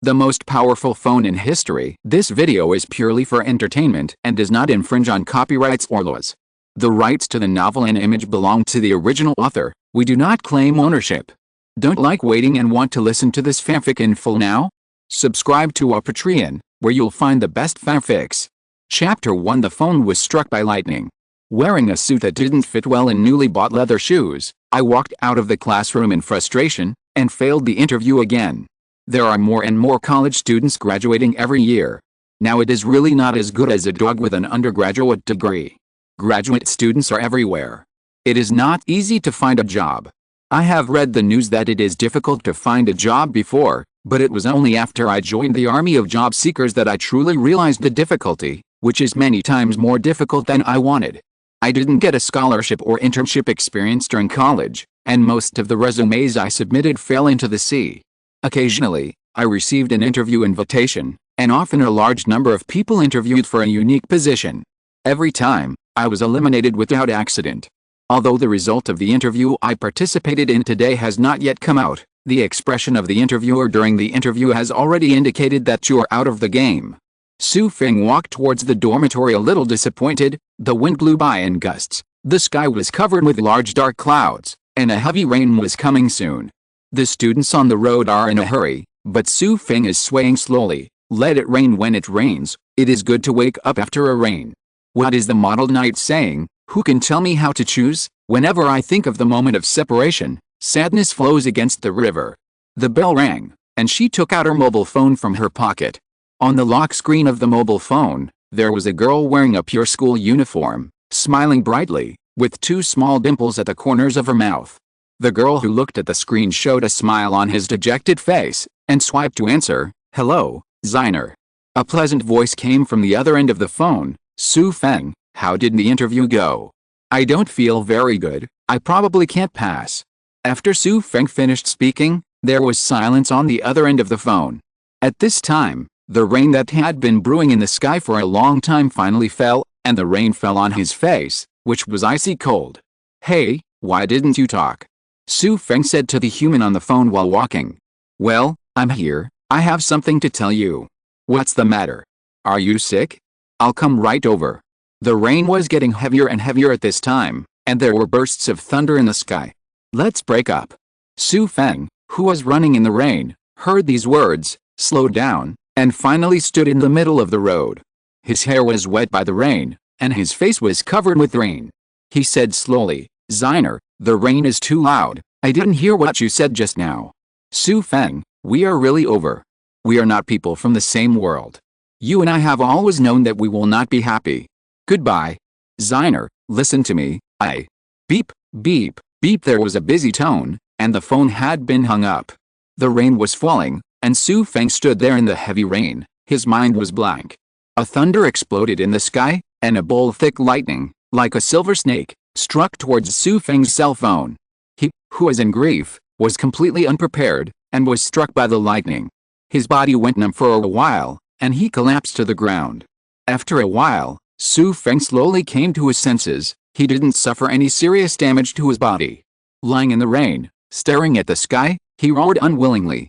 the most powerful phone in history. This video is purely for entertainment and does not infringe on copyrights or laws. The rights to the novel and image belong to the original author. We do not claim ownership. Don't like waiting and want to listen to this fanfic in full now? Subscribe to our Patreon, where you'll find the best fanfics. Chapter 1. The phone was struck by lightning. Wearing a suit that didn't fit well and newly bought leather shoes, I walked out of the classroom in frustration, and failed the interview again. There are more and more college students graduating every year. Now it is really not as good as a dog with an undergraduate degree. Graduate students are everywhere. It is not easy to find a job. I have read the news that it is difficult to find a job before, but it was only after I joined the army of job seekers that I truly realized the difficulty, which is many times more difficult than I wanted. I didn't get a scholarship or internship experience during college, and most of the resumes I submitted fell into the sea. Occasionally, I received an interview invitation, and often a large number of people interviewed for a unique position. Every time, I was eliminated without accident. Although the result of the interview I participated in today has not yet come out, the expression of the interviewer during the interview has already indicated that you are out of the game. Xu Feng walked towards the dormitory a little disappointed. The wind blew by in gusts, the sky was covered with large dark clouds, and a heavy rain was coming soon. The students on the road are in a hurry, but Xu Feng is swaying slowly. Let it rain when it rains. It is good to wake up after a rain. What is the model knight saying? Who can tell me how to choose? Whenever I think of the moment of separation, sadness flows against the river. The bell rang, and she took out her mobile phone from her pocket. On the lock screen of the mobile phone, there was a girl wearing a pure school uniform, smiling brightly, with two small dimples at the corners of her mouth. The girl who looked at the screen showed a smile on his dejected face, and swiped to answer. "Hello, Xiner." A pleasant voice came from the other end of the phone. "Xu Feng, how did the interview go?" "I don't feel very good, I probably can't pass." After Xu Feng finished speaking, there was silence on the other end of the phone. At this time, the rain that had been brewing in the sky for a long time finally fell, and the rain fell on his face, which was icy cold. "Hey, why didn't you talk?" Xu Feng said to the human on the phone while walking. "Well, I'm here, I have something to tell you." "What's the matter? Are you sick?" "I'll come right over." The rain was getting heavier and heavier at this time, and there were bursts of thunder in the sky. "Let's break up." Xu Feng, who was running in the rain, heard these words, slowed down, and finally stood in the middle of the road. His hair was wet by the rain, and his face was covered with rain. He said slowly, "Xiner, the rain is too loud, I didn't hear what you said just now." "Xu Feng, we are really over. We are not people from the same world. You and I have always known that we will not be happy. Goodbye." "Xiner, listen to me, I..." Beep, beep, beep. There was a busy tone, and the phone had been hung up. The rain was falling, and Xu Feng stood there in the heavy rain. His mind was blank. A thunder exploded in the sky, and a bolt of thick lightning, like a silver snake, struck towards Xu Feng's cell phone. He, who was in grief, was completely unprepared, and was struck by the lightning. His body went numb for a while, and he collapsed to the ground. After a while, Xu Feng slowly came to his senses. He didn't suffer any serious damage to his body. Lying in the rain, staring at the sky, he roared unwillingly,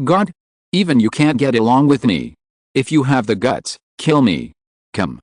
God, even you can't get along with me. If you have the guts, kill me. Come.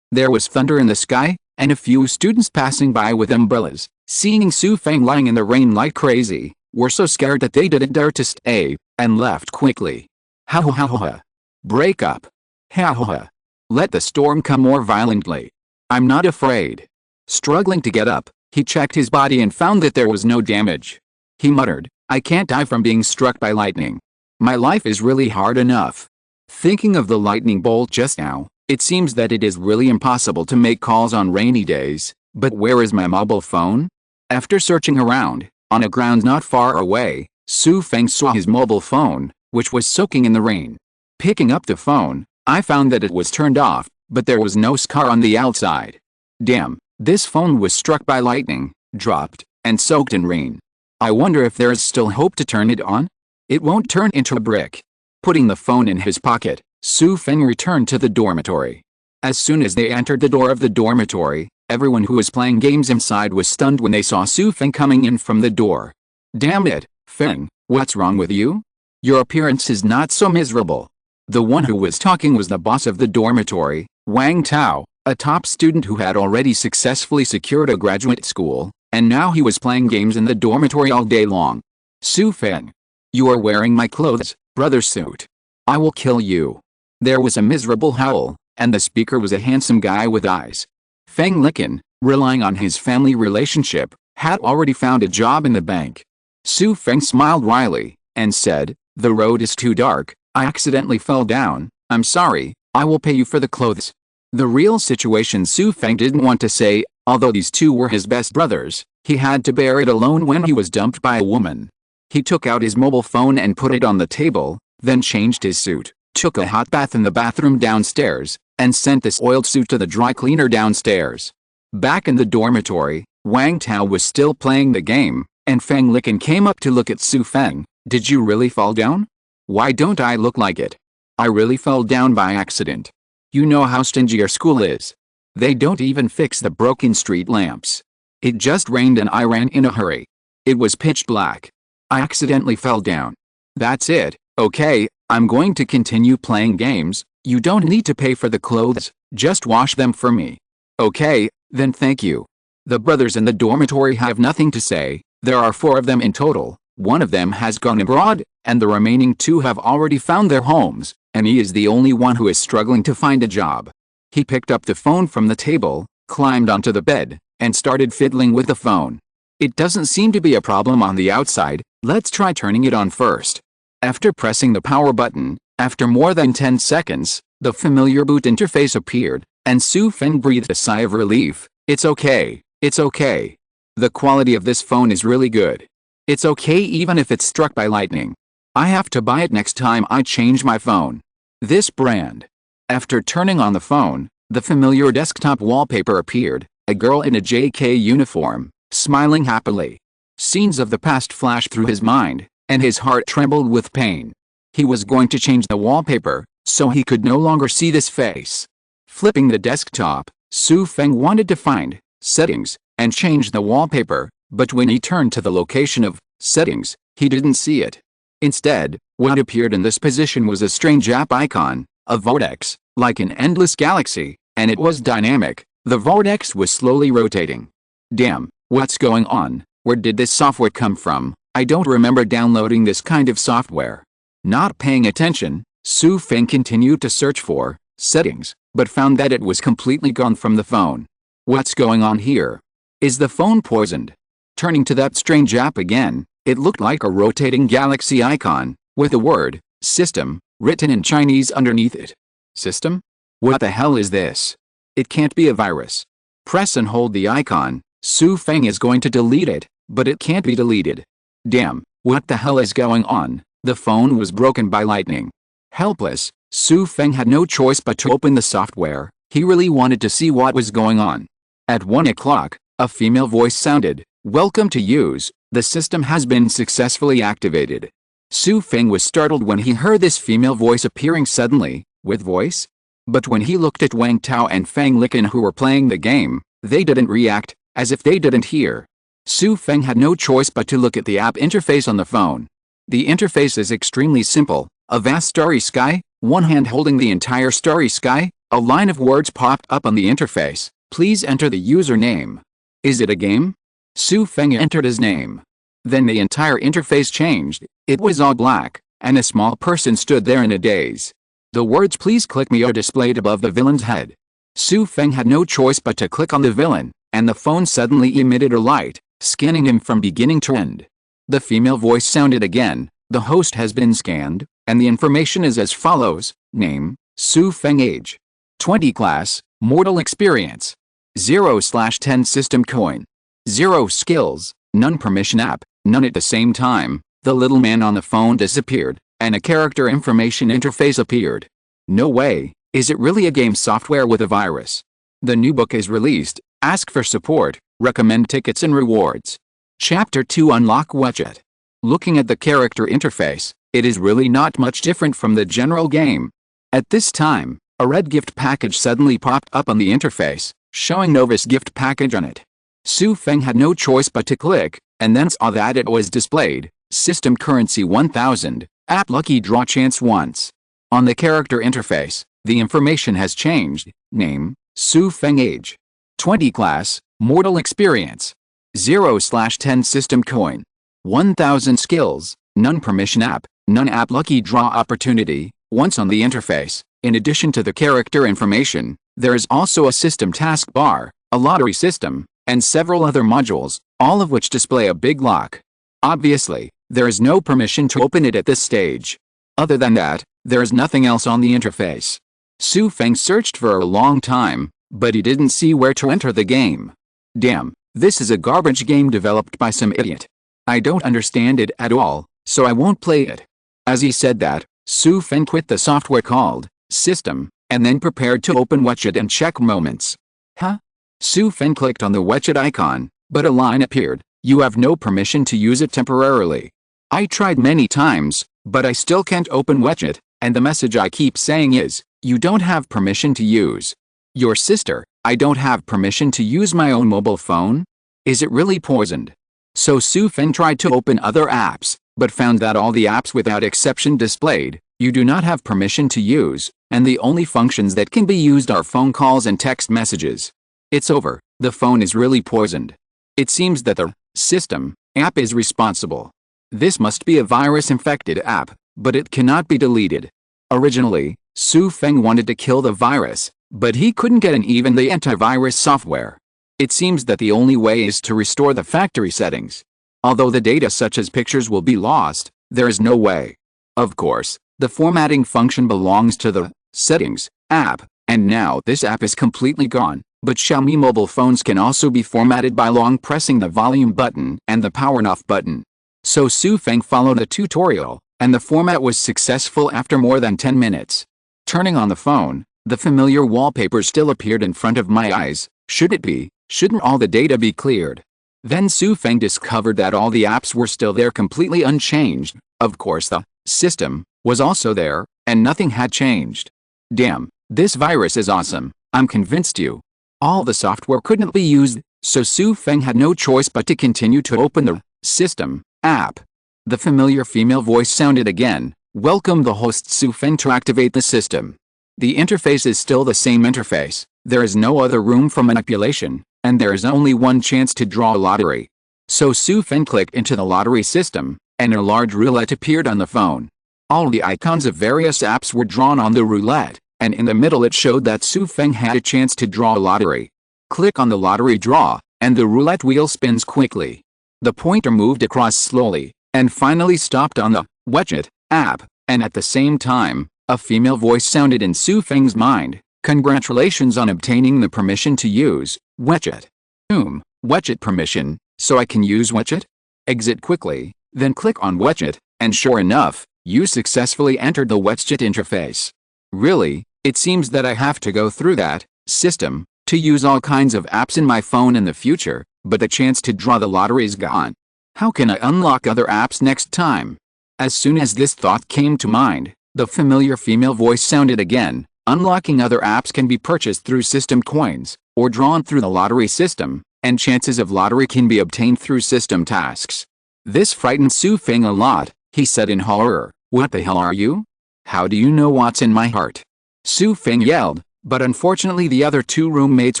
There was thunder in the sky, and a few students passing by with umbrellas, seeing Xu Feng lying in the rain like crazy, were so scared that they didn't dare to stay, and left quickly. Ha ha ha ha. Break up. Ha ha ha. Let the storm come more violently. I'm not afraid. Struggling to get up, he checked his body and found that there was no damage. He muttered, "I can't die from being struck by lightning. My life is really hard enough." Thinking of the lightning bolt just now, it seems that it is really impossible to make calls on rainy days. But where is my mobile phone? After searching around, on a ground not far away, Xu Feng saw his mobile phone, which was soaking in the rain. Picking up the phone, I found that it was turned off, but there was no scar on the outside. Damn, this phone was struck by lightning, dropped, and soaked in rain. I wonder if there is still hope to turn it on? It won't turn into a brick. Putting the phone in his pocket, Xu Feng returned to the dormitory. As soon as they entered the door of the dormitory, everyone who was playing games inside was stunned when they saw Xu Feng coming in from the door. "Damn it, Feng, What's wrong with you? Your appearance is not so miserable. The one who was talking was the boss of the dormitory, Wang Tao, a top student who had already successfully secured a graduate school, and now he was playing games in the dormitory all day long. Xu Feng. You are wearing my clothes, brother suit. I will kill you. There was a miserable howl, and the speaker was a handsome guy with eyes. Feng Licken, relying on his family relationship, had already found a job in the bank. Xu Feng smiled wryly, and said, "The road is too dark, I accidentally fell down, I'm sorry, I will pay you for the clothes." The real situation Xu Feng didn't want to say, although these two were his best brothers, he had to bear it alone when he was dumped by a woman. He took out his mobile phone and put it on the table, then changed his suit, took a hot bath in the bathroom downstairs, and sent this oiled suit to the dry cleaner downstairs. Back in the dormitory, Wang Tao was still playing the game, and Feng Licken came up to look at Xu Feng. "Did you really fall down? Why don't I look like it? I really fell down by accident. You know how stingy your school is. They don't even fix the broken street lamps. It just rained and I ran in a hurry. It was pitch black. I accidentally fell down. That's it, okay, I'm going to continue playing games. You don't need to pay for the clothes, just wash them for me. Okay, then thank you." The brothers in the dormitory have nothing to say. There are 4 of them in total. One of them has gone abroad, and the remaining 2 have already found their homes, and he is the only one who is struggling to find a job. He picked up the phone from the table, climbed onto the bed, and started fiddling with the phone. It doesn't seem to be a problem on the outside, let's try turning it on first. After pressing the power button, after more than 10 seconds, the familiar boot interface appeared, and Xu Feng breathed a sigh of relief. It's okay, it's okay. The quality of this phone is really good. It's okay even if it's struck by lightning. I have to buy it next time I change my phone. This brand. After turning on the phone, the familiar desktop wallpaper appeared, a girl in a JK uniform, smiling happily. Scenes of the past flashed through his mind, and his heart trembled with pain. He was going to change the wallpaper, so he could no longer see this face. Flipping the desktop, Xu Feng wanted to find Settings and change the wallpaper, but when he turned to the location of Settings, he didn't see it. Instead, what appeared in this position was a strange app icon, a vortex, like an endless galaxy, and it was dynamic. The vortex was slowly rotating. Damn, what's going on? Where did this software come from? I don't remember downloading this kind of software. Not paying attention, Xu Feng continued to search for Settings, but found that it was completely gone from the phone. What's going on here? Is the phone poisoned? Turning to that strange app again, it looked like a rotating galaxy icon, with the word System written in Chinese underneath it. System? What the hell is this? It can't be a virus. Press and hold the icon. Xu Feng is going to delete it, but it can't be deleted. Damn, what the hell is going on? The phone was broken by lightning. Helpless, Xu Feng had no choice but to open the software. He really wanted to see what was going on. At 1 o'clock, a female voice sounded. "Welcome to use. The system has been successfully activated." Xu Feng was startled when he heard this female voice appearing suddenly, with voice. But when he looked at Wang Tao and Feng Licken who were playing the game, they didn't react, as if they didn't hear. Xu Feng had no choice but to look at the app interface on the phone. The interface is extremely simple, a vast starry sky, one hand holding the entire starry sky, a line of words popped up on the interface. Please enter the username. Is it a game? Xu Feng entered his name. Then the entire interface changed, it was all black, and a small person stood there in a daze. The words "please click me" are displayed above the villain's head. Xu Feng had no choice but to click on the villain, and the phone suddenly emitted a light, scanning him from beginning to end. The female voice sounded again. The host has been scanned, and the information is as follows: name, Xu Feng, age 20, class, mortal experience 0/10 system coin, 0 skills, none permission app, none. At the same time, the little man on the phone disappeared, and a character information interface appeared. No way, is it really a game software with a virus? The new book is released. Ask for support, recommend tickets and rewards. Chapter 2, Unlock WeChat. Looking at the character interface, it is really not much different from the general game. At this time, a red gift package suddenly popped up on the interface, showing Nova's gift package on it. Xu Feng had no choice but to click, and then saw that it was displayed. System currency 1000, app lucky draw chance once. On the character interface, the information has changed. Name, Xu Feng. Age, 20. Class, mortal. Experience, 0/10. System coin, 1000. Skills, none. Permission app, none. App lucky draw opportunity, once on the interface. In addition to the character information, there is also a system taskbar, a lottery system, and several other modules, all of which display a big lock. Obviously, there is no permission to open it at this stage. Other than that, there is nothing else on the interface. Xu Feng searched for a long time, but he didn't see where to enter the game. Damn, this is a garbage game developed by some idiot. I don't understand it at all, so I won't play it. As he said that, Xu Feng quit the software called System, and then prepared to open WeChat and check moments. Huh? Xu Feng clicked on the WeChat icon, but a line appeared. You have no permission to use it temporarily. I tried many times, but I still can't open WeChat, and the message I keep saying is, you don't have permission to use your sister. I don't have permission to use my own mobile phone? Is it really poisoned? So Xu Feng tried to open other apps, but found that all the apps without exception displayed, you do not have permission to use, and the only functions that can be used are phone calls and text messages. It's over, the phone is really poisoned. It seems that the System app is responsible. This must be a virus-infected app, but it cannot be deleted. Originally, Xu Feng wanted to kill the virus, but he couldn't get even the antivirus software. It seems that the only way is to restore the factory settings. Although the data such as pictures will be lost, there is no way. Of course, the formatting function belongs to the Settings app, and now this app is completely gone. But Xiaomi mobile phones can also be formatted by long pressing the volume button and the power off button. So Xu Feng followed a tutorial, and the format was successful after more than 10 minutes. Turning on the phone, the familiar wallpaper still appeared in front of my eyes. Should it be? Shouldn't all the data be cleared? Then Xu Feng discovered that all the apps were still there completely unchanged. Of course the System was also there, and nothing had changed. Damn, this virus is awesome, I'm convinced you. All the software couldn't be used, so Xu Feng had no choice but to continue to open the System app. The familiar female voice sounded again. Welcome the host Xu Feng to activate the system. The interface is still the same interface. There is no other room for manipulation, and there is only one chance to draw a lottery. So Xu Feng clicked into the lottery system, and a large roulette appeared on the phone. All the icons of various apps were drawn on the roulette, and in the middle it showed that Xu Feng had a chance to draw a lottery. Click on the lottery draw, and the roulette wheel spins quickly. The pointer moved across slowly, and finally stopped on the WeChat app, and at the same time, a female voice sounded in Xu Feng's mind. Congratulations on obtaining the permission to use WeChat. WeChat permission, so I can use WeChat? Exit quickly, then click on WeChat, and sure enough, you successfully entered the WeChat interface. Really? It seems that I have to go through that System to use all kinds of apps in my phone in the future, but the chance to draw the lottery is gone. How can I unlock other apps next time? As soon as this thought came to mind, the familiar female voice sounded again. Unlocking other apps can be purchased through System coins, or drawn through the lottery system, and chances of lottery can be obtained through System tasks. This frightened Xu Feng a lot. He said in horror, "What the hell are you? How do you know what's in my heart?" Xu Feng yelled, but unfortunately the other two roommates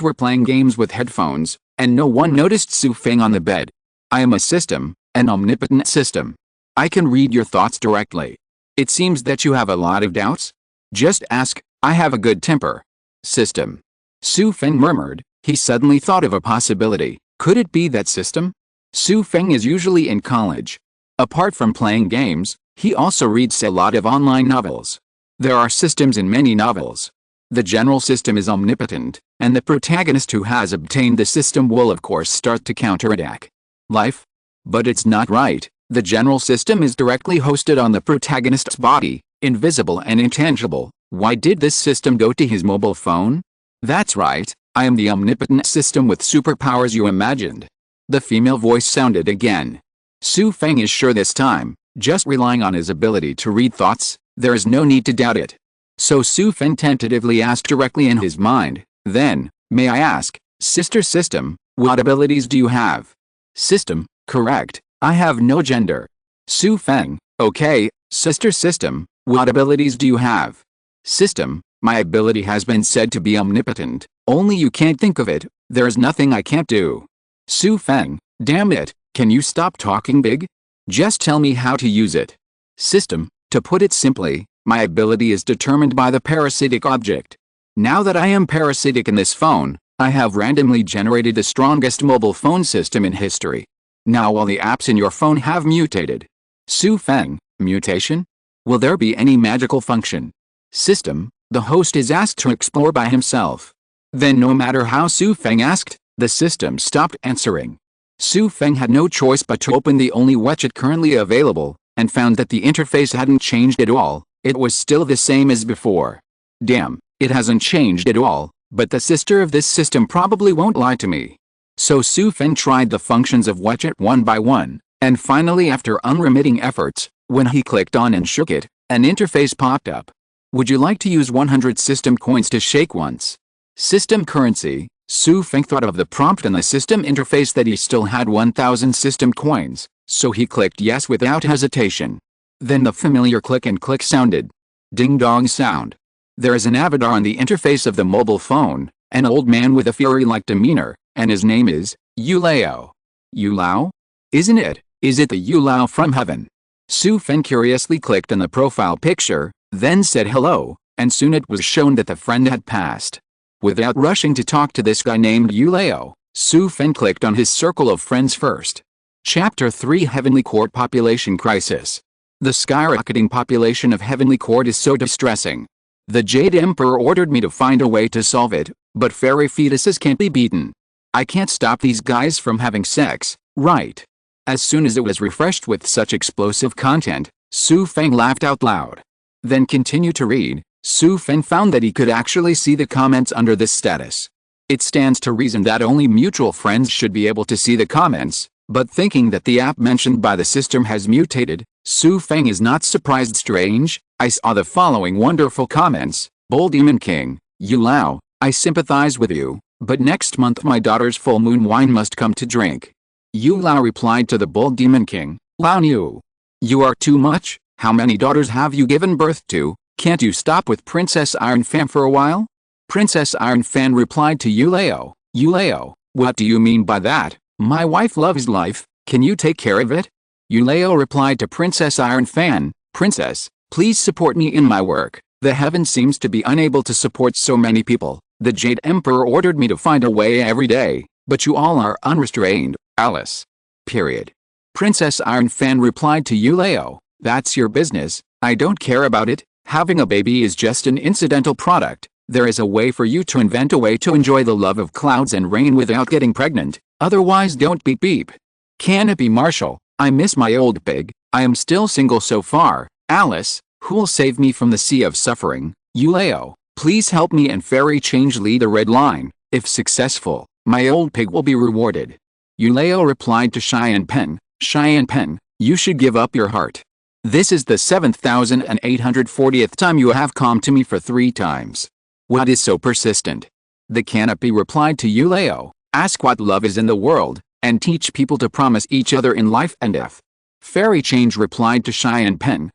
were playing games with headphones, and no one noticed Xu Feng on the bed. I am a system, an omnipotent system. I can read your thoughts directly. It seems that you have a lot of doubts? Just ask, I have a good temper. System. Xu Feng murmured. He suddenly thought of a possibility. Could it be that System? Xu Feng is usually in college. Apart from playing games, he also reads a lot of online novels. There are systems in many novels. The general system is omnipotent, and the protagonist who has obtained the system will of course start to counterattack life. But it's not right. The general system is directly hosted on the protagonist's body, invisible and intangible. Why did this system go to his mobile phone? That's right, I am the omnipotent system with superpowers you imagined. The female voice sounded again. Xu Feng is sure this time, just relying on his ability to read thoughts, there is no need to doubt it. So Xu Feng tentatively asked directly in his mind, then, may I ask, Sister System, what abilities do you have? System, correct, I have no gender. Xu Feng, okay, sister system, what abilities do you have? System, my ability has been said to be omnipotent, only you can't think of it, there is nothing I can't do. Xu Feng, damn it, can you stop talking big? Just tell me how to use it. System, to put it simply, my ability is determined by the parasitic object. Now that I am parasitic in this phone, I have randomly generated the strongest mobile phone system in history. Now all the apps in your phone have mutated. Xu Feng, mutation? Will there be any magical function? System, the host is asked to explore by himself. Then no matter how Xu Feng asked, the system stopped answering. Xu Feng had no choice but to open the only WeChat currently available, and found that the interface hadn't changed at all, it was still the same as before. Damn, it hasn't changed at all, but the sister of this system probably won't lie to me. So Xu Feng tried the functions of WeChat one by one, and finally after unremitting efforts, when he clicked on and shook it, an interface popped up. Would you like to use 100 system coins to shake once? System currency. Xu Feng thought of the prompt in the system interface that he still had 1,000 system coins, so he clicked yes without hesitation. Then the familiar click and click sounded. Ding-dong sound. There is an avatar on the interface of the mobile phone, an old man with a fury-like demeanor, and his name is Yuelao. Yuelao? Isn't it? Is it the Yuelao from heaven? Xu Feng curiously clicked on the profile picture, then said hello, and soon it was shown that the friend had passed. Without rushing to talk to this guy named Yuelao, Xu Feng clicked on his circle of friends first. Chapter 3 Heavenly Court Population Crisis. The skyrocketing population of Heavenly Court is so distressing. The Jade Emperor ordered me to find a way to solve it, but fairy fetuses can't be beaten. I can't stop these guys from having sex, right? As soon as it was refreshed with such explosive content, Xu Feng laughed out loud. Then continued to read. Xu Feng found that he could actually see the comments under this status. It stands to reason that only mutual friends should be able to see the comments, but thinking that the app mentioned by the system has mutated, Xu Feng is not surprised. Strange, I saw the following wonderful comments. Bull Demon King, Yuelao, I sympathize with you, but next month my daughter's full moon wine must come to drink. Yuelao replied to the Bull Demon King, Lao Niu. You are too much, how many daughters have you given birth to? Can't you stop with Princess Iron Fan for a while? Princess Iron Fan replied to Yuelao, Yuelao, what do you mean by that? My wife loves life, can you take care of it? Yuelao replied to Princess Iron Fan, Princess, please support me in my work. The heaven seems to be unable to support so many people. The Jade Emperor ordered me to find a way every day, but you all are unrestrained, Alice. Period. Princess Iron Fan replied to Yuelao, that's your business, I don't care about it. Having a baby is just an incidental product. There is a way for you to invent a way to enjoy the love of clouds and rain without getting pregnant, otherwise don't beep beep. Can it be Marshall? I miss my old pig. I am still single so far. Alice, who'll save me from the sea of suffering? Yuelao, please help me and Fairy Change lead a red line. If successful, my old pig will be rewarded. Yuelao replied to Cheyenne Pen, you should give up your heart. This is the 7,840th time you have come to me for 3 times. What is so persistent? The canopy replied to Yuelao, ask what love is in the world, and teach people to promise each other in life and death. Fairy Change replied to Cheyenne Pen,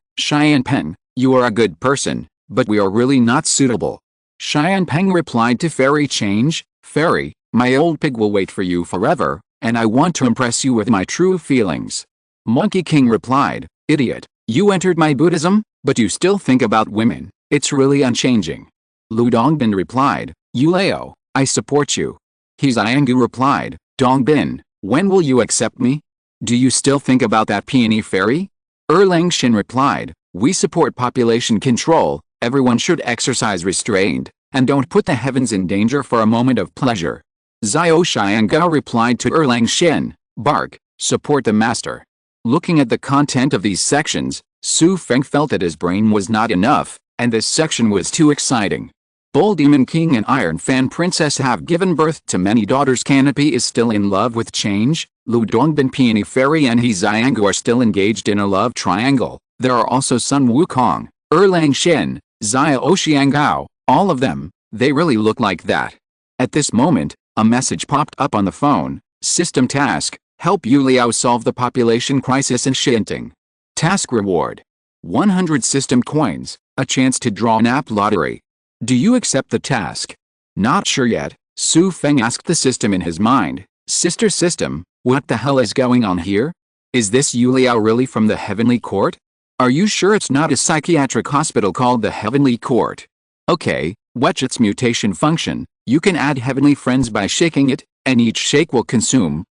you are a good person, but we are really not suitable. Cheyenne Pen replied to Fairy Change, Fairy, my old pig will wait for you forever, and I want to impress you with my true feelings. Monkey King replied, idiot. You entered my Buddhism, but you still think about women. It's really unchanging. Lu Dongbin replied, Yuelao, I support you. He Xiangu replied, Dongbin, when will you accept me? Do you still think about that peony fairy? Erlang Shin replied, we support population control, everyone should exercise restraint, and don't put the heavens in danger for a moment of pleasure. Xiao Xiangao replied to Erlang Shin, Bark, support the master. Looking at the content of these sections, Xu Feng felt that his brain was not enough, and this section was too exciting. Bull Demon King and Iron Fan Princess have given birth to many daughters. Canopy is still in love with Change. Lu Dongbin Peony Fairy and He Xiangu are still engaged in a love triangle. There are also Sun Wukong, Erlang Shin, Xiao Xiangao, all of them, they really look like that. At this moment, a message popped up on the phone, System Task. Help Yuelao solve the population crisis in Xinting. Task reward: 100 system coins, a chance to draw an app lottery. Do you accept the task? Not sure yet, Xu Feng asked the system in his mind. Sister system, what the hell is going on here? Is this Yuelao really from the Heavenly Court? Are you sure it's not a psychiatric hospital called the Heavenly Court? Okay, watch its mutation function. You can add heavenly friends by shaking it, and each shake will consume,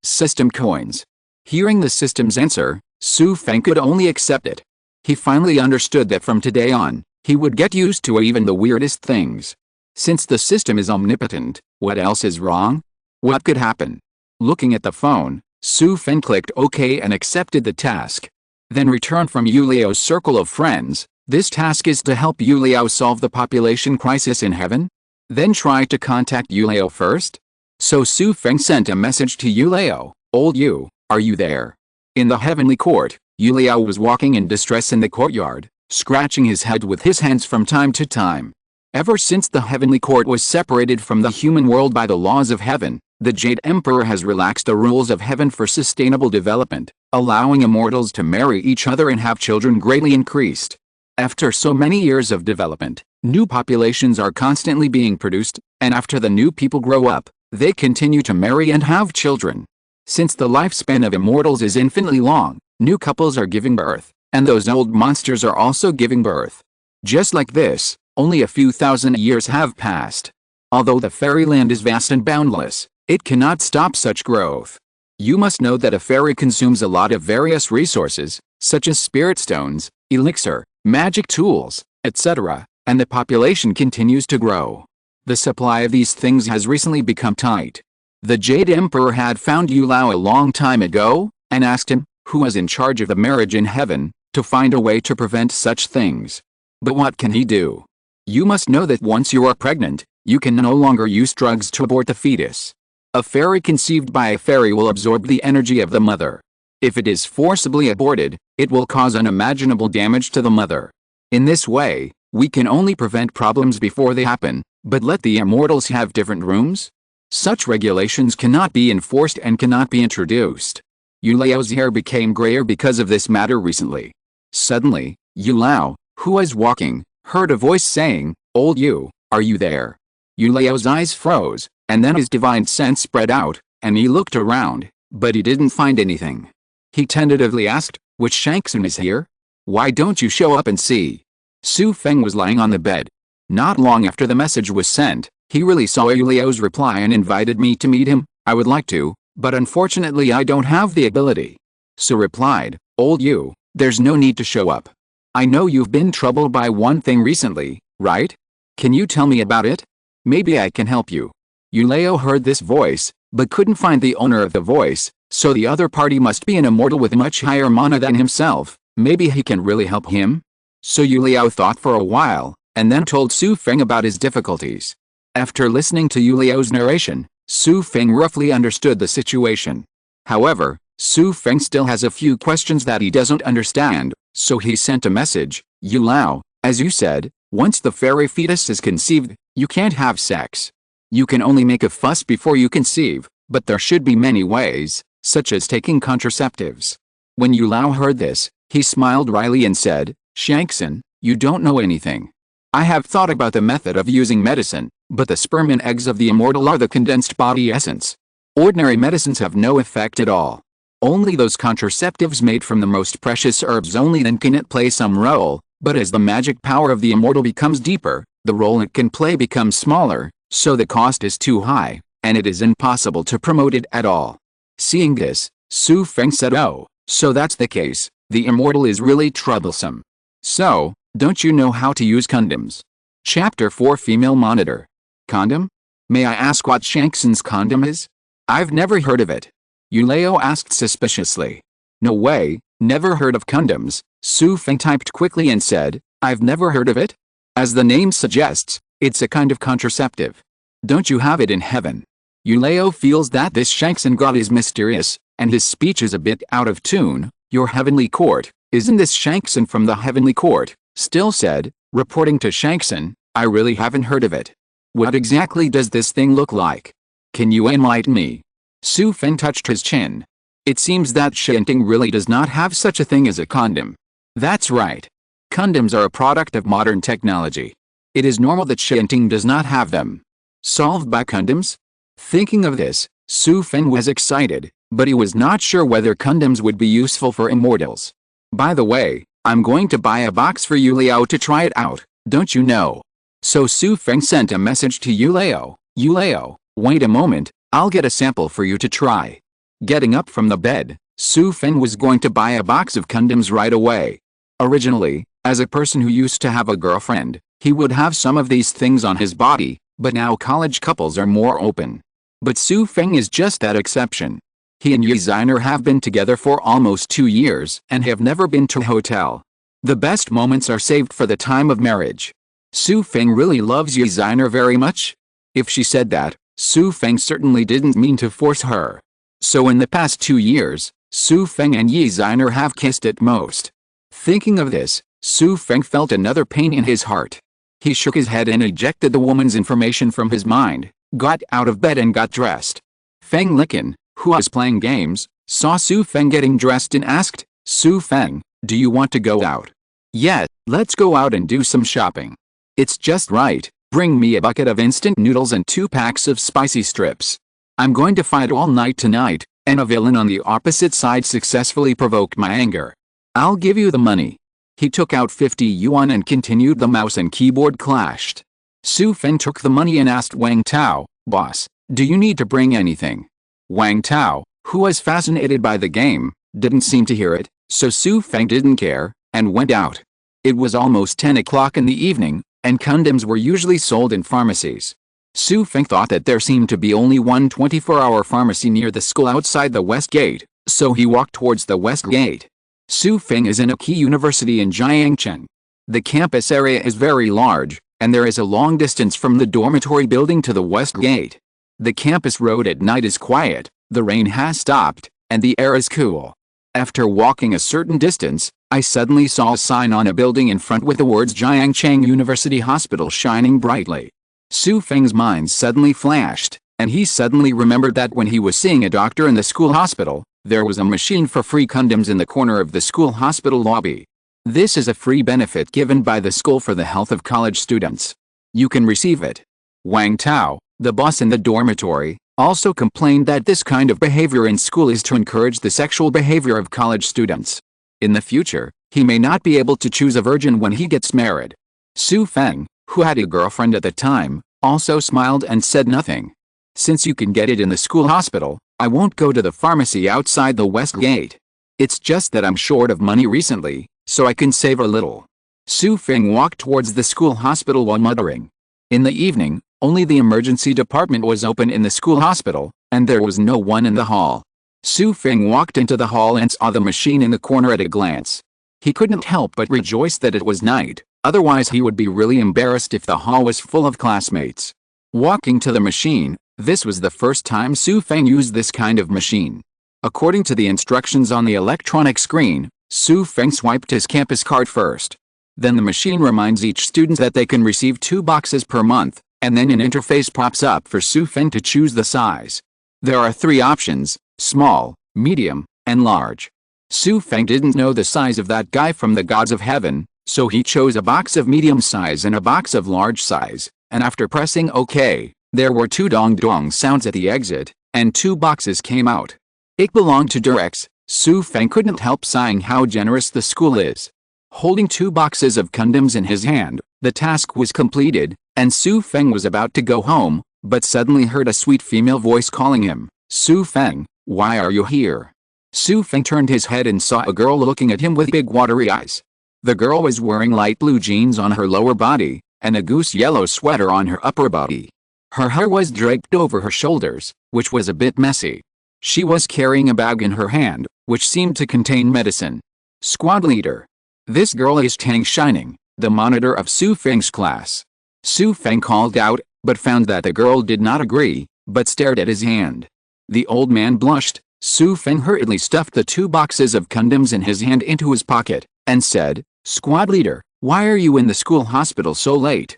system coins. Hearing the system's answer, Xu Feng could only accept it. He finally understood that from today on, he would get used to even the weirdest things. Since the system is omnipotent, what else is wrong? What could happen? Looking at the phone, Xu Feng clicked OK and accepted the task. Then returned from Yuelao's circle of friends. This task is to help Yuelao solve the population crisis in heaven? Then try to contact Yuelao first? So Xu Feng sent a message to Yuelao. Old Yu, are you there? In the heavenly court, Yuelao was walking in distress in the courtyard, scratching his head with his hands from time to time. Ever since the heavenly court was separated from the human world by the laws of heaven, the Jade Emperor has relaxed the rules of heaven for sustainable development, allowing immortals to marry each other and have children greatly increased. After so many years of development, new populations are constantly being produced, and after the new people grow up, they continue to marry and have children. Since the lifespan of immortals is infinitely long, new couples are giving birth, and those old monsters are also giving birth. Just like this, only a few thousand years have passed. Although the fairyland is vast and boundless, it cannot stop such growth. You must know that a fairy consumes a lot of various resources, such as spirit stones, elixir, magic tools, etc., and the population continues to grow. The supply of these things has recently become tight. The Jade Emperor had found Yuelao a long time ago, and asked him, who was in charge of the marriage in heaven, to find a way to prevent such things. But what can he do? You must know that once you are pregnant, you can no longer use drugs to abort the fetus. A fairy conceived by a fairy will absorb the energy of the mother. If it is forcibly aborted, it will cause unimaginable damage to the mother. In this way, we can only prevent problems before they happen, but let the immortals have different rooms? Such regulations cannot be enforced and cannot be introduced. Yuelao's hair became grayer because of this matter recently. Suddenly, Yuelao, who was walking, heard a voice saying, Old Yu, are you there? Yuelao's eyes froze, and then his divine sense spread out, and he looked around, but he didn't find anything. He tentatively asked, which Shangxun is here? Why don't you show up and see? Xu Feng was lying on the bed. Not long after the message was sent, he really saw Yuelao's reply and invited me to meet him. I would like to, but unfortunately I don't have the ability. Xu replied, Old Yu, there's no need to show up. I know you've been troubled by one thing recently, right? Can you tell me about it? Maybe I can help you. Yuelao heard this voice, but couldn't find the owner of the voice, so the other party must be an immortal with much higher mana than himself. Maybe he can really help him? So Yuelao thought for a while, and then told Xu Feng about his difficulties. After listening to Yuelao's narration, Xu Feng roughly understood the situation. However, Xu Feng still has a few questions that he doesn't understand, so he sent a message. Yuelao, as you said, once the fairy fetus is conceived, you can't have sex. You can only make a fuss before you conceive, but there should be many ways, such as taking contraceptives. When Yuelao heard this, he smiled wryly and said, Shangxun, you don't know anything. I have thought about the method of using medicine, but the sperm and eggs of the immortal are the condensed body essence. Ordinary medicines have no effect at all. Only those contraceptives made from the most precious herbs only then can it play some role, but as the magic power of the immortal becomes deeper, the role it can play becomes smaller, so the cost is too high, and it is impossible to promote it at all. Seeing this, Xu Feng said, oh, so that's the case, the immortal is really troublesome. So, don't you know how to use condoms? Chapter 4 Female Monitor. Condom? May I ask what Shangxun's condom is? I've never heard of it. Yuelao asked suspiciously. No way, never heard of condoms, Xu Feng typed quickly and said, I've never heard of it? As the name suggests, it's a kind of contraceptive. Don't you have it in heaven? Yuelao feels that this Shangxun god is mysterious, and his speech is a bit out of tune. Your heavenly court, isn't this Shangxun from the heavenly court? Still said, reporting to Shangxun, I really haven't heard of it. What exactly does this thing look like? Can you enlighten me? Xu Feng touched his chin. It seems that Xinting really does not have such a thing as a condom. That's right. Condoms are a product of modern technology. It is normal that Xinting does not have them. Solved by condoms? Thinking of this, Xu Feng was excited, but he was not sure whether condoms would be useful for immortals. By the way, I'm going to buy a box for Yuelao to try it out, don't you know? So Xu Feng sent a message to Yuelao. Yuelao, wait a moment, I'll get a sample for you to try. Getting up from the bed, Xu Feng was going to buy a box of condoms right away. Originally, as a person who used to have a girlfriend, he would have some of these things on his body, but now college couples are more open. But Xu Feng is just that exception. He and Ye Xiner have been together for almost 2 years and have never been to a hotel. The best moments are saved for the time of marriage. Xu Feng really loves Ye Xiner very much? If she said that, Xu Feng certainly didn't mean to force her. So in the past 2 years, Xu Feng and Ye Xiner have kissed at most. Thinking of this, Xu Feng felt another pain in his heart. He shook his head and ejected the woman's information from his mind, got out of bed and got dressed. Feng Licken, who was playing games, saw Xu Feng getting dressed and asked, "Xu Feng, do you want to go out?" "Yes, let's go out and do some shopping." "It's just right, bring me a bucket of instant noodles and 2 packs of spicy strips. I'm going to fight all night tonight," and a villain on the opposite side successfully provoked my anger. "I'll give you the money." He took out 50 yuan and continued. The mouse and keyboard clashed. Xu Feng took the money and asked Wang Tao, "Boss, do you need to bring anything?" Wang Tao, who was fascinated by the game, didn't seem to hear it, so Xu Feng didn't care, and went out. It was almost 10 o'clock in the evening, and condoms were usually sold in pharmacies. Xu Feng thought that there seemed to be only one 24-hour pharmacy near the school outside the west gate, so he walked towards the west gate. Xu Feng is in a key university in Jiangcheng. The campus area is very large, and there is a long distance from the dormitory building to the west gate. The campus road at night is quiet, the rain has stopped, and the air is cool. After walking a certain distance, I suddenly saw a sign on a building in front with the words Jiangcheng University Hospital shining brightly. Xu Feng's mind suddenly flashed, and he suddenly remembered that when he was seeing a doctor in the school hospital, there was a machine for free condoms in the corner of the school hospital lobby. This is a free benefit given by the school for the health of college students. You can receive it. Wang Tao, the boss in the dormitory, also complained that this kind of behavior in school is to encourage the sexual behavior of college students. In the future, he may not be able to choose a virgin when he gets married. Xu Feng, who had a girlfriend at the time, also smiled and said nothing. "Since you can get it in the school hospital, I won't go to the pharmacy outside the west gate. It's just that I'm short of money recently, so I can save a little." Xu Feng walked towards the school hospital while muttering. In the evening, only the emergency department was open in the school hospital, and there was no one in the hall. Xu Feng walked into the hall and saw the machine in the corner at a glance. He couldn't help but rejoice that it was night, otherwise he would be really embarrassed if the hall was full of classmates. Walking to the machine, this was the first time Xu Feng used this kind of machine. According to the instructions on the electronic screen, Xu Feng swiped his campus card first. Then the machine reminds each student that they can receive 2 boxes per month, and then an interface pops up for Xu Feng to choose the size. There are 3 options: small, medium, and large. Xu Feng didn't know the size of that guy from the gods of heaven, so he chose a box of medium size and a box of large size, and after pressing OK, there were 2 dong-dong sounds at the exit, and 2 boxes came out. It belonged to Durex. Xu Feng couldn't help sighing how generous the school is. Holding 2 boxes of condoms in his hand, the task was completed, and Xu Feng was about to go home, but suddenly heard a sweet female voice calling him. "Xu Feng, why are you here?" Xu Feng turned his head and saw a girl looking at him with big watery eyes. The girl was wearing light blue jeans on her lower body, and a goose yellow sweater on her upper body. Her hair was draped over her shoulders, which was a bit messy. She was carrying a bag in her hand, which seemed to contain medicine. Squad leader. This girl is Tang Xining, the monitor of Xu Feng's class. Xu Feng called out, but found that the girl did not agree, but stared at his hand. The old man blushed. Xu Feng hurriedly stuffed the 2 boxes of condoms in his hand into his pocket, and said, "Squad leader, why are you in the school hospital so late?"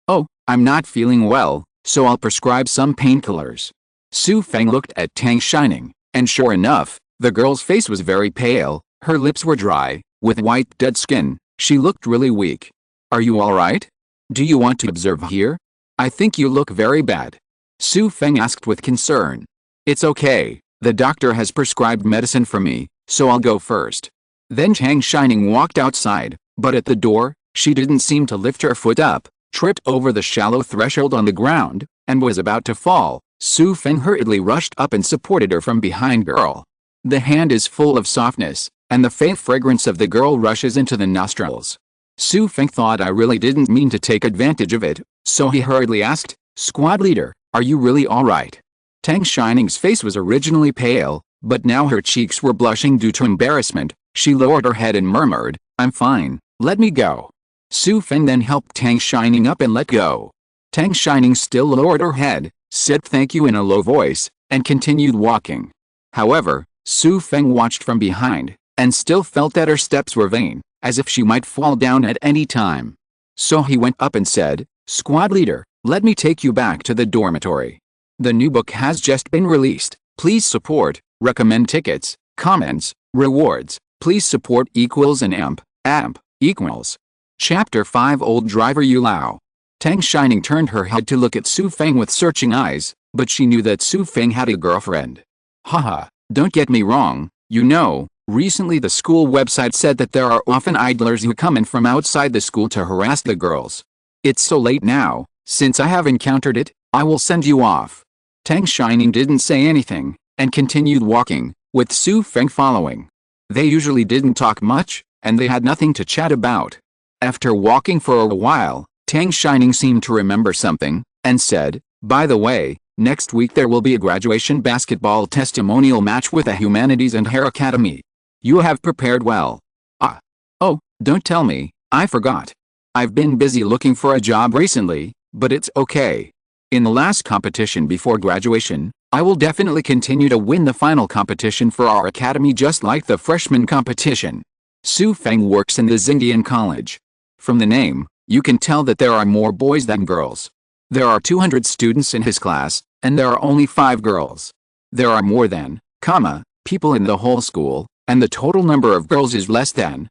"Oh, I'm not feeling well, so I'll prescribe some painkillers." Xu Feng looked at Tang Xining, And sure enough, the girl's face was very pale, her lips were dry, with white dead skin, she looked really weak. Are you alright? Do you want to observe here? I think you look very bad. Xu Feng asked with concern. It's okay, the doctor has prescribed medicine for me, so I'll go first. Then Tang Shining walked outside, but at the door, she didn't seem to lift her foot up, tripped over the shallow threshold on the ground, and was about to fall. Xu Feng hurriedly rushed up and supported her from behind. Girl. The hand is full of softness, and the faint fragrance of the girl rushes into the nostrils. Xu Feng thought I really didn't mean to take advantage of it, so he hurriedly asked, Squad leader, are you really alright? Tang Shining's face was originally pale, but now her cheeks were blushing due to embarrassment. She lowered her head and murmured, I'm fine, let me go. Xu Feng then helped Tang Shining up and let go. Tang Shining still lowered her head, said thank you in a low voice, and continued walking. However, Xu Feng watched from behind, and still felt that her steps were vain, as if she might fall down at any time. So he went up and said, Squad leader, let me take you back to the dormitory. The new book has just been released. Please support, recommend tickets, comments, rewards. Please support equals and amp equals. Chapter 5 Old Driver Yuelao. Tang Shining turned her head to look at Xu Feng with searching eyes, but she knew that Xu Feng had a girlfriend. Haha, don't get me wrong, you know, recently the school website said that there are often idlers who come in from outside the school to harass the girls. It's so late now, since I have encountered it, I will send you off. Tang Shining didn't say anything, and continued walking, with Xu Feng following. They usually didn't talk much, and they had nothing to chat about. After walking for a while, Tang Shining seemed to remember something, and said, by the way, next week there will be a graduation basketball testimonial match with the Humanities and Hair Academy. You have prepared well. Oh, don't tell me, I forgot. I've been busy looking for a job recently, but it's okay. In the last competition before graduation, I will definitely continue to win the final competition for our academy just like the freshman competition. Xu Feng works in the Xindian college. From the name, you can tell that there are more boys than girls. There are 200 students in his class, and there are only 5 girls. There are more than, people in the whole school, and the total number of girls is less than,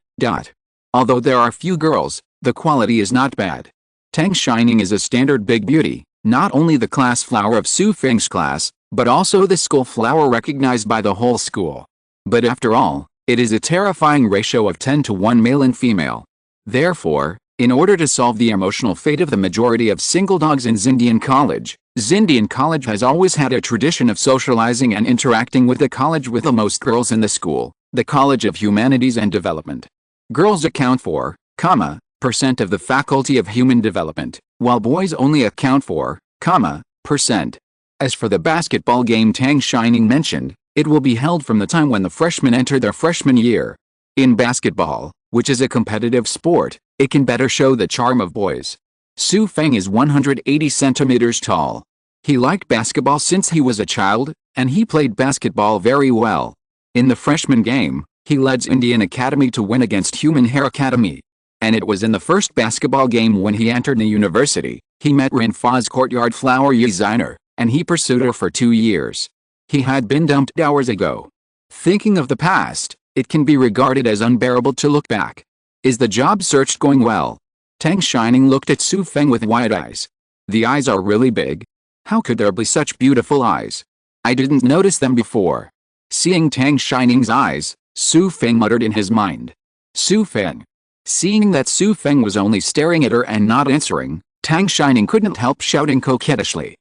Although there are few girls, the quality is not bad. Tang Shining is a standard big beauty, not only the class flower of Xu Feng's class, but also the school flower recognized by the whole school. But after all, it is a terrifying ratio of 10 to 1 male and female. Therefore, in order to solve the emotional fate of the majority of single dogs in Xindian College has always had a tradition of socializing and interacting with the college with the most girls in the school, the College of Humanities and Development. Girls account for, % of the Faculty of Human Development, while boys only account for, %. As for the basketball game Tang Shining mentioned, it will be held from the time when the freshmen enter their freshman year. In basketball, which is a competitive sport, it can better show the charm of boys. Xu Feng is 180 centimeters tall. He liked basketball since he was a child, and he played basketball very well. In the freshman game, he led Indian Academy to win against Human Hair Academy. And it was in the first basketball game when he entered the university, he met Rinfa's courtyard flower Ye Xiner, and he pursued her for 2 years. He had been dumped hours ago. Thinking of the past, it can be regarded as unbearable to look back. Is the job search going well? Tang Shining looked at Xu Feng with wide eyes. The eyes are really big. How could there be such beautiful eyes? I didn't notice them before. Seeing Tang Shining's eyes, Xu Feng muttered in his mind. Xu Feng. Seeing that Xu Feng was only staring at her and not answering, Tang Shining couldn't help shouting coquettishly.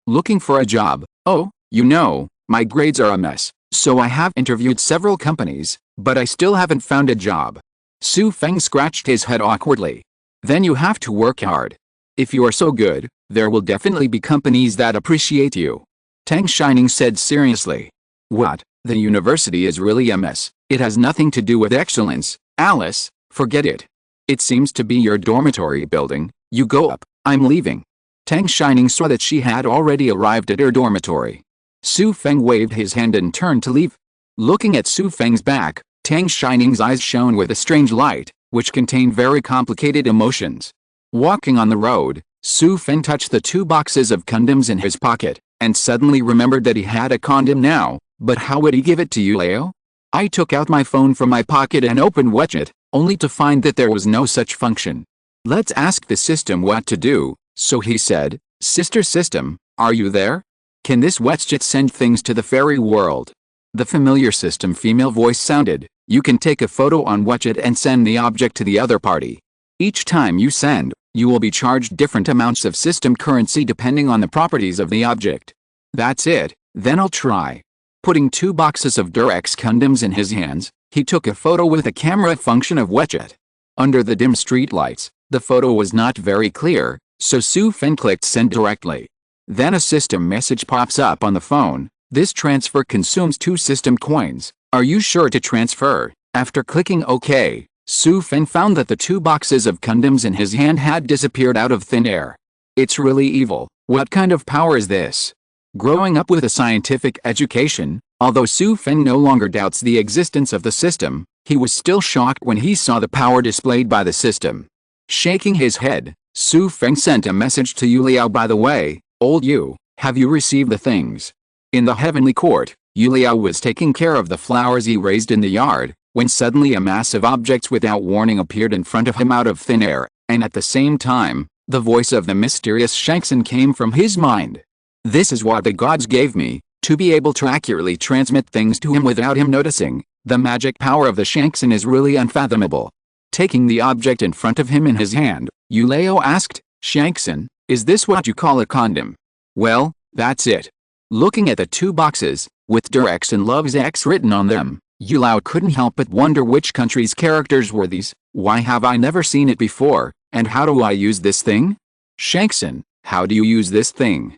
Looking for a job. Oh, you know, my grades are a mess, so I have interviewed several companies, but I still haven't found a job. Xu Feng scratched his head awkwardly. Then you have to work hard. If you are so good, there will definitely be companies that appreciate you. Tang Shining said seriously. What? The university is really a mess. It has nothing to do with excellence, Alice, forget it. It seems to be your dormitory building. You go up, I'm leaving. Tang Shining saw that she had already arrived at her dormitory. Xu Feng waved his hand and turned to leave. Looking at Xu Feng's back, Tang Shining's eyes shone with a strange light, which contained very complicated emotions. Walking on the road, Xu Feng touched the 2 boxes of condoms in his pocket, and suddenly remembered that he had a condom now, but how would he give it to Yuelao? I took out my phone from my pocket and opened WeChat, only to find that there was no such function. Let's ask the system what to do, so he said, Sister System, are you there? Can this WeChat send things to the fairy world? The familiar system female voice sounded, you can take a photo on WeChat and send the object to the other party. Each time you send, you will be charged different amounts of system currency depending on the properties of the object. That's it, then I'll try. Putting 2 boxes of Durex condoms in his hands, he took a photo with the camera function of WeChat. Under the dim streetlights, the photo was not very clear, so Xu Feng clicked send directly. Then a system message pops up on the phone, this transfer consumes 2 system coins, are you sure to transfer? After clicking OK, Xu Feng found that the 2 boxes of condoms in his hand had disappeared out of thin air. It's really evil, what kind of power is this? Growing up with a scientific education, although Xu Feng no longer doubts the existence of the system, he was still shocked when he saw the power displayed by the system. Shaking his head, Xu Feng sent a message to Yuelao, by the way, old Yu, have you received the things? In the heavenly court, Yuelao was taking care of the flowers he raised in the yard, when suddenly a mass of objects without warning appeared in front of him out of thin air, and at the same time, the voice of the mysterious Ye Xiner came from his mind. This is what the gods gave me, to be able to accurately transmit things to him without him noticing. The magic power of the Ye Xiner is really unfathomable. Taking the object in front of him in his hand, Yuelao asked, Ye Xiner, is this what you call a condom? Well, that's it. Looking at the 2 boxes, with Durex and Love's X written on them, Yuelao couldn't help but wonder which country's characters were these, why have I never seen it before, and how do I use this thing? Ye Xiner, how do you use this thing?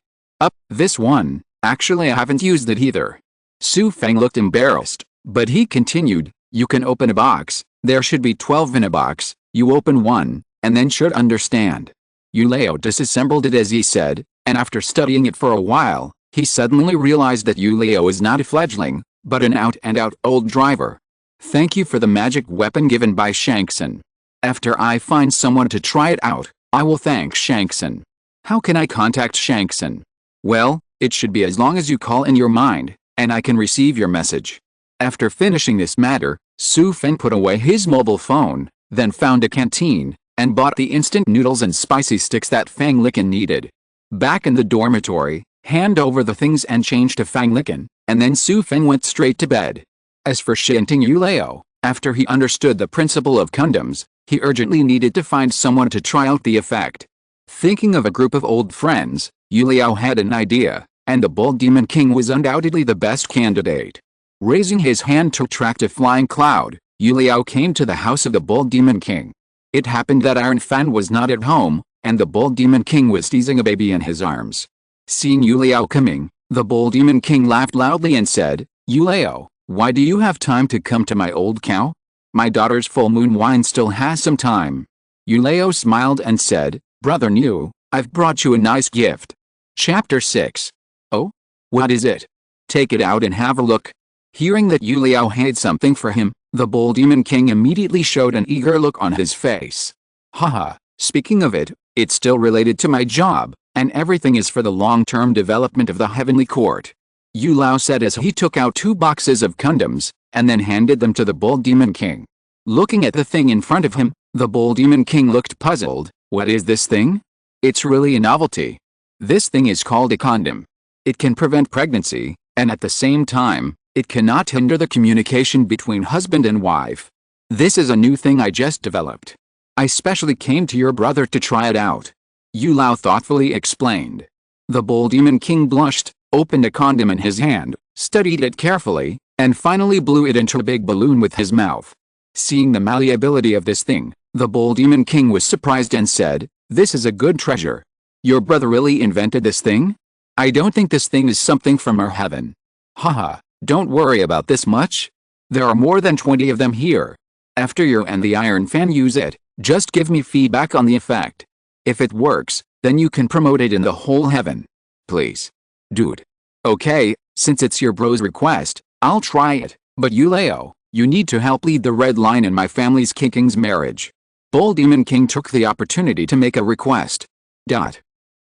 This one, actually I haven't used it either. Xu Feng looked embarrassed, but he continued, you can open a box, there should be 12 in a box, you open one, and then should understand. Yuelao disassembled it as he said, and after studying it for a while, he suddenly realized that Yuelao is not a fledgling, but an out-and-out old driver. Thank you for the magic weapon given by Ye Xiner. After I find someone to try it out, I will thank Ye Xiner. How can I contact Ye Xiner? Well, it should be as long as you call in your mind, and I can receive your message. After finishing this matter, Xu Feng put away his mobile phone, then found a canteen, and bought the instant noodles and spicy sticks that Fang Licken needed. Back in the dormitory, hand over the things and change to Fang Licken, and then Xu Feng went straight to bed. As for Shinting Yuelao, after he understood the principle of condoms, he urgently needed to find someone to try out the effect. Thinking of a group of old friends, Yuelao had an idea, and the Bull Demon King was undoubtedly the best candidate. Raising his hand to attract a flying cloud, Yuelao came to the house of the Bull Demon King. It happened that Iron Fan was not at home, and the Bull Demon King was teasing a baby in his arms. Seeing Yuelao coming, the Bull Demon King laughed loudly and said, Yuelao, why do you have time to come to my old cow? My daughter's full moon wine still has some time. Yuelao smiled and said, Brother New, I've brought you a nice gift. Chapter 6. Oh? What is it? Take it out and have a look. Hearing that Yuelao had something for him, the Bull Demon King immediately showed an eager look on his face. Haha, speaking of it, it's still related to my job, and everything is for the long-term development of the heavenly court. Yuelao said as he took out 2 boxes of condoms, and then handed them to the Bull Demon King. Looking at the thing in front of him, the Bull Demon King looked puzzled. What is this thing? It's really a novelty. This thing is called a condom. It can prevent pregnancy, and at the same time, it cannot hinder the communication between husband and wife. This is a new thing I just developed. I specially came to your brother to try it out. Yuelao thoughtfully explained. The Bull Demon King blushed, opened a condom in his hand, studied it carefully, and finally blew it into a big balloon with his mouth. Seeing the malleability of this thing, the Bull Demon King was surprised and said, This is a good treasure. Your brother really invented this thing? I don't think this thing is something from our heaven. Haha, don't worry about this much. There are more than 20 of them here. After you and the Iron Fan use it, just give me feedback on the effect. If it works, then you can promote it in the whole heaven. Please. Dude. Okay, since it's your bro's request, I'll try it, but Yuelao, you need to help lead the red line in my family's King's marriage. Bull Demon King took the opportunity to make a request.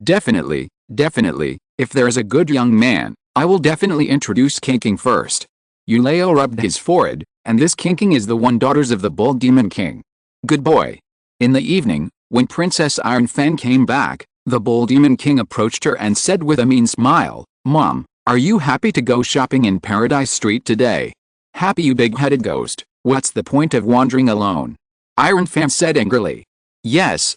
Definitely, If there's a good young man, I will definitely introduce kinking first. Yuelao rubbed his forehead, and this kinking is the one daughters of the Bull Demon King. Good boy. In the evening, when Princess Iron Fang came back, the Bull Demon King approached her and said with a mean smile, "Mom, are you happy to go shopping in Paradise Street today?" "Happy, you big-headed ghost. What's the point of wandering alone?" Iron Fang said angrily. Yes,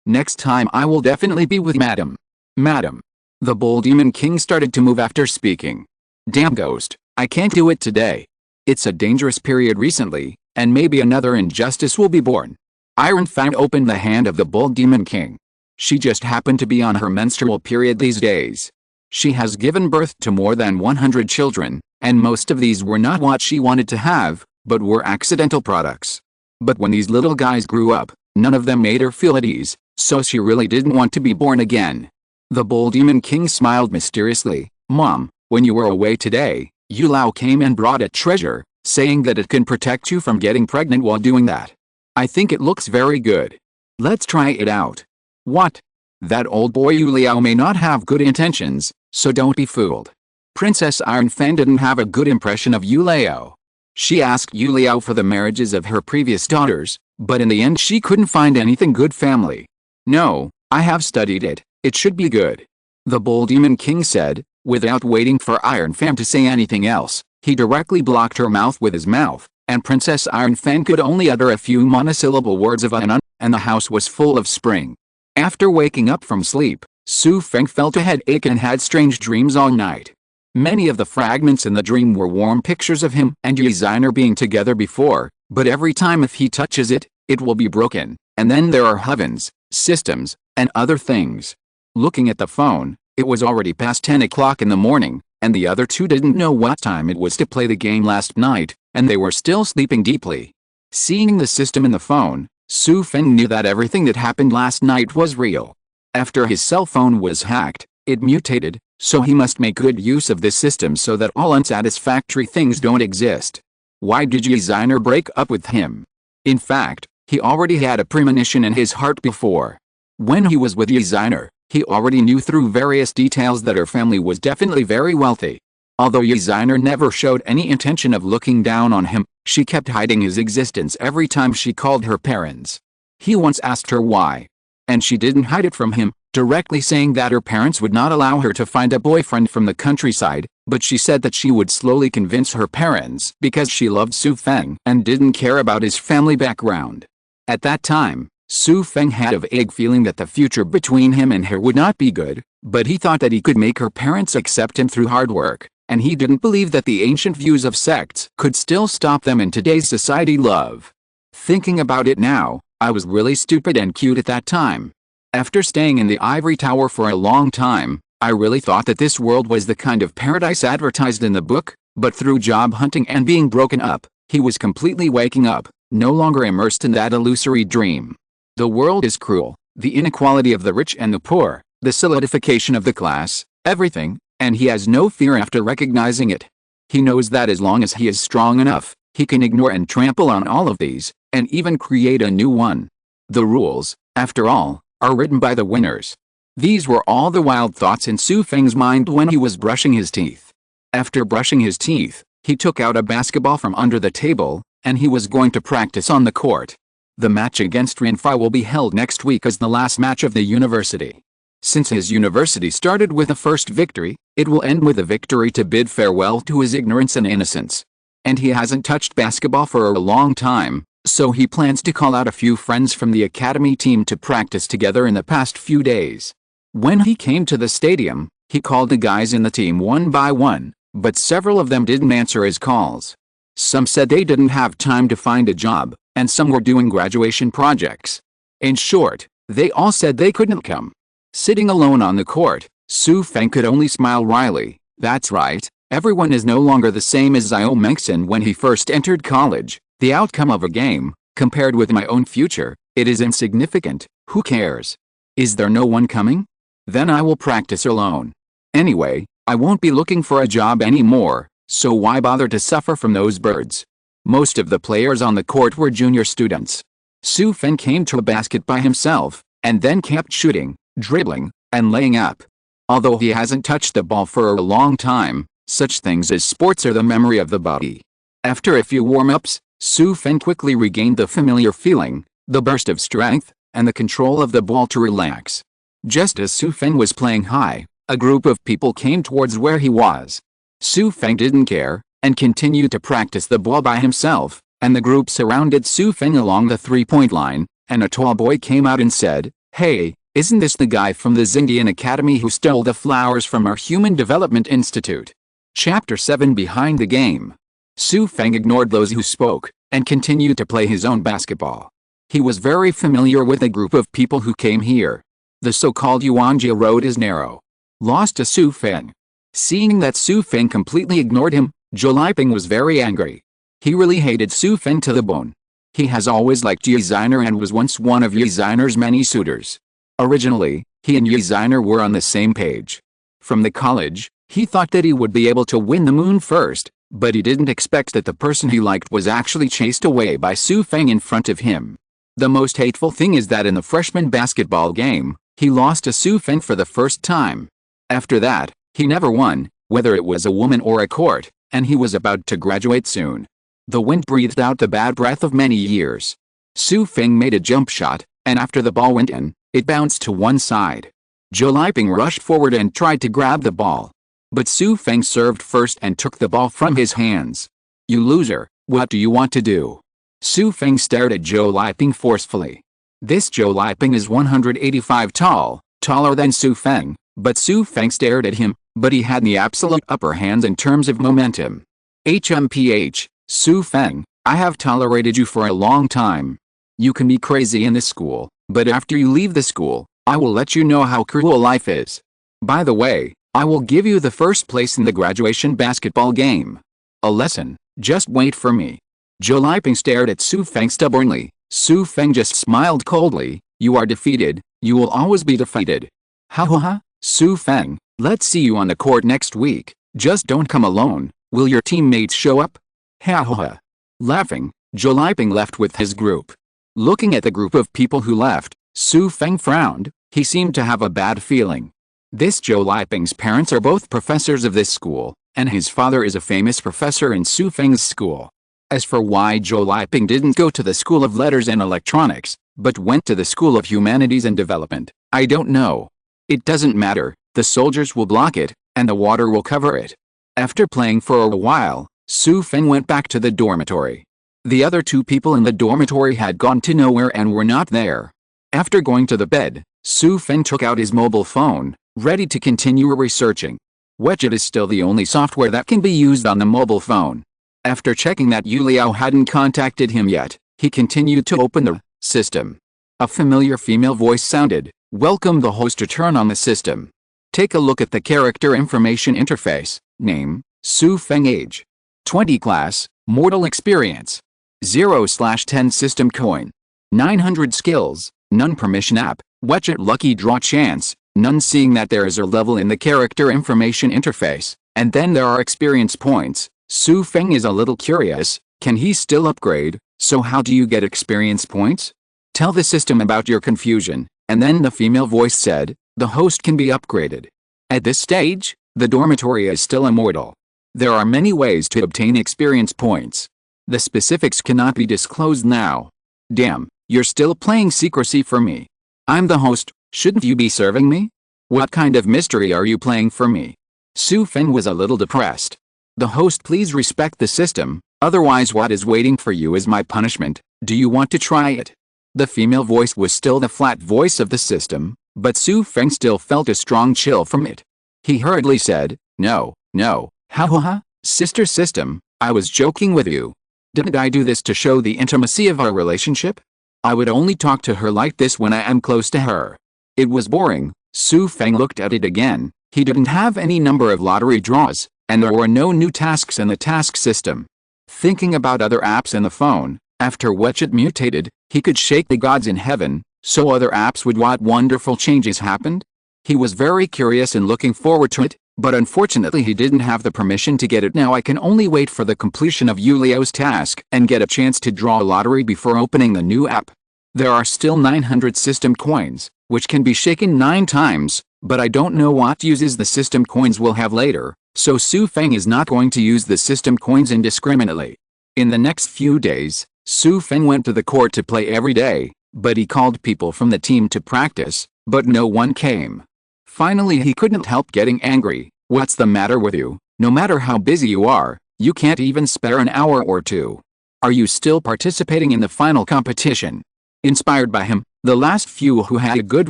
next time I will definitely be with Madam. Madam. The Bull Demon King started to move after speaking. Damn ghost, I can't do it today. It's a dangerous period recently, and maybe another injustice will be born. Iron Fang opened the hand of the Bull Demon King. She just happened to be on her menstrual period these days. She has given birth to more than 100 children, and most of these were not what she wanted to have, but were accidental products. But when these little guys grew up, none of them made her feel at ease, so she really didn't want to be born again. The Bull Demon King smiled mysteriously. Mom, when you were away today, Yuelao came and brought a treasure, saying that it can protect you from getting pregnant while doing that. I think it looks very good. Let's try it out. What? That old boy Yuelao may not have good intentions, so don't be fooled. Princess Iron Fang didn't have a good impression of Yuelao. She asked Yuelao for the marriages of her previous daughters, but in the end she couldn't find anything good family. No, I have studied it, it should be good. The Bull Demon King said, without waiting for Iron Fang to say anything else. He directly blocked her mouth with his mouth, and Princess Iron Fang could only utter a few monosyllable words of an, and the house was full of spring. After waking up from sleep, Xu Feng felt a headache and had strange dreams all night. Many of the fragments in the dream were warm pictures of him and Ye Xiner being together before, but every time if he touches it, it will be broken, and then there are heavens, systems, and other things. Looking at the phone, it was already past 10 o'clock in the morning, and the other two didn't know what time it was to play the game last night, and they were still sleeping deeply. Seeing the system in the phone, Xu Feng knew that everything that happened last night was real. After his cell phone was hacked, it mutated, so he must make good use of this system so that all unsatisfactory things don't exist. Why did Ye Xiner break up with him? In fact, he already had a premonition in his heart before. When he was with Ye Xiner, he already knew through various details that her family was definitely very wealthy. Although Ye Xiner never showed any intention of looking down on him, she kept hiding his existence every time she called her parents. He once asked her why. And she didn't hide it from him, directly saying that her parents would not allow her to find a boyfriend from the countryside, but she said that she would slowly convince her parents because she loved Xu Feng and didn't care about his family background. At that time, Xu Feng had a vague feeling that the future between him and her would not be good, but he thought that he could make her parents accept him through hard work, and he didn't believe that the ancient views of sects could still stop them in today's society. Love. Thinking about it now, I was really stupid and cute at that time. After staying in the ivory tower for a long time, I really thought that this world was the kind of paradise advertised in the book, but through job hunting and being broken up, he was completely waking up, no longer immersed in that illusory dream. The world is cruel, the inequality of the rich and the poor, the solidification of the class, everything, and he has no fear after recognizing it. He knows that as long as he is strong enough, he can ignore and trample on all of these, and even create a new one. The rules, after all, are written by the winners. These were all the wild thoughts in Xu Feng's mind when he was brushing his teeth. After brushing his teeth, he took out a basketball from under the table, and he was going to practice on the court. The match against Renfai will be held next week as the last match of the university. Since his university started with a first victory, it will end with a victory to bid farewell to his ignorance and innocence. And he hasn't touched basketball for a long time, so he plans to call out a few friends from the academy team to practice together in the past few days. When he came to the stadium, he called the guys in the team one by one, but several of them didn't answer his calls. Some said they didn't have time to find a job, and some were doing graduation projects. In short, they all said they couldn't come. Sitting alone on the court, Xu Feng could only smile wryly. That's right, everyone is no longer the same as Xiao Mengxin when he first entered college. The outcome of a game, compared with my own future, it is insignificant. Who cares? Is there no one coming? Then I will practice alone. Anyway, I won't be looking for a job anymore, so why bother to suffer from those birds? Most of the players on the court were junior students. Xu Feng came to a basket by himself, and then kept shooting, dribbling, and laying up. Although he hasn't touched the ball for a long time, such things as sports are the memory of the body. After a few warm-ups, Xu Feng quickly regained the familiar feeling, the burst of strength, and the control of the ball to relax. Just as Xu Feng was playing high, a group of people came towards where he was. Xu Feng didn't care, and continued to practice the ball by himself, and the group surrounded Xu Feng along the three-point line, and a tall boy came out and said, "Hey, isn't this the guy from the Xindian Academy who stole the flowers from our Human Development Institute?" Chapter 7 Behind the Game. Xu Feng ignored those who spoke, and continued to play his own basketball. He was very familiar with a group of people who came here. The so-called Yuanjia Road is narrow. Lost to Xu Feng. Seeing that Xu Feng completely ignored him, Zhou Liping was very angry. He really hated Xu Feng to the bone. He has always liked Ye Xiner and was once one of Ye Xiner's many suitors. Originally, he and Ye Xiner were on the same page. From the college, he thought that he would be able to win the moon first, but he didn't expect that the person he liked was actually chased away by Xu Feng in front of him. The most hateful thing is that in the freshman basketball game, he lost to Xu Feng for the first time. After that, he never won, whether it was a woman or a court, and he was about to graduate soon. The wind breathed out the bad breath of many years. Xu Feng made a jump shot, and after the ball went in, it bounced to one side. Zhou Liping rushed forward and tried to grab the ball. But Xu Feng served first and took the ball from his hands. "You loser, what do you want to do?" Xu Feng stared at Zhou Liping forcefully. This Zhou Liping is 185 tall, taller than Xu Feng, but Xu Feng stared at him, but he had the absolute upper hand in terms of momentum. HMPH, Xu Feng, I have tolerated you for a long time. You can be crazy in this school, but after you leave the school, I will let you know how cruel life is. By the way, I will give you the first place in the graduation basketball game. A lesson, just wait for me. Zhou Liping stared at Xu Feng stubbornly. Xu Feng just smiled coldly. "You are defeated, you will always be defeated." "Ha ha ha, Xu Feng, let's see you on the court next week. Just don't come alone, will your teammates show up?" Ha ha ha. Laughing, Zhou Liping left with his group. Looking at the group of people who left, Xu Feng frowned. He seemed to have a bad feeling. This Zhou Liping's parents are both professors of this school, and his father is a famous professor in Xu Feng's school. As for why Zhou Liping didn't go to the School of Letters and Electronics, but went to the School of Humanities and Development, I don't know. It doesn't matter, the soldiers will block it, and the water will cover it. After playing for a while, Xu Feng went back to the dormitory. The other two people in the dormitory had gone to nowhere and were not there. After going to the bed, Xu Feng took out his mobile phone, ready to continue researching. WeChat is still the only software that can be used on the mobile phone. After checking that Yuelao hadn't contacted him yet, he continued to open the system. A familiar female voice sounded, "Welcome the host to turn on the system. Take a look at the character information interface. Name, Xu Feng. Age, 20. Class, Mortal Experience, 0/10 System Coin, 900 Skills, None Permission App, WeChat Lucky Draw Chance, none." Seeing that there is a level in the character information interface, and then there are experience points, Xu Feng is a little curious. Can he still upgrade? So how do you get experience points? Tell the system about your confusion, and then the female voice said, "The host can be upgraded." At this stage, the dormitory is still immortal. There are many ways to obtain experience points. The specifics cannot be disclosed now. Damn, you're still playing secrecy for me. I'm the host, shouldn't you be serving me? What kind of mystery are you playing for me? Xu Feng was a little depressed. The host, please respect the system, otherwise what is waiting for you is my punishment. Do you want to try it? The female voice was still the flat voice of the system, but Xu Feng still felt a strong chill from it. He hurriedly said, "No, no, ha ha ha, sister system, I was joking with you. Didn't I do this to show the intimacy of our relationship? I would only talk to her like this when I am close to her." It was boring. Xu Feng looked at it again. He didn't have any number of lottery draws, and there were no new tasks in the task system. Thinking about other apps in the phone, after WeChat mutated, he could shake the gods in heaven, so other apps would. What wonderful changes happened? He was very curious and looking forward to it, but unfortunately he didn't have the permission to get it. Now I can only wait for the completion of Yueleao's task and get a chance to draw a lottery before opening the new app. There are still 900 system coins, which can be shaken 9 times, But I don't know what uses the system coins will have later, so Xu Feng is not going to use the system coins indiscriminately. In the next few days, Xu Feng went to the court to play every day, but he called people from the team to practice, but no one came. Finally he couldn't help getting angry. What's the matter with you? No matter how busy you are, you can't even spare an hour or two. Are you still participating in the final competition? Inspired by him, the last few who had a good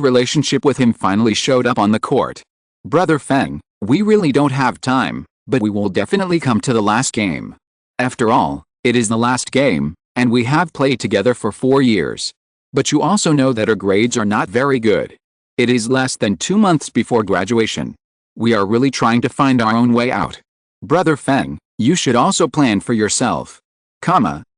relationship with him finally showed up on the court. Brother Feng, we really don't have time, but we will definitely come to the last game. After all, it is the last game, and we have played together for 4 years. But you also know that our grades are not very good. It is less than 2 months before graduation. We are really trying to find our own way out. Brother Feng, you should also plan for yourself.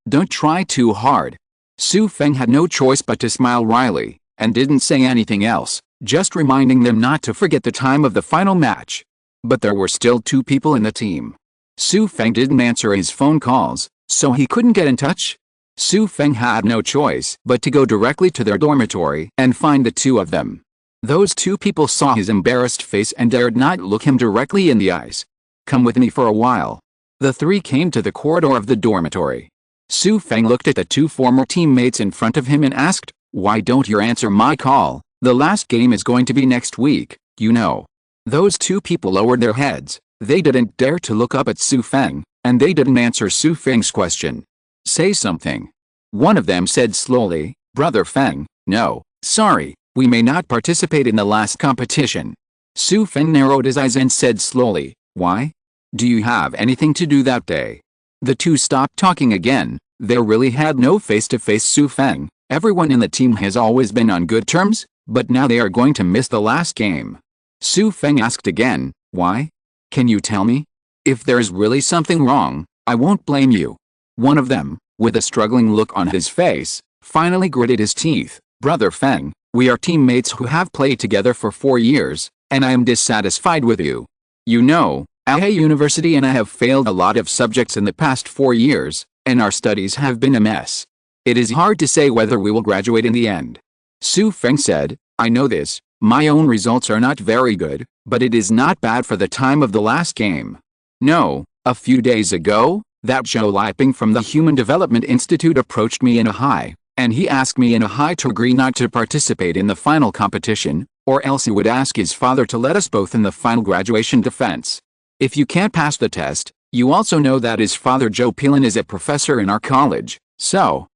Don't try too hard. Xu Feng had no choice but to smile wryly, and didn't say anything else, just reminding them not to forget the time of the final match. But there were still 2 people in the team. Xu Feng didn't answer his phone calls, so he couldn't get in touch. Xu Feng had no choice but to go directly to their dormitory and find the 2 of them. Those 2 people saw his embarrassed face and dared not look him directly in the eyes. Come with me for a while. The 3 came to the corridor of the dormitory. Xu Feng looked at the 2 former teammates in front of him and asked, "Why don't you answer my call? The last game is going to be next week, you know." Those 2 people lowered their heads. They didn't dare to look up at Xu Feng, and they didn't answer Xu Feng's question. "Say something." One of them said slowly, "Brother Feng, no, sorry, we may not participate in the last competition." Xu Feng narrowed his eyes and said slowly, "Why? Do you have anything to do that day?" The 2 stopped talking again. They really had no face-to-face Xu Feng. Everyone in the team has always been on good terms, but now they are going to miss the last game. Xu Feng asked again, "Why? Can you tell me? If there's really something wrong, I won't blame you." One of them, with a struggling look on his face, finally gritted his teeth. "Brother Feng, we are teammates who have played together for 4 years, and I am dissatisfied with you. You know, our university and I have failed a lot of subjects in the past 4 years, and our studies have been a mess. It is hard to say whether we will graduate in the end." Xu Feng said, "I know this, my own results are not very good, but it is not bad for the time of the last game. No, a few days ago, that Zhou Liping from the Human Development Institute approached me in a high, and he asked me in a high to agree not to participate in the final competition, or else he would ask his father to let us both in the final graduation defense. If you can't pass the test, you also know that his father Zhou Pilin is a professor in our college, so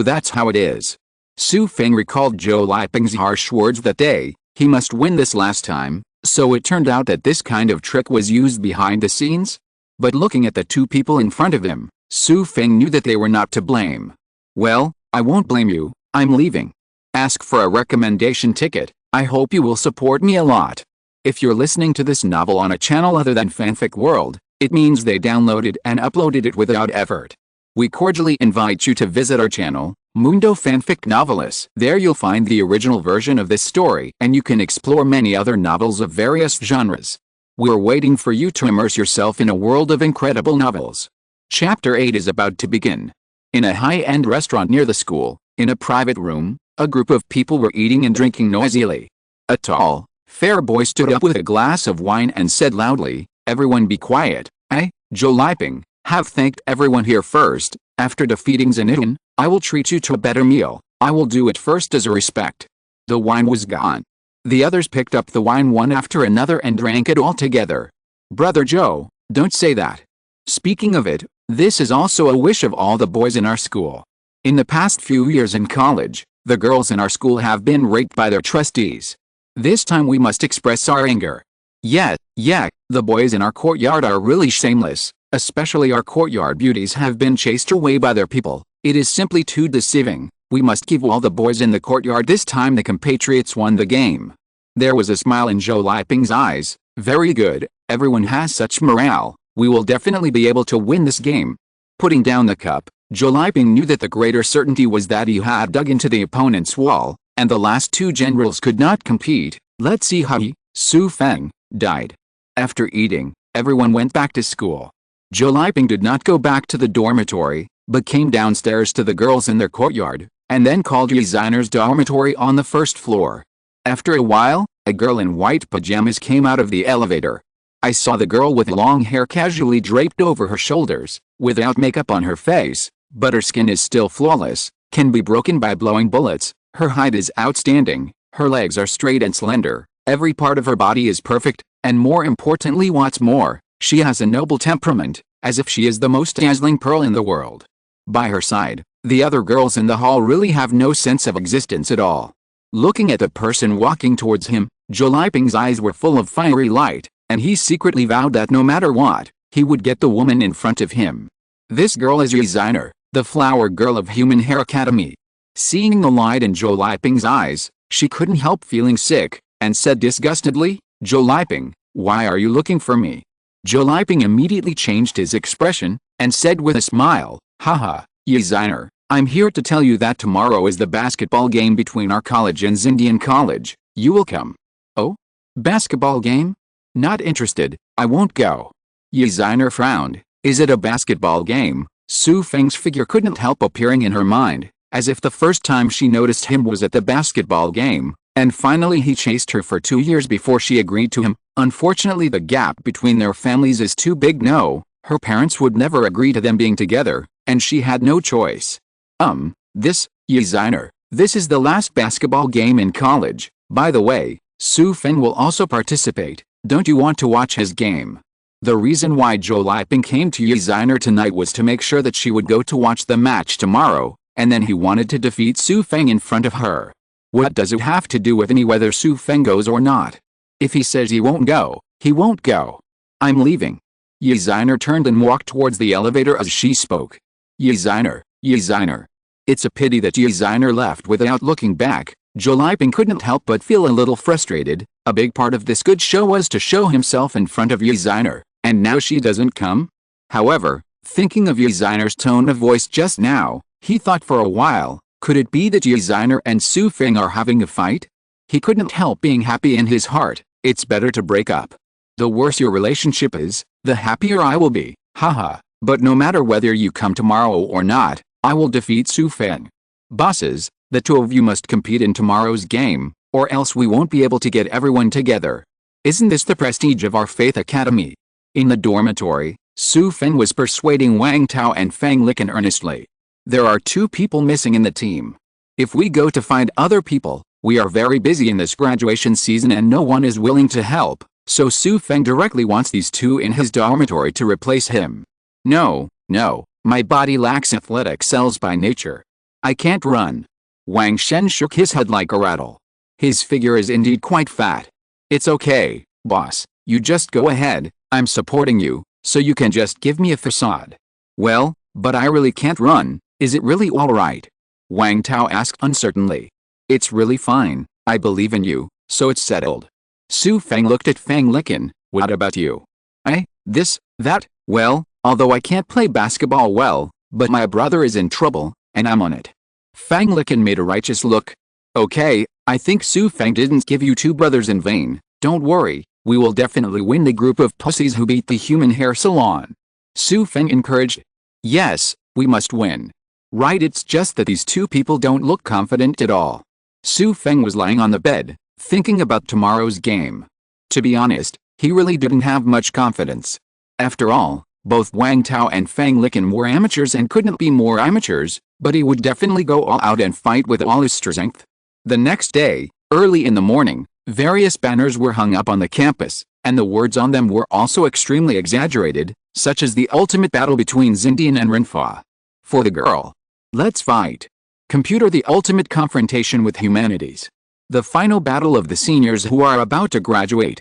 that's how it is." Xu Feng recalled Zhou Liping's harsh words that day. He must win this last time, so it turned out that this kind of trick was used behind the scenes? But looking at the 2 people in front of him, Xu Feng knew that they were not to blame. "Well, I won't blame you, I'm leaving. Ask for a recommendation ticket. I hope you will support me a lot." If you're listening to this novel on a channel other than Fanfic World, it means they downloaded and uploaded it without effort. We cordially invite you to visit our channel, Mundo Fanfic Novelis. There you'll find the original version of this story, and you can explore many other novels of various genres. We're waiting for you to immerse yourself in a world of incredible novels. Chapter 8 is about to begin. In a high-end restaurant near the school, in a private room, a group of people were eating and drinking noisily. A tall, fair boy stood up with a glass of wine and said loudly, "Everyone be quiet. I, Zhou Liping, have thanked everyone here first. After defeating Xinitan, I will treat you to a better meal. I will do it first as a respect." The wine was gone. The others picked up the wine one after another and drank it all together. "Brother Zhou, don't say that. Speaking of it, this is also a wish of all the boys in our school. In the past few years in college, the girls in our school have been raped by their trustees. This time we must express our anger. Yeah, the boys in our courtyard are really shameless, especially our courtyard beauties have been chased away by their people. It is simply too deceiving. We must give all the boys in the courtyard this time the compatriots won the game." There was a smile in Zhou Liping's eyes. "Very good, everyone has such morale. We will definitely be able to win this game." Putting down the cup, Zhou Liping knew that the greater certainty was that he had dug into the opponent's wall, and the last 2 generals could not compete. Let's see how he, Xu Feng, died. After eating, everyone went back to school. Zhou Liping did not go back to the dormitory, but came downstairs to the girls in their courtyard, and then called Ye Xiner's dormitory on the first floor. After a while, A girl in white pajamas came out of the elevator. I saw the girl with long hair casually draped over her shoulders, without makeup on her face, but her skin is still flawless, can be broken by blowing bullets, her height is outstanding, her legs are straight and slender, every part of her body is perfect, and more importantly what's more, she has a noble temperament, as if she is the most dazzling pearl in the world. By her side, the other girls in the hall really have no sense of existence at all. Looking at the person walking towards him, Yuelao eyes were full of fiery light, and he secretly vowed that no matter what, he would get the woman in front of him. This girl is Ye Xiner, the flower girl of Human Hair Academy. Seeing the light in Yuelao's eyes, she couldn't help feeling sick, and said disgustedly, "Yuelao, why are you looking for me?" Yuelao immediately changed his expression, and said with a smile, "Haha, Ye Xiner, I'm here to tell you that tomorrow is the basketball game between our college and Xindian College. You will come." "Oh? Basketball game? Not interested, I won't go." Ye Xiner frowned. Is it a basketball game? Xu Feng's figure couldn't help appearing in her mind, as if the first time she noticed him was at the basketball game, and finally he chased her for 2 years before she agreed to him. Unfortunately the gap between their families is too big. No, her parents would never agree to them being together, and she had no choice. Ye Xiner, this is the last basketball game in college. By the way, Xu Feng will also participate. Don't you want to watch his game? The reason why Yuelao came to Ye Xiner tonight was to make sure that she would go to watch the match tomorrow, and then he wanted to defeat Xu Feng in front of her. What does it have to do with any whether Xu Feng goes or not? If he says he won't go, he won't go. I'm leaving. Ye Xiner turned and walked towards the elevator as she spoke. Ye Xiner, Ye Xiner. It's a pity that Ye Xiner left without looking back. Yuelao couldn't help but feel a little frustrated. A big part of this good show was to show himself in front of Ye Xiner, and now she doesn't come? However, thinking of Ye Xiner's tone of voice just now, he thought for a while, could it be that Ye Xiner and Xu Feng are having a fight? He couldn't help being happy in his heart. It's better to break up. The worse your relationship is, the happier I will be. Haha, but no matter whether you come tomorrow or not, I will defeat Xu Feng. Bosses, the two of you must compete in tomorrow's game, or else we won't be able to get everyone together. Isn't this the prestige of our Faith Academy? In the dormitory, Xu Feng was persuading Wang Tao and Fang Licken earnestly. There are 2 people missing in the team. If we go to find other people, we are very busy in this graduation season and no one is willing to help, so Xu Feng directly wants these 2 in his dormitory to replace him. No, my body lacks athletic cells by nature. I can't run. Wang Shen shook his head like a rattle. His figure is indeed quite fat. It's okay, boss, you just go ahead, I'm supporting you, so you can just give me a facade. Well, but I really can't run, is it really alright? Wang Tao asked uncertainly. It's really fine, I believe in you, so it's settled. Xu Feng looked at Fang Licken. What about you? That, well, although I can't play basketball well, but my brother is in trouble, and I'm on it. Fang Licken made a righteous look. Okay, I think Xu Feng didn't give you 2 brothers in vain. Don't worry, we will definitely win the group of pussies who beat the human hair salon. Xu Feng encouraged. Yes, we must win. Right, it's just that these 2 people don't look confident at all. Xu Feng was lying on the bed, thinking about tomorrow's game. To be honest, he really didn't have much confidence. After all, both Wang Tao and Fang Licken were amateurs and couldn't be more amateurs, but he would definitely go all out and fight with all his strength. The next day, early in the morning, various banners were hung up on the campus, and the words on them were also extremely exaggerated, such as the ultimate battle between Xindian and Renfa. For the girl. Let's fight. Computer, the ultimate confrontation with humanities. The final battle of the seniors who are about to graduate.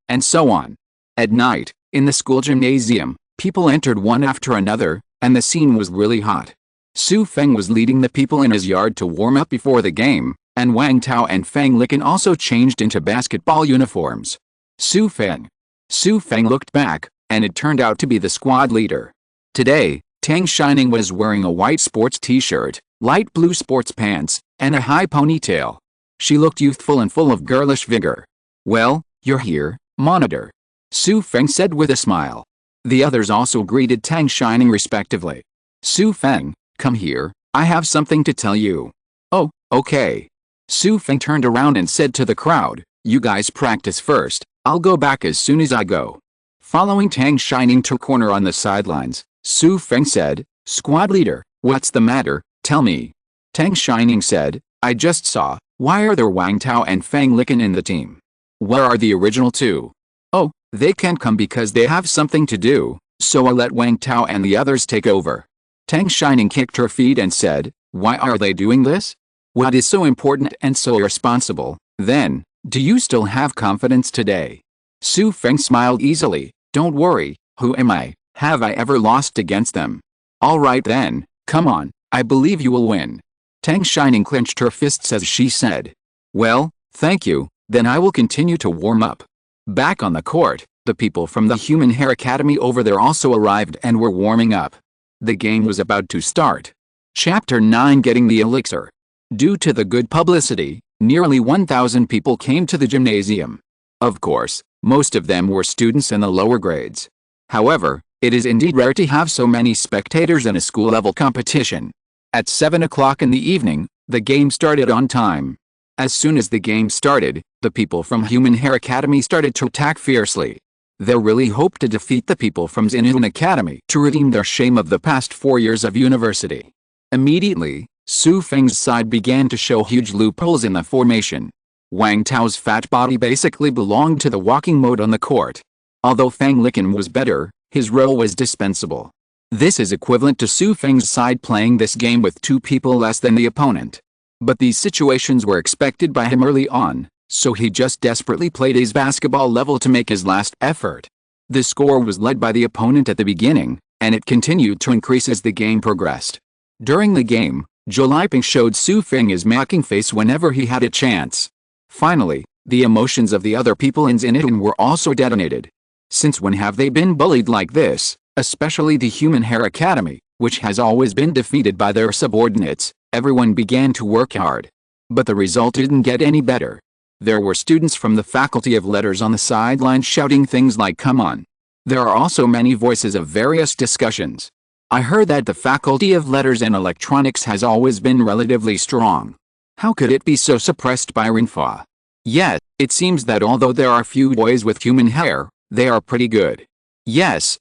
And so on. At night, in the school gymnasium, people entered one after another, and the scene was really hot. Xu Feng was leading the people in his yard to warm up before the game, and Wang Tao and Fang Licken also changed into basketball uniforms. Xu Feng looked back, and it turned out to be the squad leader. Today, Tang Shining was wearing a white sports t-shirt, light blue sports pants, and a high ponytail. She looked youthful and full of girlish vigor. Well, you're here, monitor. Xu Feng said with a smile. The others also greeted Tang Shining respectively. Xu Feng, come here, I have something to tell you. Oh, okay. Xu Feng turned around and said to the crowd, You guys practice first, I'll go back as soon as I go. Following Tang Xining to corner on the sidelines, Xu Feng said, Squad leader, what's the matter, tell me. Tang Xining said, I just saw, why are there Wang Tao and Fang Licken in the team? Where are the original two? Oh, they can't come because they have something to do, so I'll let Wang Tao and the others take over. Tang Xining kicked her feet and said, why are they doing this? What is so important and so irresponsible, then? Do you still have confidence today? Xu Feng smiled easily. Don't worry, who am I? Have I ever lost against them? All right then, come on, I believe you will win. Tang Xining clenched her fists as she said. Well, thank you, then I will continue to warm up. Back on the court, the people from the Human Hair Academy over there also arrived and were warming up. The game was about to start. Chapter 9, Getting the Elixir. Due to the good publicity, nearly 1,000 people came to the gymnasium. Of course, most of them were students in the lower grades. However, it is indeed rare to have so many spectators in a school-level competition. At 7 o'clock in the evening, the game started on time. As soon as the game started, the people from Human Hair Academy started to attack fiercely. They really hoped to defeat the people from Xin'an Academy to redeem their shame of the past 4 years of university. Immediately, Xu Feng's side began to show huge loopholes in the formation. Wang Tao's fat body basically belonged to the walking mode on the court. Although Fang Licken was better, his role was dispensable. This is equivalent to Xu Feng's side playing this game with 2 people less than the opponent. But these situations were expected by him early on, so he just desperately played his basketball level to make his last effort. The score was led by the opponent at the beginning, and it continued to increase as the game progressed. During the game, Yuelao showed Xu Feng his mocking face whenever he had a chance. Finally, the emotions of the other people in Xin'an were also detonated. Since when have they been bullied like this, especially the Human Hair Academy, which has always been defeated by their subordinates? Everyone began to work hard. But the result didn't get any better. There were students from the Faculty of Letters on the sidelines shouting things like come on. There are also many voices of various discussions. I heard that the Faculty of Letters and Electronics has always been relatively strong. How could it be so suppressed by Rinfa? Yet, it seems that although there are few boys with human hair, they are pretty good. Yes,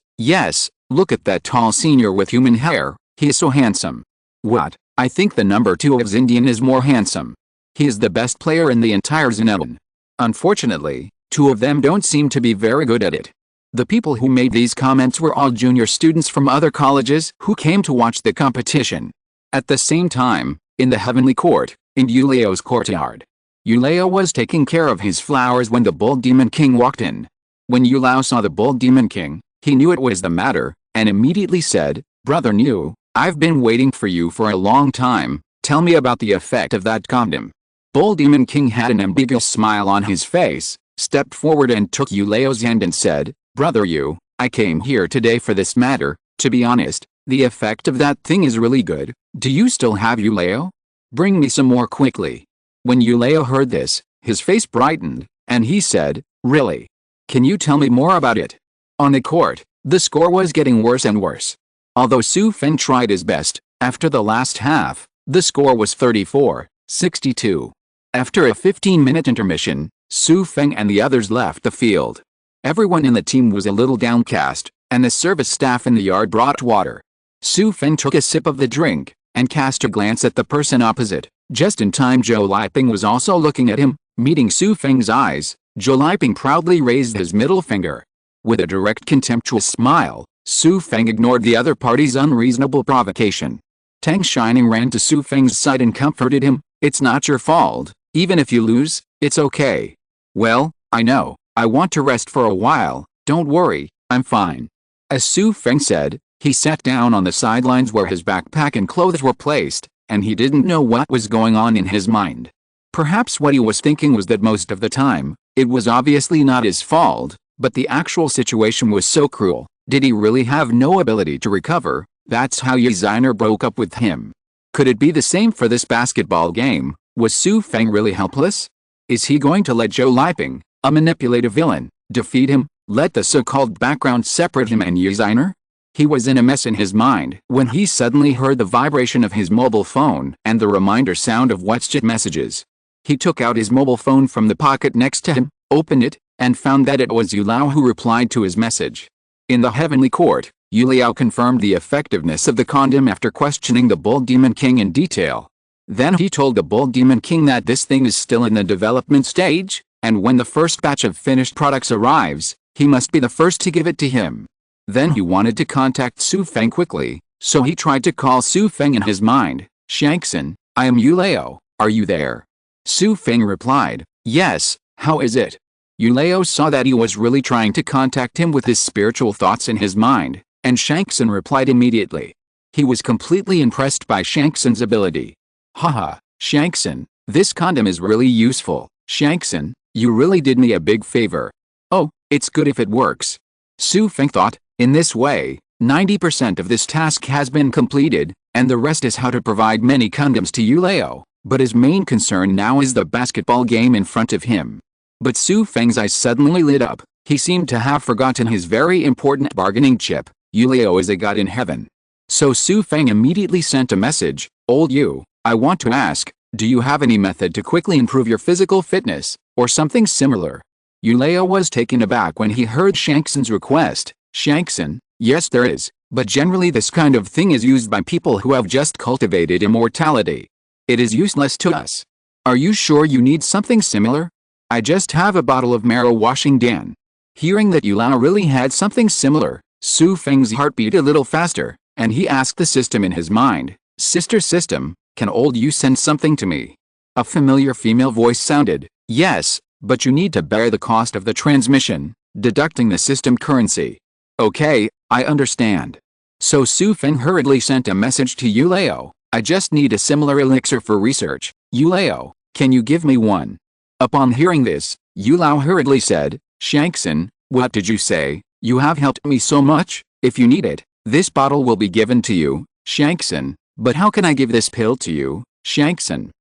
look at that tall senior with human hair, he is so handsome. What? I think the number 2 of Xindian is more handsome. He is the best player in the entire Xin'an. Unfortunately, 2 of them don't seem to be very good at it. The people who made these comments were all junior students from other colleges who came to watch the competition. At the same time, in the Heavenly Court, in Yuelao's courtyard, Yuelao was taking care of his flowers when the Bull Demon King walked in. When Yuelao saw the Bull Demon King, he knew it was the matter, and immediately said, Brother Niu, I've been waiting for you for a long time, tell me about the effect of that condom. Bull Demon King had an ambiguous smile on his face, stepped forward and took Yuelao's hand and said, Brother Yu, I came here today for this matter. To be honest, the effect of that thing is really good. Do you still have Yuelao? Bring me some more quickly. When Yuelao heard this, his face brightened, and he said, Really? Can you tell me more about it? On the court, the score was getting worse and worse. Although Xu Feng tried his best, after the last half, the score was 34-62. After a 15-minute intermission, Xu Feng and the others left the field. Everyone in the team was a little downcast, and the service staff in the yard brought water. Xu Feng took a sip of the drink, and cast a glance at the person opposite. Just in time, Yuelao was also looking at him. Meeting Xu Feng's eyes, Yuelao proudly raised his middle finger. With a direct contemptuous smile, Xu Feng ignored the other party's unreasonable provocation. Tang Xining ran to Xu Feng's side and comforted him. It's not your fault. Even if you lose, it's okay. Well, I know. I want to rest for a while. Don't worry, I'm fine. As Xu Feng said, he sat down on the sidelines where his backpack and clothes were placed, and he didn't know what was going on in his mind. Perhaps what he was thinking was that most of the time, it was obviously not his fault, but the actual situation was so cruel. Did he really have no ability to recover? That's how Ye Xiner broke up with him. Could it be the same for this basketball game? Was Xu Feng really helpless? Is he going to let Yuelao, a manipulative villain, defeat him, let the so-called background separate him and Ye Xiner? He was in a mess in his mind when he suddenly heard the vibration of his mobile phone and the reminder sound of WeChat messages. He took out his mobile phone from the pocket next to him, opened it, and found that it was Yuelao who replied to his message. In the heavenly court, Yuelao confirmed the effectiveness of the condom after questioning the Bull Demon King in detail. Then he told the Bull Demon King that this thing is still in the development stage, and when the first batch of finished products arrives, he must be the first to give it to him. Then he wanted to contact Xu Feng quickly, so he tried to call Xu Feng in his mind. "Shangxin, I am Yuelao, are you there?" Xu Feng replied, "Yes, how is it?" Yuelao saw that he was really trying to contact him with his spiritual thoughts in his mind, and Shangxin replied immediately. He was completely impressed by Shangxin's ability. "Haha, Shangxin, this condom is really useful. Shangxin, you really did me a big favor. Oh, it's good if it works." Xu Feng thought, in this way, 90% of this task has been completed, and the rest is how to provide many condoms to Yuelao, but his main concern now is the basketball game in front of him. But Xu Feng's eyes suddenly lit up. He seemed to have forgotten his very important bargaining chip. Yuelao is a god in heaven. So Xu Feng immediately sent a message. "Old you, I want to ask, do you have any method to quickly improve your physical fitness, or something similar?" Yuelao was taken aback when he heard Shangxin's request. "Shangxin, yes there is, but generally this kind of thing is used by people who have just cultivated immortality. It is useless to us. Are you sure you need something similar? I just have a bottle of marrow washing Dan." Hearing that Yuelao really had something similar, Xu Feng's heart beat a little faster, and he asked the system in his mind, "Sister system, can old you send something to me?" A familiar female voice sounded, "Yes, but you need to bear the cost of the transmission, deducting the system currency." "Okay, I understand." So Xu Feng hurriedly sent a message to Yuelao, "I just need a similar elixir for research. Yuelao, can you give me one?" Upon hearing this, Yuelao hurriedly said, "Shangxin, what did you say? You have helped me so much. If you need it, this bottle will be given to you, Shangxin, but how can I give this pill to you, Shangxin?"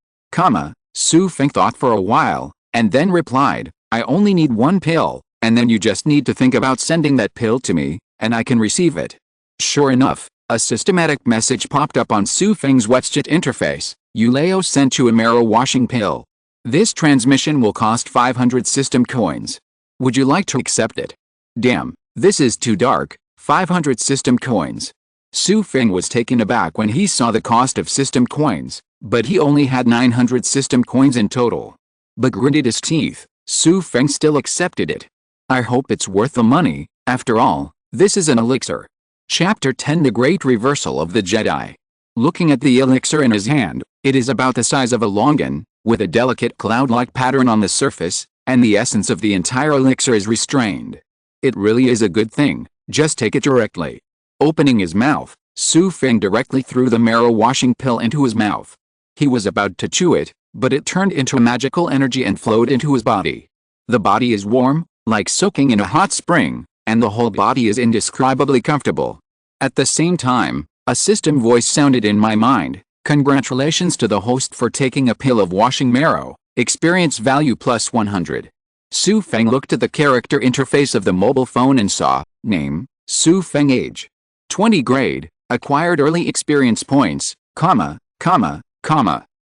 Xu Feng thought for a while, and then replied, "I only need one pill, and then you just need to think about sending that pill to me, and I can receive it." Sure enough, a systematic message popped up on Xu Feng's WeChat interface. "Yuelao sent you a marrow washing pill. This transmission will cost 500 system coins. Would you like to accept it?" "Damn, this is too dark, 500 system coins." Xu Feng was taken aback when he saw the cost of system coins, but he only had 900 system coins in total. But gritted his teeth, Xu Feng still accepted it. "I hope it's worth the money, after all, this is an elixir." Chapter 10: The Great Reversal of the Jedi. Looking at the elixir in his hand, it is about the size of a longan, with a delicate cloud-like pattern on the surface, and the essence of the entire elixir is restrained. It really is a good thing, just take it directly. Opening his mouth, Xu Feng directly threw the marrow washing pill into his mouth. He was about to chew it, but it turned into magical energy and flowed into his body. The body is warm, like soaking in a hot spring, and the whole body is indescribably comfortable. At the same time, a system voice sounded in my mind, "Congratulations to the host for taking a pill of washing marrow, experience value plus 100. Xu Feng looked at the character interface of the mobile phone and saw, name, Xu Feng, age 20, grade, acquired early experience points,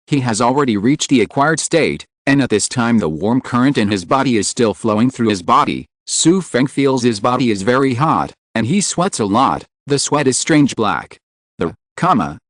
He has already reached the acquired state, and at this time the warm current in his body is still flowing through his body. Xu Feng feels his body is very hot, and he sweats a lot. The sweat is strange black. The,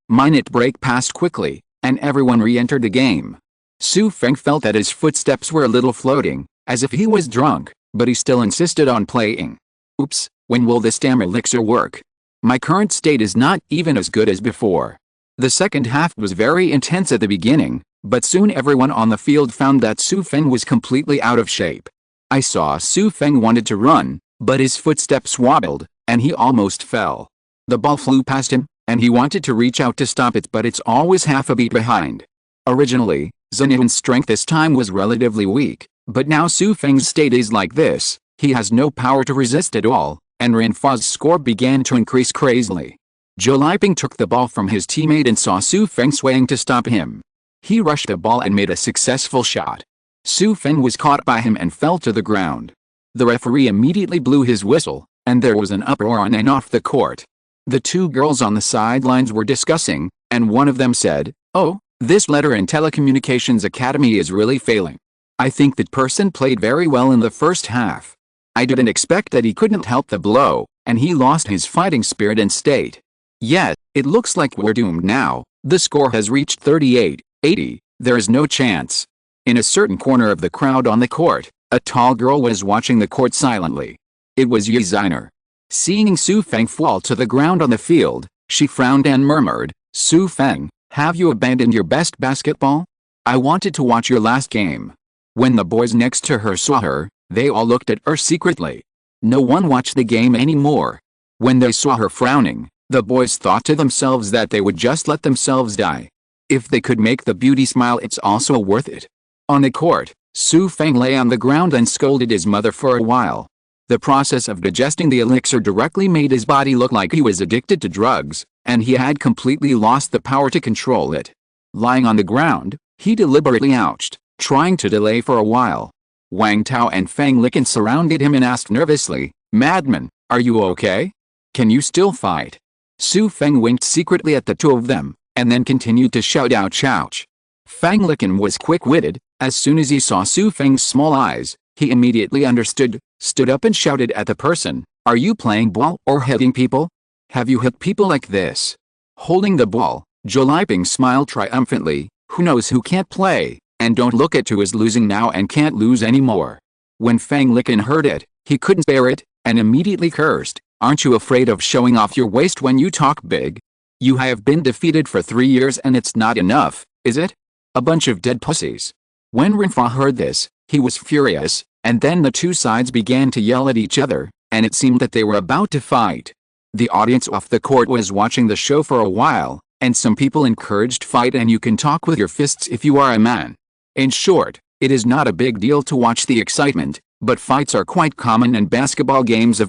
minute break passed quickly, and everyone re-entered the game. Xu Feng felt that his footsteps were a little floating, as if he was drunk, but he still insisted on playing. Oops, when will this damn elixir work? My current state is not even as good as before. The second half was very intense at the beginning, but soon everyone on the field found that Xu Feng was completely out of shape. I saw Xu Feng wanted to run, but his footsteps wobbled, and he almost fell. The ball flew past him, and he wanted to reach out to stop it, but it's always half a beat behind. Originally, Xinyan's strength this time was relatively weak, but now Xu Feng's state is like this. He has no power to resist at all, and Renfa's score began to increase crazily. Zhou Liping took the ball from his teammate and saw Xu Feng swaying to stop him. He rushed the ball and made a successful shot. Xu Feng was caught by him and fell to the ground. The referee immediately blew his whistle, and there was an uproar on and off the court. The two girls on the sidelines were discussing, and one of them said, "Oh, This letter in Telecommunications Academy is really failing. I think that person played very well in the first half. I didn't expect that he couldn't help the blow, and he lost his fighting spirit and state. Yet, it looks like we're doomed now. The score has reached 38-80. There is no chance. In a certain corner of the crowd on the court, a tall girl was watching the court silently. It was Ye Xiner. Seeing Xu Feng fall to the ground on the field, she frowned and murmured, "Xu Feng, have you abandoned your best basketball? I wanted to watch your last game." When the boys next to her saw her, they all looked at her secretly. No one watched the game anymore. When they saw her frowning, the boys thought to themselves that they would just let themselves die. If they could make the beauty smile, it's also worth it. On the court, Xu Feng lay on the ground and scolded his mother for a while. The process of digesting the elixir directly made his body look like he was addicted to drugs, and he had completely lost the power to control it. Lying on the ground, he deliberately ouched, trying to delay for a while. Wang Tao and Fang Licken surrounded him and asked nervously, "Madman, are you okay? Can you still fight?" Xu Feng winked secretly at the two of them, and then continued to shout, "Ouch, ouch." Fang Licken was quick-witted. As soon as he saw Xu Feng's small eyes, he immediately understood, stood up and shouted at the person, "Are you playing ball or hitting people? Have you hit people like this?" Holding the ball, Zhou Liping smiled triumphantly. "Who knows who can't play, and don't look at who is losing now and can't lose anymore." When Fang Licken heard it, he couldn't bear it, and immediately cursed, "Aren't you afraid of showing off your waist when you talk big? You have been defeated for 3 years and it's not enough, is it? A bunch of dead pussies." When Renfa heard this, he was furious, and then the two sides began to yell at each other, and it seemed that they were about to fight. The audience off the court was watching the show for a while, and some people encouraged fight, and you can talk with your fists if you are a man. In short, it is not a big deal to watch the excitement, but fights are quite common in basketball games.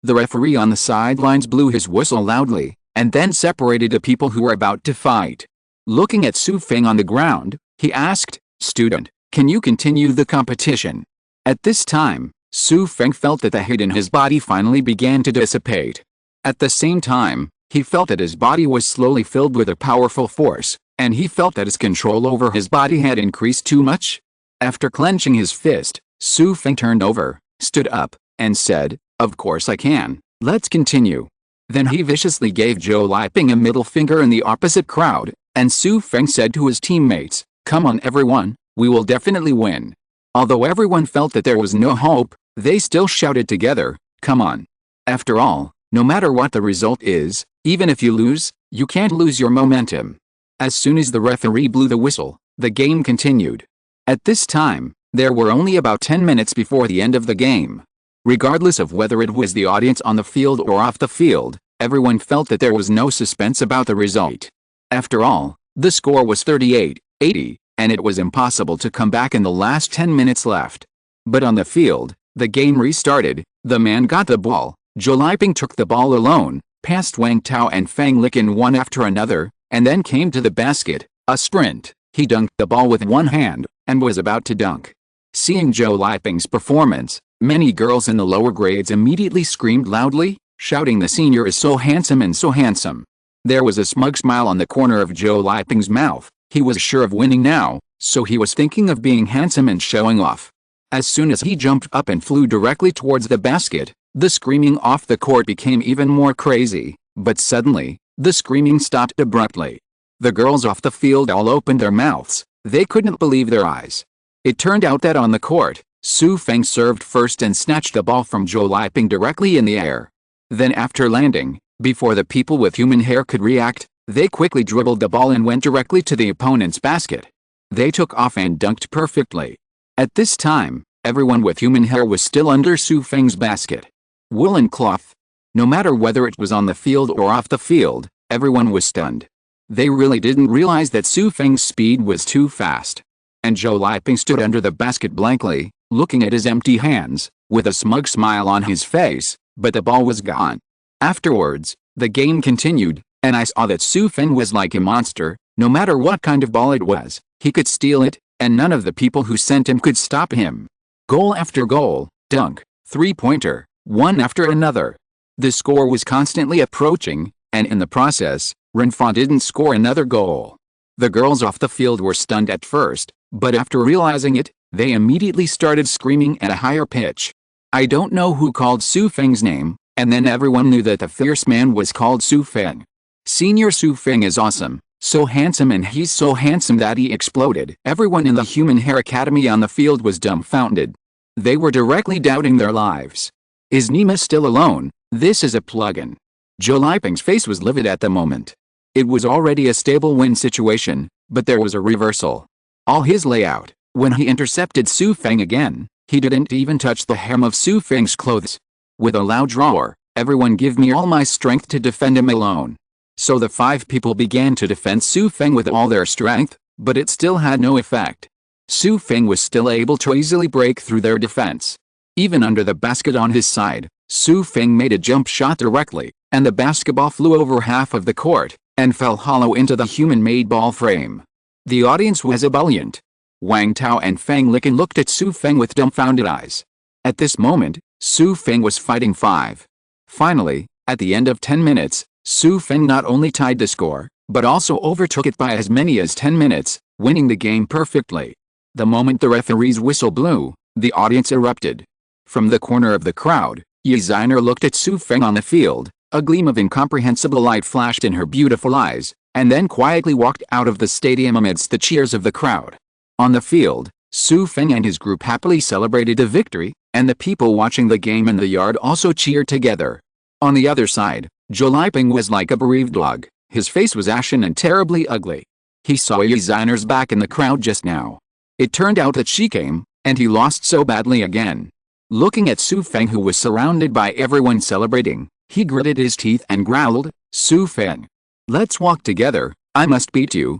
The referee on the sidelines blew his whistle loudly, and then separated the people who were about to fight. Looking at Xu Feng on the ground, he asked, "Student, can you continue the competition?" At this time, Xu Feng felt that the hate in his body finally began to dissipate. At the same time, he felt that his body was slowly filled with a powerful force, and he felt that his control over his body had increased too much. After clenching his fist, Xu Feng turned over, stood up, and said, "Of course I can, let's continue." Then he viciously gave Zhou Liping a middle finger in the opposite crowd, and Xu Feng said to his teammates, "Come on everyone, we will definitely win." Although everyone felt that there was no hope, they still shouted together, "Come on." After all, no matter what the result is, even if you lose, you can't lose your momentum. As soon as the referee blew the whistle, the game continued. At this time, there were only about 10 minutes before the end of the game. Regardless of whether it was the audience on the field or off the field, everyone felt that there was no suspense about the result. After all, the score was 38-80, and it was impossible to come back in the last 10 minutes left. But on the field, the game restarted. The man got the ball. Zhou Liping took the ball alone, passed Wang Tao and Fang Licken one after another, and then came to the basket, a sprint. He dunked the ball with one hand, and was about to dunk. Seeing Zhou Liping's performance, many girls in the lower grades immediately screamed loudly, shouting, "The senior is so handsome and so handsome." There was a smug smile on the corner of Zhou Liping's mouth. He was sure of winning now, so he was thinking of being handsome and showing off. As soon as he jumped up and flew directly towards the basket, the screaming off the court became even more crazy, but suddenly, the screaming stopped abruptly. The girls off the field all opened their mouths. They couldn't believe their eyes. It turned out that on the court, Xu Feng served first and snatched the ball from Zhou Liping directly in the air. Then after landing, before the people with human hair could react, they quickly dribbled the ball and went directly to the opponent's basket. They took off and dunked perfectly. At this time, everyone with human hair was still under Xu Feng's basket. Woolen cloth. No matter whether it was on the field or off the field, everyone was stunned. They really didn't realize that Xu Feng's speed was too fast. And Zhou Liping stood under the basket blankly, looking at his empty hands, with a smug smile on his face, but the ball was gone. Afterwards, the game continued, and I saw that Xu Feng was like a monster. No matter what kind of ball it was, he could steal it, and none of the people who sent him could stop him. Goal after goal, dunk, three-pointer, one after another. The score was constantly approaching, and in the process, Renfa didn't score another goal. The girls off the field were stunned at first, but after realizing it, they immediately started screaming at a higher pitch. I don't know who called Xu Feng's name, and then everyone knew that the fierce man was called Xu Feng. Senior Xu Feng is awesome, so handsome, and he's so handsome that he exploded. Everyone in the Human Hair Academy on the field was dumbfounded. They were directly doubting their lives. Is Nima still alone? This is a plug-in. Yuelao face was livid at the moment. It was already a stable win situation, but there was a reversal. All his layout, when he intercepted Xu Feng again, he didn't even touch the hem of Xu Feng's clothes. With a loud roar, everyone give me all my strength to defend him alone. So the 5 people began to defend Xu Feng with all their strength, but it still had no effect. Xu Feng was still able to easily break through their defense. Even under the basket on his side, Xu Feng made a jump shot directly, and the basketball flew over half of the court, and fell hollow into the human-made ball frame. The audience was ebullient. Wang Tao and Fang Licken looked at Xu Feng with dumbfounded eyes. At this moment, Xu Feng was fighting 5. Finally, at the end of 10 minutes, Xu Feng not only tied the score, but also overtook it by as many as 10 minutes, winning the game perfectly. The moment the referee's whistle blew, the audience erupted. From the corner of the crowd, Ye Xiner looked at Xu Feng on the field. A gleam of incomprehensible light flashed in her beautiful eyes, and then quietly walked out of the stadium amidst the cheers of the crowd. On the field, Xu Feng and his group happily celebrated the victory, and the people watching the game in the yard also cheered together. On the other side, Yuelao was like a bereaved dog. His face was ashen and terribly ugly. He saw Ye Xiner's back in the crowd just now. It turned out that she came, and he lost so badly again. Looking at Xu Feng, who was surrounded by everyone celebrating, he gritted his teeth and growled, "Xu Feng, let's walk together, I must beat you.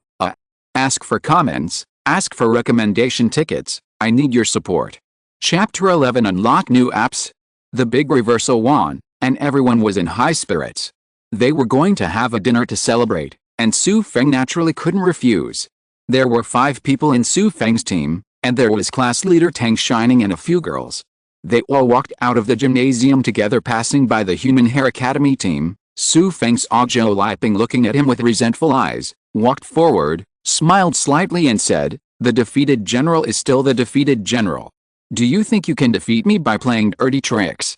Ask for comments, ask for recommendation tickets, I need your support." Chapter 11 Unlock New Apps. The big reversal won, and everyone was in high spirits. They were going to have a dinner to celebrate, and Xu Feng naturally couldn't refuse. There were 5 people in Xu Feng's team, and there was class leader Tang Xining and a few girls. They all walked out of the gymnasium together, passing by the Human Hair Academy team. Xu Feng saw Yuelao looking at him with resentful eyes, walked forward, smiled slightly and said, "The defeated general is still the defeated general. Do you think you can defeat me by playing dirty tricks?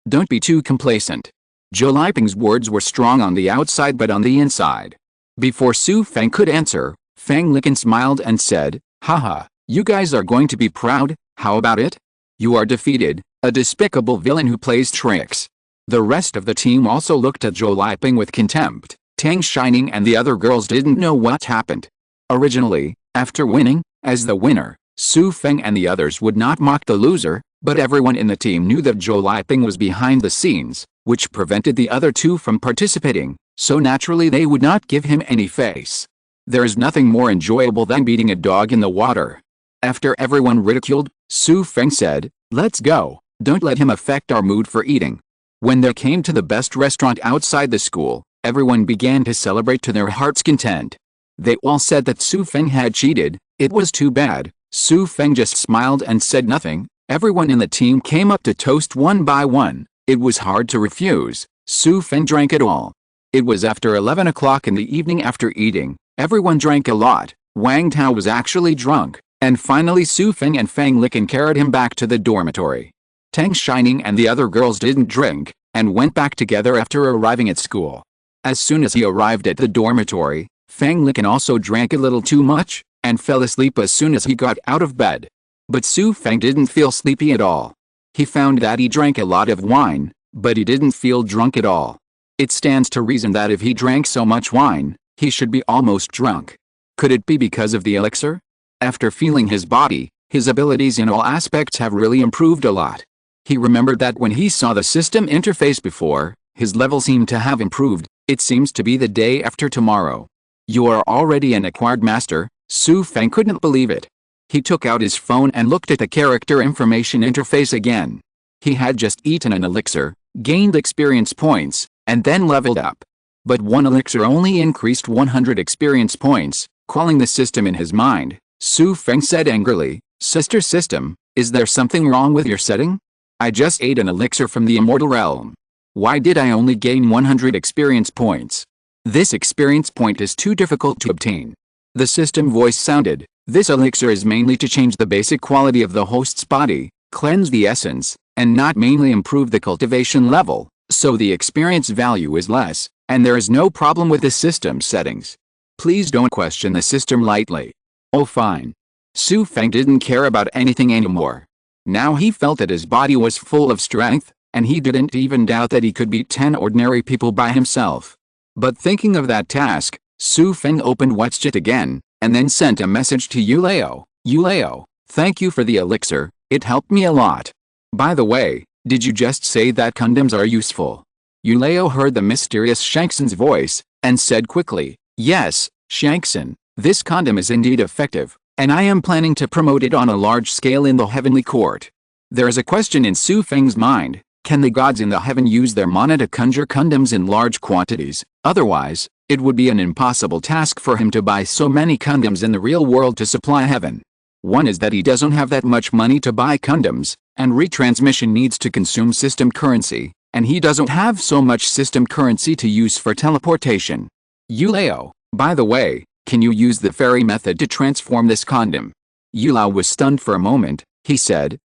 Don't be too complacent." Yuelao's words were strong on the outside but on the inside. Before Xu Feng could answer, Fang Licken smiled and said, "Haha, you guys are going to be proud, how about it? You are defeated, a despicable villain who plays tricks." The rest of the team also looked at Yuelao with contempt. Tang Xining and the other girls didn't know what happened. Originally, after winning, as the winner, Xu Feng and the others would not mock the loser, but everyone in the team knew that Yuelao was behind the scenes, which prevented the other 2 from participating, so naturally they would not give him any face. There is nothing more enjoyable than beating a dog in the water. After everyone ridiculed, Xu Feng said, "Let's go, don't let him affect our mood for eating." When they came to the best restaurant outside the school, everyone began to celebrate to their heart's content. They all said that Xu Feng had cheated. It was too bad. Xu Feng just smiled and said nothing. Everyone in the team came up to toast one by one. It was hard to refuse. Xu Feng drank it all. It was after 11 o'clock in the evening. After eating, everyone drank a lot. Wang Tao was actually drunk. And finally Xu Feng and Fang Licken carried him back to the dormitory. Tang Xining and the other girls didn't drink, and went back together after arriving at school. As soon as he arrived at the dormitory, Fang Licken also drank a little too much, and fell asleep as soon as he got out of bed. But Xu Feng didn't feel sleepy at all. He found that he drank a lot of wine, but he didn't feel drunk at all. It stands to reason that if he drank so much wine, he should be almost drunk. Could it be because of the elixir? After feeling his body, his abilities in all aspects have really improved a lot. He remembered that when he saw the system interface before, his level seemed to have improved. It seems to be the day after tomorrow. "You are already an acquired master." Xu Feng couldn't believe it. He took out his phone and looked at the character information interface again. He had just eaten an elixir, gained experience points, and then leveled up. But one elixir only increased 100 experience points. Calling the system in his mind, Xu Feng said angrily, "Sister System, is there something wrong with your setting? I just ate an elixir from the immortal realm. Why did I only gain 100 experience points? This experience point is too difficult to obtain. The system voice sounded, "This elixir is mainly to change the basic quality of the host's body, cleanse the essence, and not mainly improve the cultivation level, so the experience value is less, and there is no problem with the system settings. Please don't question the system lightly." Oh fine. Xu Feng didn't care about anything anymore. Now he felt that his body was full of strength, and he didn't even doubt that he could beat 10 ordinary people by himself. But thinking of that task, Xu Feng opened WeChat again, and then sent a message to Yuelao. "Yuelao, thank you for the elixir, it helped me a lot. By the way, did you just say that condoms are useful?" Yuelao heard the mysterious Shangxin's voice, and said quickly, "Yes, Shangxin, this condom is indeed effective, and I am planning to promote it on a large scale in the heavenly court." There is a question in Xu Feng's mind: can the gods in the heaven use their mana to conjure condoms in large quantities? Otherwise, it would be an impossible task for him to buy so many condoms in the real world to supply heaven. One is that he doesn't have that much money to buy condoms, and retransmission needs to consume system currency, and he doesn't have so much system currency to use for teleportation. "Yuelao, by the way, can you use the fairy method to transform this condom?" Yuelao was stunned for a moment. He said,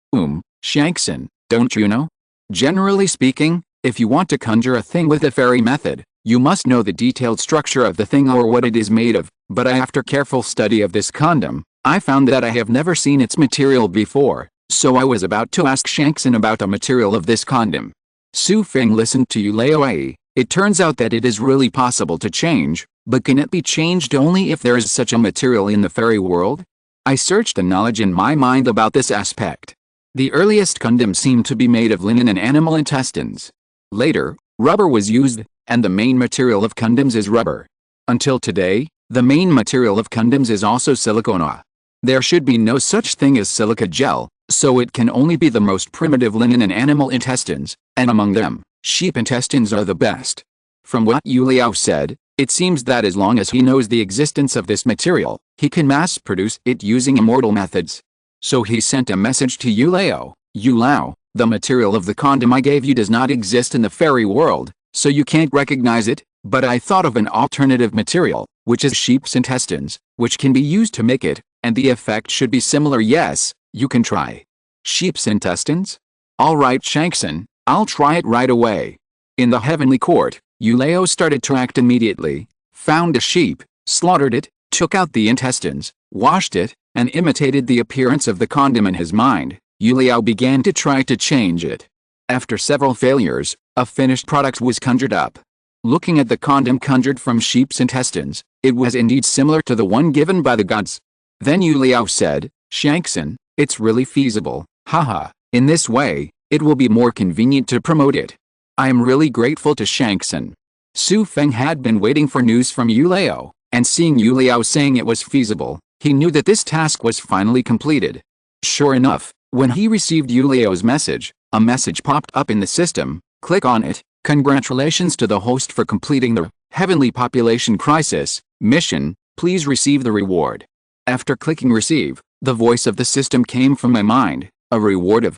Shangxin, don't you know? Generally speaking, if you want to conjure a thing with the fairy method, you must know the detailed structure of the thing or what it is made of, but after careful study of this condom, I found that I have never seen its material before, so I was about to ask Shangxin about the material of this condom. Xu Feng listened to Yuelao. It turns out that it is really possible to change, but can it be changed only if there is such a material in the fairy world? I searched the knowledge in my mind about this aspect. The earliest condoms seemed to be made of linen and animal intestines. Later, rubber was used, and the main material of condoms is rubber. Until today, the main material of condoms is also silicone. There should be no such thing as silica gel, so it can only be the most primitive linen and animal intestines, and among them, sheep intestines are the best. From what Yuelao said, it seems that as long as he knows the existence of this material, he can mass-produce it using immortal methods. So he sent a message to Yuelao. "Yuelao, the material of the condom I gave you does not exist in the fairy world, so you can't recognize it, but I thought of an alternative material, which is sheep's intestines, which can be used to make it, and the effect should be similar. Yes, you can try." "Sheep's intestines? All right, Shangxin, I'll try it right away." In the heavenly court, Yuelao started to act immediately, found a sheep, slaughtered it, took out the intestines, washed it, and imitated the appearance of the condom in his mind. Yuelao began to try to change it. After several failures, a finished product was conjured up. Looking at the condom conjured from sheep's intestines, it was indeed similar to the one given by the gods. Then Yuelao said, "Shangxin, it's really feasible, haha, in this way, it will be more convenient to promote it." I am really grateful to Shangxin. Xu Feng had been waiting for news from Yuelao, and seeing Yuelao saying it was feasible, he knew that this task was finally completed. Sure enough, when he received Yueleao's message, a message popped up in the system. Click on it. "Congratulations to the host for completing the Heavenly Population Crisis mission. Please receive the reward." After clicking receive, the voice of the system came from my mind. A reward of,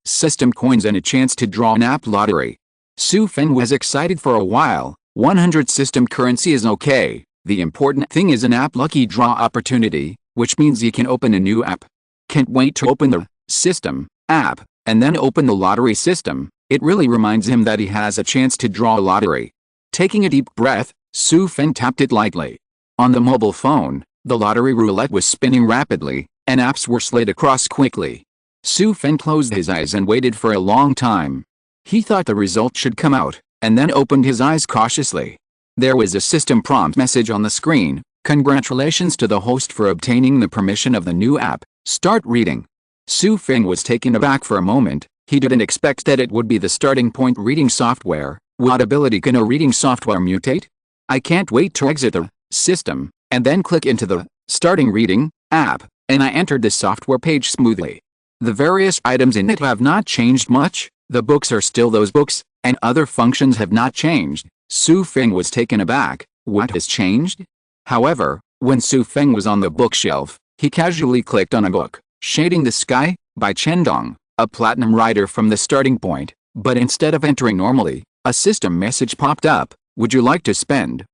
system coins and a chance to draw an app lottery. Xu Feng was excited for a while. 100 system currency is okay. The important thing is an app lucky draw opportunity, which means you can open a new app. Can't wait to open the system app, and then open the lottery system. It really reminds him that he has a chance to draw a lottery. Taking a deep breath, Xu Feng tapped it lightly. On the mobile phone, the lottery roulette was spinning rapidly, and apps were slid across quickly. Xu Feng closed his eyes and waited for a long time. He thought the result should come out, and then opened his eyes cautiously. There was a system prompt message on the screen. "Congratulations to the host for obtaining the permission of the new app. Start reading." Xu Feng was taken aback for a moment. He didn't expect that it would be the starting point reading software. What ability can a reading software mutate? I can't wait to exit the system, and then click into the starting reading app, and I entered the software page smoothly. The various items in it have not changed much. The books are still those books, and other functions have not changed. Xu Feng was taken aback. What has changed? However, when Xu Feng was on the bookshelf, he casually clicked on a book, Shading the Sky, by Chendong, a platinum writer from the starting point, but instead of entering normally, a system message popped up. "Would you like to spend,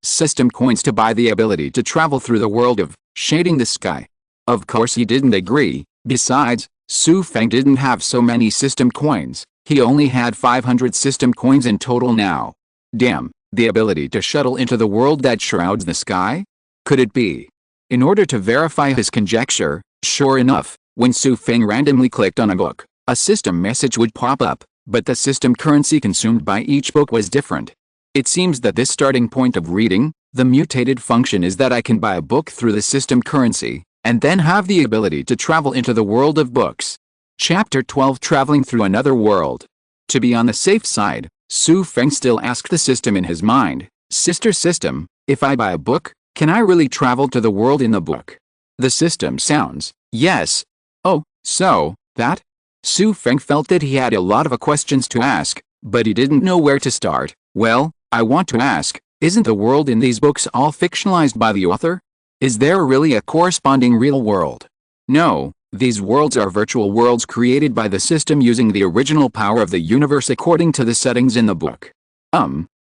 system coins to buy the ability to travel through the world of shading the sky. Of course he didn't agree. Besides, Xu Feng didn't have so many system coins. He only had 500 system coins in total now. Damn, the ability to shuttle into the world that shrouds the sky? Could it be? In order to verify his conjecture, sure enough, when Xu Feng randomly clicked on a book, a system message would pop up, but the system currency consumed by each book was different. It seems that this starting point of reading, the mutated function, is that I can buy a book through the system currency, and then have the ability to travel into the world of books. Chapter 12, Traveling Through Another World. To be on the safe side, Xu Feng still asked the system in his mind, "Sister System, if I buy a book, can I really travel to the world in the book?" The system sounds, "Yes." Oh, so, that? Xu Feng felt that he had a lot of questions to ask, but he didn't know where to start. Well, I want to ask, isn't the world in these books all fictionalized by the author? Is there really a corresponding real world? No, these worlds are virtual worlds created by the system using the original power of the universe according to the settings in the book.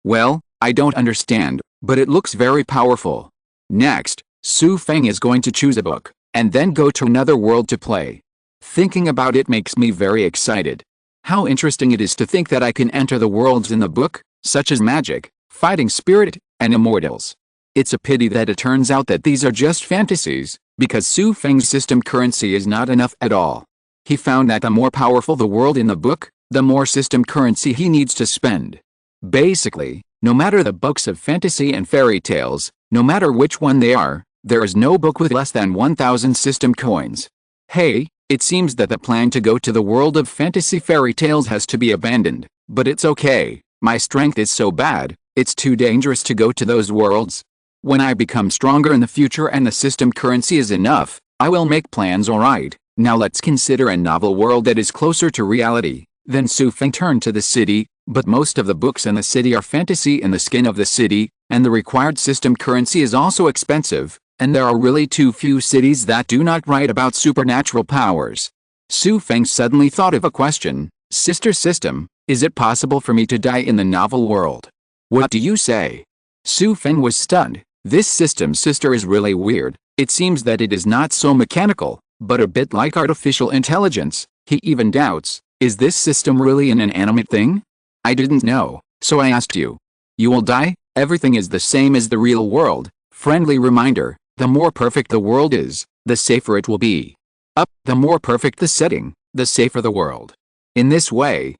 Well, I don't understand, but it looks very powerful. Next, Xu Feng is going to choose a book, and then go to another world to play. Thinking about it makes me very excited. How interesting it is to think that I can enter the worlds in the book, such as magic, fighting spirit, and immortals. It's a pity that it turns out that these are just fantasies, because Xu Feng's system currency is not enough at all. He found that the more powerful the world in the book, the more system currency he needs to spend. Basically, no matter the books of fantasy and fairy tales, no matter which one they are, there is no book with less than 1,000 system coins. Hey, it seems that the plan to go to the world of fantasy fairy tales has to be abandoned, but it's okay. My strength is so bad, it's too dangerous to go to those worlds. When I become stronger in the future and the system currency is enough, I will make plans. Alright, now let's consider a novel world that is closer to reality. Then Xu Feng turned to the city, but most of the books in the city are fantasy in the skin of the city, and the required system currency is also expensive, and there are really too few cities that do not write about supernatural powers. Xu Feng suddenly thought of a question. Sister System, is it possible for me to die in the novel world? What do you say? Xu Feng was stunned. This system's sister is really weird. It seems that it is not so mechanical, but a bit like artificial intelligence. He even doubts, is this system really an inanimate thing? I didn't know, so I asked you. You will die, everything is the same as the real world. Friendly reminder, the more perfect the world is, the safer it will be. The more perfect the setting, the safer the world. In this way,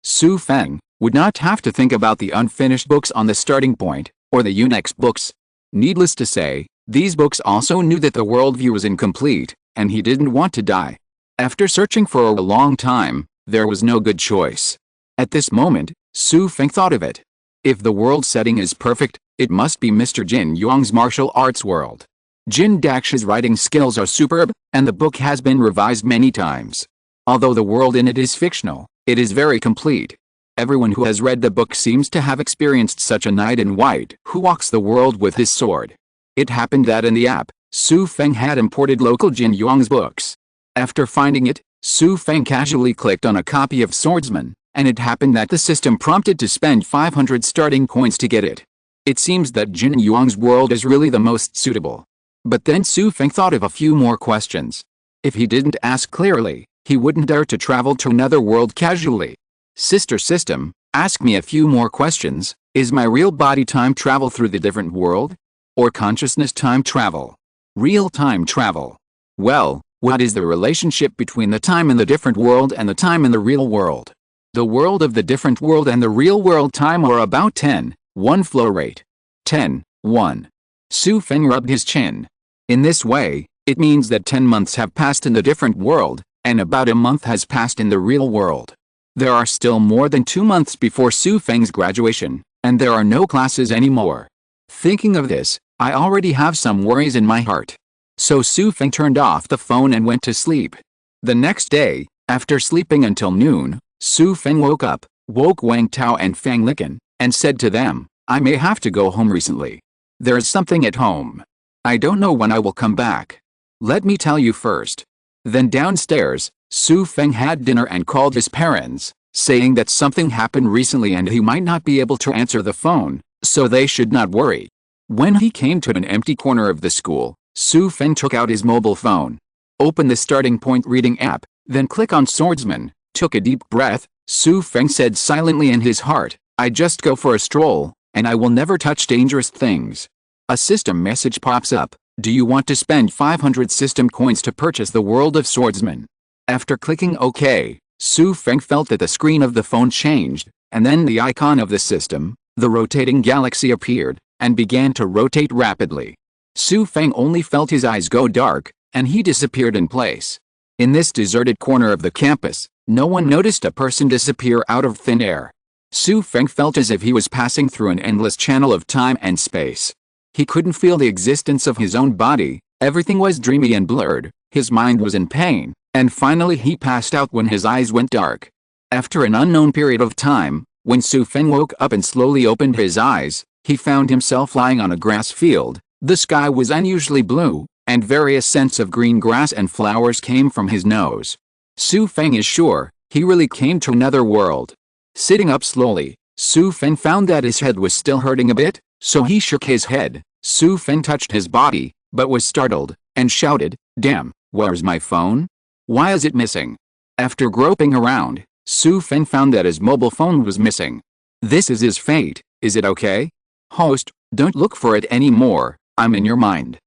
Xu Feng, would not have to think about the unfinished books on the starting point, or the next books. Needless to say, these books also knew that the worldview was incomplete, and he didn't want to die. After searching for a long time, there was no good choice. At this moment, Xu Feng thought of it. If the world setting is perfect, it must be Mr. Jin Yuang's martial arts world. Jin Dax's writing skills are superb, and the book has been revised many times. Although the world in it is fictional, it is very complete. Everyone who has read the book seems to have experienced such a knight in white who walks the world with his sword. It happened that in the app, Xu Feng had imported local Jin Yuang's books. After finding it, Xu Feng casually clicked on a copy of Swordsman, and it happened that the system prompted to spend 500 starting coins to get it. It seems that Jin Yuang's world is really the most suitable. But then Xu Feng thought of a few more questions. If he didn't ask clearly, he wouldn't dare to travel to another world casually. Sister System, ask me a few more questions. Is my real body time travel through the different world? Or consciousness time travel? Real time travel? Well, what is the relationship between the time in the different world and the time in the real world? The world of the different world and the real world time are about 10:1 flow rate. 10:1. Xu Feng rubbed his chin. In this way, it means that 10 months have passed in the different world, and about a month has passed in the real world. There are still more than 2 months before Xu Feng's graduation, and there are no classes anymore. Thinking of this, I already have some worries in my heart. So Xu Feng turned off the phone and went to sleep. The next day, after sleeping until noon, Xu Feng woke Wang Tao and Fang Licken, and said to them, I may have to go home recently. There's something at home. I don't know when I will come back. Let me tell you first. Then downstairs, Xu Feng had dinner and called his parents, saying that something happened recently and he might not be able to answer the phone, so they should not worry. When he came to an empty corner of the school, Xu Feng took out his mobile phone. Open the starting point reading app, then click on swordsman. Took a deep breath, Xu Feng said silently in his heart, I just go for a stroll, and I will never touch dangerous things. A system message pops up. Do you want to spend 500 system coins to purchase the world of swordsman? After clicking OK, Xu Feng felt that the screen of the phone changed, and then the icon of the system, the rotating galaxy, appeared, and began to rotate rapidly. Xu Feng only felt his eyes go dark, and he disappeared in place. In this deserted corner of the campus, no one noticed a person disappear out of thin air. Xu Feng felt as if he was passing through an endless channel of time and space. He couldn't feel the existence of his own body, everything was dreamy and blurred, his mind was in pain, and finally he passed out when his eyes went dark. After an unknown period of time, when Xu Feng woke up and slowly opened his eyes, he found himself lying on a grass field. The sky was unusually blue, and various scents of green grass and flowers came from his nose. Xu Feng is sure, he really came to another world. Sitting up slowly, Xu Feng found that his head was still hurting a bit, so he shook his head. Xu Feng touched his body, but was startled, and shouted, Damn, where's my phone? Why is it missing? After groping around, Xu Feng found that his mobile phone was missing. This is his fate, is it okay? Host, don't look for it anymore, I'm in your mind.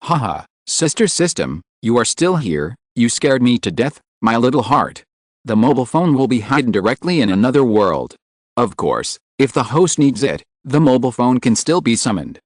Haha, sister system, you are still here, you scared me to death, my little heart. The mobile phone will be hidden directly in another world. Of course, if the host needs it, the mobile phone can still be summoned.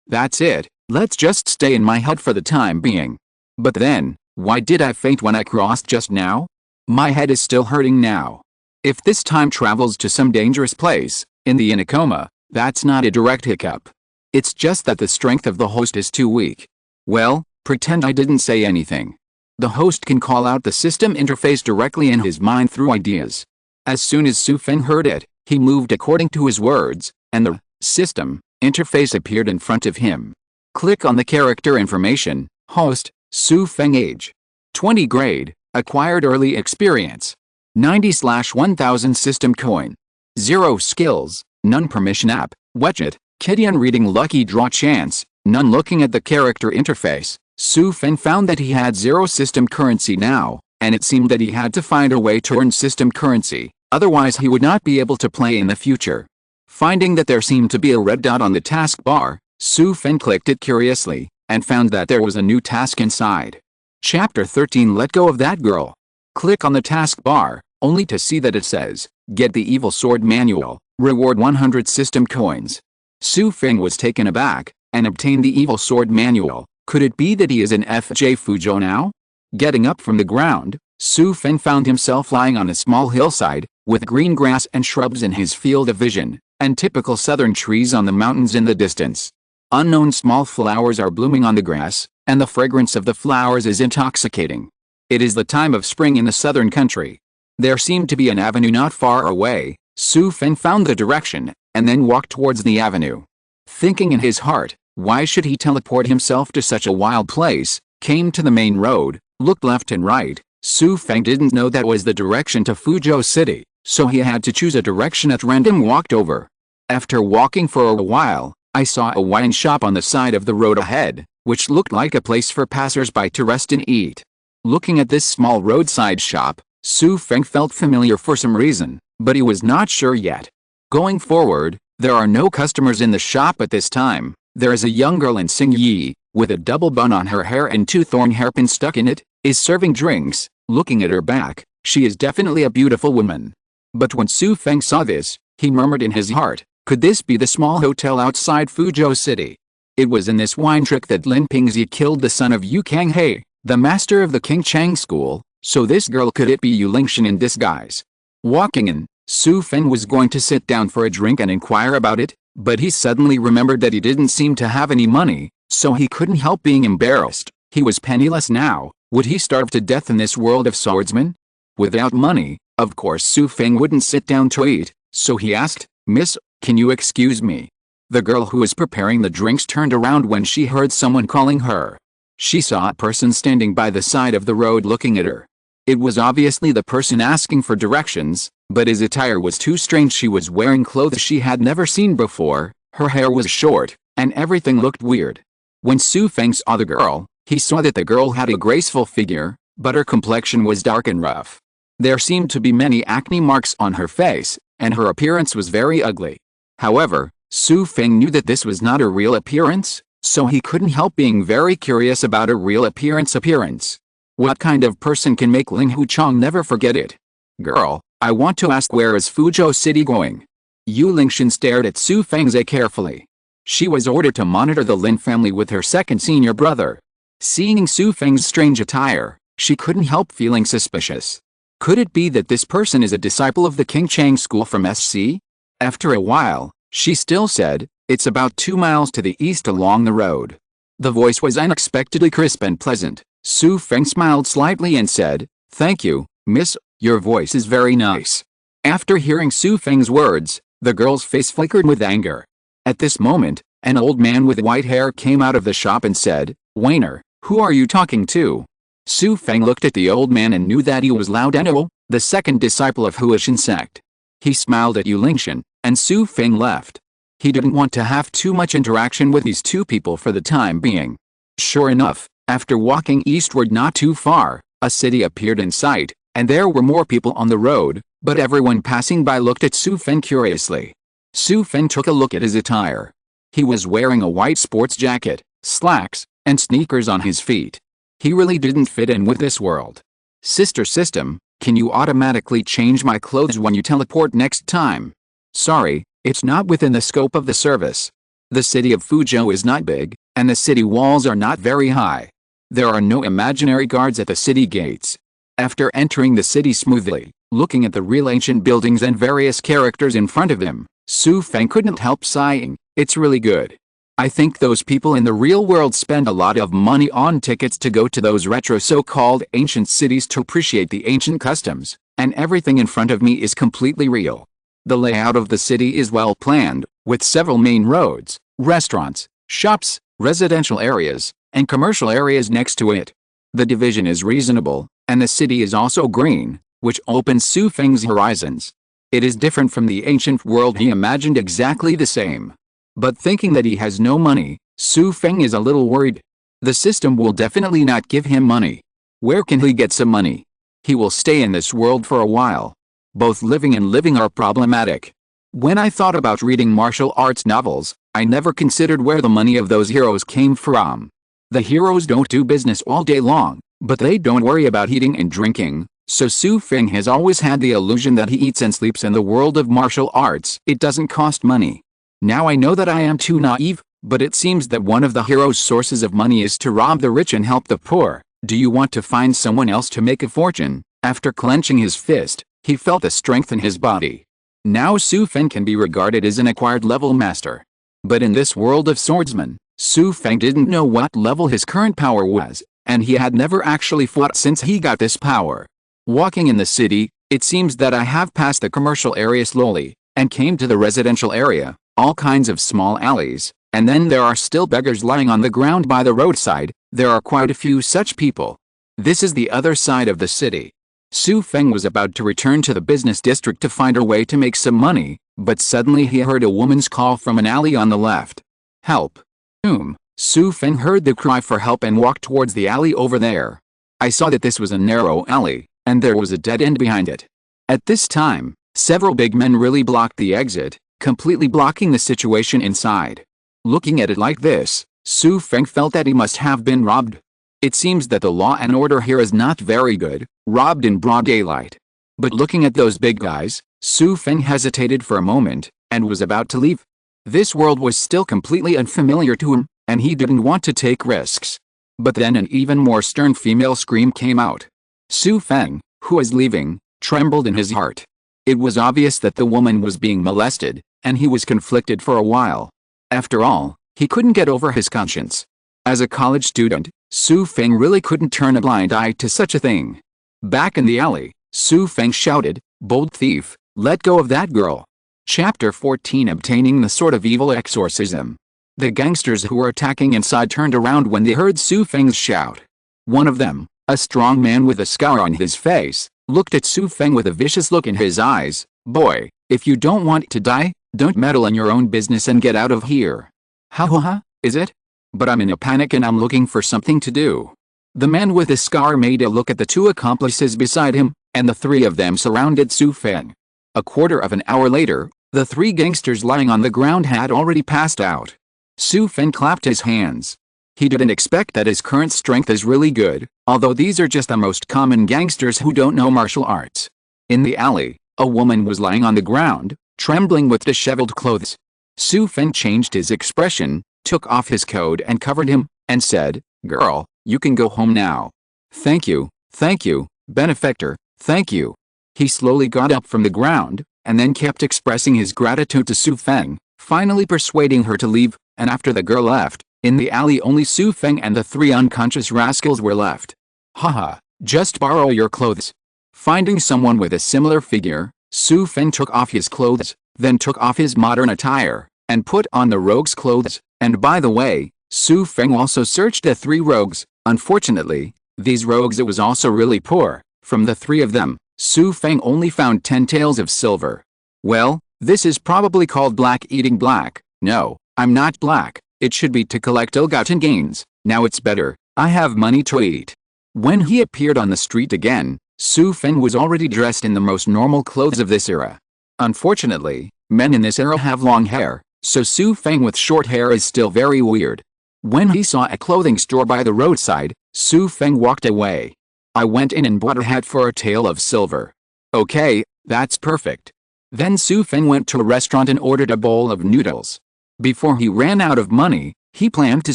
That's it, let's just stay in my head for the time being. But then, why did I faint when I crossed just now? My head is still hurting now. If this time travels to some dangerous place, in the Inacoma, that's not a direct hiccup. It's just that the strength of the host is too weak. Well, pretend I didn't say anything. The host can call out the system interface directly in his mind through ideas. As soon as Xu Feng heard it, he moved according to his words, and the system interface appeared in front of him. Click on the character information, host, Xu Feng age. 20 grade, acquired early experience. 90/1000 system coin. 0 skills, none permission app, WeChat. Kidian reading lucky draw chance, none. Looking at the character interface, Xu Feng found that he had 0 system currency now, and it seemed that he had to find a way to earn system currency, otherwise he would not be able to play in the future. Finding that there seemed to be a red dot on the taskbar, Xu Feng clicked it curiously, and found that there was a new task inside. Chapter 13 Let Go of That Girl. Click on the taskbar, only to see that it says, Get the Evil Sword Manual, reward 100 system coins. Xu Feng was taken aback, and obtained the Evil Sword Manual. Could it be that he is in FJ Fuzhou now? Getting up from the ground, Xu Feng found himself lying on a small hillside, with green grass and shrubs in his field of vision, and typical southern trees on the mountains in the distance. Unknown small flowers are blooming on the grass, and the fragrance of the flowers is intoxicating. It is the time of spring in the southern country. There seemed to be an avenue not far away. Xu Feng found the direction, and then walked towards the avenue. Thinking in his heart, why should he teleport himself to such a wild place, came to the main road, looked left and right. Xu Feng didn't know that was the direction to Fuzhou City, so he had to choose a direction at random. Walked over. After walking for a while, I saw a wine shop on the side of the road ahead, which looked like a place for passers-by to rest and eat. Looking at this small roadside shop, Xu Feng felt familiar for some reason, but he was not sure yet. Going forward, there are no customers in the shop at this time. There is a young girl in Xing Yi, with a double bun on her hair and 2 thorn hairpins stuck in it, is serving drinks. Looking at her back, she is definitely a beautiful woman. But when Xu Feng saw this, he murmured in his heart, could this be the small hotel outside Fuzhou City? It was in this wine trick that Lin Pingzi killed the son of Yu Kanghe, the master of the King Chang school, so this girl could it be Yu Lingshan in disguise? Walking in, Xu Feng was going to sit down for a drink and inquire about it, but he suddenly remembered that he didn't seem to have any money, so he couldn't help being embarrassed. He was penniless now. Would he starve to death in this world of swordsmen? Without money, of course Xu Feng wouldn't sit down to eat, so he asked, Miss, can you excuse me? The girl who was preparing the drinks turned around when she heard someone calling her. She saw a person standing by the side of the road looking at her. It was obviously the person asking for directions, but his attire was too strange. She was wearing clothes she had never seen before, Her hair was short, and everything looked weird. When Xu Feng saw the girl, he saw that the girl had a graceful figure, but her complexion was dark and rough. There seemed to be many acne marks on her face, and her appearance was very ugly. However, Xu Feng knew that this was not her real appearance, so he couldn't help being very curious about her real appearance. What kind of person can make Ling Huchong never forget it? Girl, I want to ask, where is Fuzhou City going? Yu Lingxian stared at Xu Feng's carefully. She was ordered to monitor the Lin family with her second senior brother. Seeing Xu Feng's strange attire, she couldn't help feeling suspicious. Could it be that this person is a disciple of the King Chang school from SC? After a while, she still said, "It's about 2 miles to the east along the road." The voice was unexpectedly crisp and pleasant. Xu Feng smiled slightly and said, "Thank you, miss, your voice is very nice." After hearing Xu Feng's words, the girl's face flickered with anger. At this moment, an old man with white hair came out of the shop and said, "Wainer, who are you talking to?" Xu Feng looked at the old man and knew that he was Lao Deno, the second disciple of Huishan sect. He smiled at Yu Lingxian, and Xu Feng left. He didn't want to have too much interaction with these two people for the time being. Sure enough, after walking eastward not too far, a city appeared in sight, and there were more people on the road, but everyone passing by looked at Xu Feng curiously. Xu Feng took a look at his attire. He was wearing a white sports jacket, slacks, and sneakers on his feet. He really didn't fit in with this world. Sister System, can you automatically change my clothes when you teleport next time? Sorry, it's not within the scope of the service. The city of Fuzhou is not big, and the city walls are not very high. There are no imaginary guards at the city gates. After entering the city smoothly, looking at the real ancient buildings and various characters in front of him, Xu Feng couldn't help sighing. It's really good. I think those people in the real world spend a lot of money on tickets to go to those retro so-called ancient cities to appreciate the ancient customs, and everything in front of me is completely real. The layout of the city is well planned, with several main roads, restaurants, shops, residential areas, and commercial areas next to it. The division is reasonable, and the city is also green, which opens Xu Feng's horizons. It is different from the ancient world he imagined, exactly the same. But thinking that he has no money, Xu Feng is a little worried. The system will definitely not give him money. Where can he get some money? He will stay in this world for a while. Both living and living are problematic. When I thought about reading martial arts novels, I never considered where the money of those heroes came from. The heroes don't do business all day long, but they don't worry about eating and drinking, so Xu Feng has always had the illusion that he eats and sleeps in the world of martial arts. It doesn't cost money. Now I know that I am too naive, but it seems that one of the hero's sources of money is to rob the rich and help the poor. Do you want to find someone else to make a fortune? After clenching his fist, he felt the strength in his body. Now Xu Feng can be regarded as an acquired level master. But in this world of swordsmen, Xu Feng didn't know what level his current power was, and he had never actually fought since he got this power. Walking in the city, it seems that I have passed the commercial area slowly, and came to the residential area. All kinds of small alleys, and then there are still beggars lying on the ground by the roadside. There are quite a few such people. This is the other side of the city. Xu Feng was about to return to the business district to find a way to make some money, but suddenly he heard a woman's call from an alley on the left. Help! Xu Feng heard the cry for help and walked towards the alley over there. I saw that this was a narrow alley, and there was a dead end behind it. At this time, several big men really blocked the exit, completely blocking the situation inside. Looking at it like this, Xu Feng felt that he must have been robbed. It seems that the law and order here is not very good, robbed in broad daylight. But looking at those big guys, Xu Feng hesitated for a moment, and was about to leave. This world was still completely unfamiliar to him, and he didn't want to take risks. But then an even more stern female scream came out. Xu Feng, who was leaving, trembled in his heart. It was obvious that the woman was being molested, and he was conflicted for a while. After all, he couldn't get over his conscience. As a college student, Xu Feng really couldn't turn a blind eye to such a thing. Back in the alley, Xu Feng shouted, "Bold thief, let go of that girl." Chapter 14, Obtaining the Sword of Evil Exorcism. The gangsters who were attacking inside turned around when they heard Xu Feng's shout. One of them, a strong man with a scour on his face, looked at Xu Feng with a vicious look in his eyes. "Boy, if you don't want to die, Don't meddle in your own business and get out of here. Ha ha ha, is it? But I'm in a panic and I'm looking for something to do. The man with the scar made a look at the two accomplices beside him, and the three of them surrounded Xu Feng. A quarter of an hour later, the three gangsters lying on the ground had already passed out. Xu Feng clapped his hands. He didn't expect that his current strength is really good, although these are just the most common gangsters who don't know martial arts. In the alley, a woman was lying on the ground, trembling with disheveled clothes. Xu Feng changed his expression, took off his coat and covered him, and said, "Girl, you can go home now." Thank you, benefactor, thank you." He slowly got up from the ground, and then kept expressing his gratitude to Xu Feng, finally persuading her to leave, and after the girl left, in the alley only Xu Feng and the three unconscious rascals were left. Haha, just borrow your clothes. Finding someone with a similar figure, Xu Feng took off his clothes, then took off his modern attire, and put on the rogue's clothes, and by the way, Xu Feng also searched the three rogues. Unfortunately, these rogues it was also really poor. From the three of them, Xu Feng only found 10 taels of silver. Well, this is probably called black eating black. No, I'm not black. It should be to collect ill-gotten gains. Now it's better, I have money to eat. When he appeared on the street again, Xu Feng was already dressed in the most normal clothes of this era. Unfortunately, men in this era have long hair, so Xu Feng with short hair is still very weird. When he saw a clothing store by the roadside, Xu Feng walked away. I went in and bought a hat for a tael of silver. Okay, that's perfect. Then Xu Feng went to a restaurant and ordered a bowl of noodles. Before he ran out of money, he planned to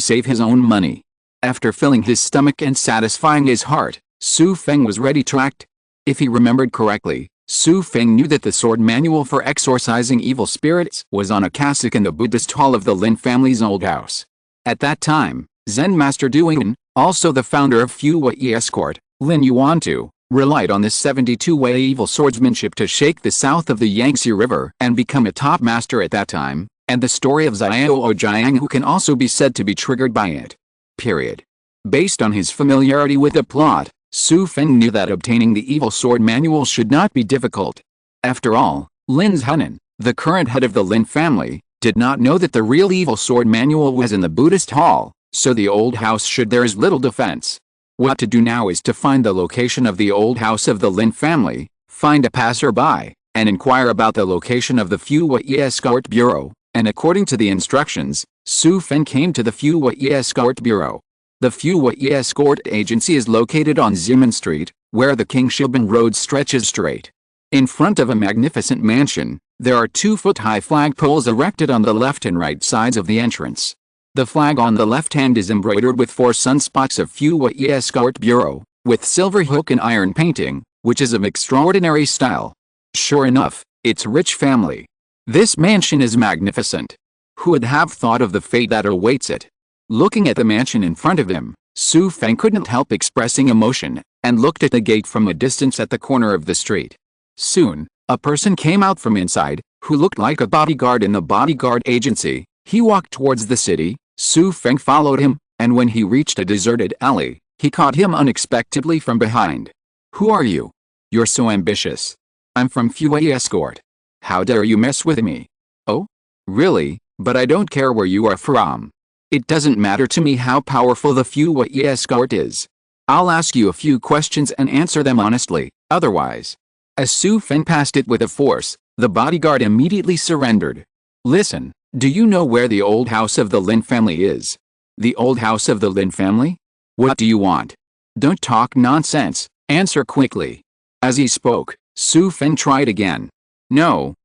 save his own money. After filling his stomach and satisfying his heart, Xu Feng was ready to act. If he remembered correctly, Xu Feng knew that the sword manual for exorcising evil spirits was on a cassock in the Buddhist hall of the Lin family's old house. At that time, Zen Master Duyin, also the founder of Ye Escort, Lin Yuan, relied on this 72-way evil swordsmanship to shake the south of the Yangtze River and become a top master at that time, and the story of Xiao Jiang who can also be said to be triggered by it. Period. Based on his familiarity with the plot, Xu Feng knew that obtaining the evil sword manual should not be difficult. After all, Lin Zhenan, the current head of the Lin family, did not know that the real evil sword manual was in the Buddhist hall, so the old house should there is little defense. What to do now is to find the location of the old house of the Lin family, find a passerby, and inquire about the location of the Ye Escort Bureau, and according to the instructions, Xu Feng came to the Ye Escort Bureau. The Ye Escort Agency is located on Ximen Street, where the King Shibin Road stretches straight. In front of a magnificent mansion, there are 2-foot-high flagpoles erected on the left and right sides of the entrance. The flag on the left hand is embroidered with 4 sunspots of Ye Escort Bureau, with silver hook and iron painting, which is of extraordinary style. Sure enough, it's rich family. This mansion is magnificent. Who would have thought of the fate that awaits it? Looking at the mansion in front of him, Xu Feng couldn't help expressing emotion, and looked at the gate from a distance at the corner of the street. Soon, a person came out from inside, who looked like a bodyguard in the bodyguard agency. He walked towards the city, Xu Feng followed him, and when he reached a deserted alley, he caught him unexpectedly from behind. "Who are you? You're so ambitious." "I'm from Ye Escort. How dare you mess with me?" "Oh? Really? But I don't care where you are from. It doesn't matter to me how powerful the Ye Escort is. I'll ask you a few questions and answer them honestly, otherwise." As Xu Feng passed it with a force, the bodyguard immediately surrendered. "Listen, do you know where the old house of the Lin family is?" "The old house of the Lin family? What do you want?" "Don't talk nonsense, answer quickly." As he spoke, Xu Feng tried again. No,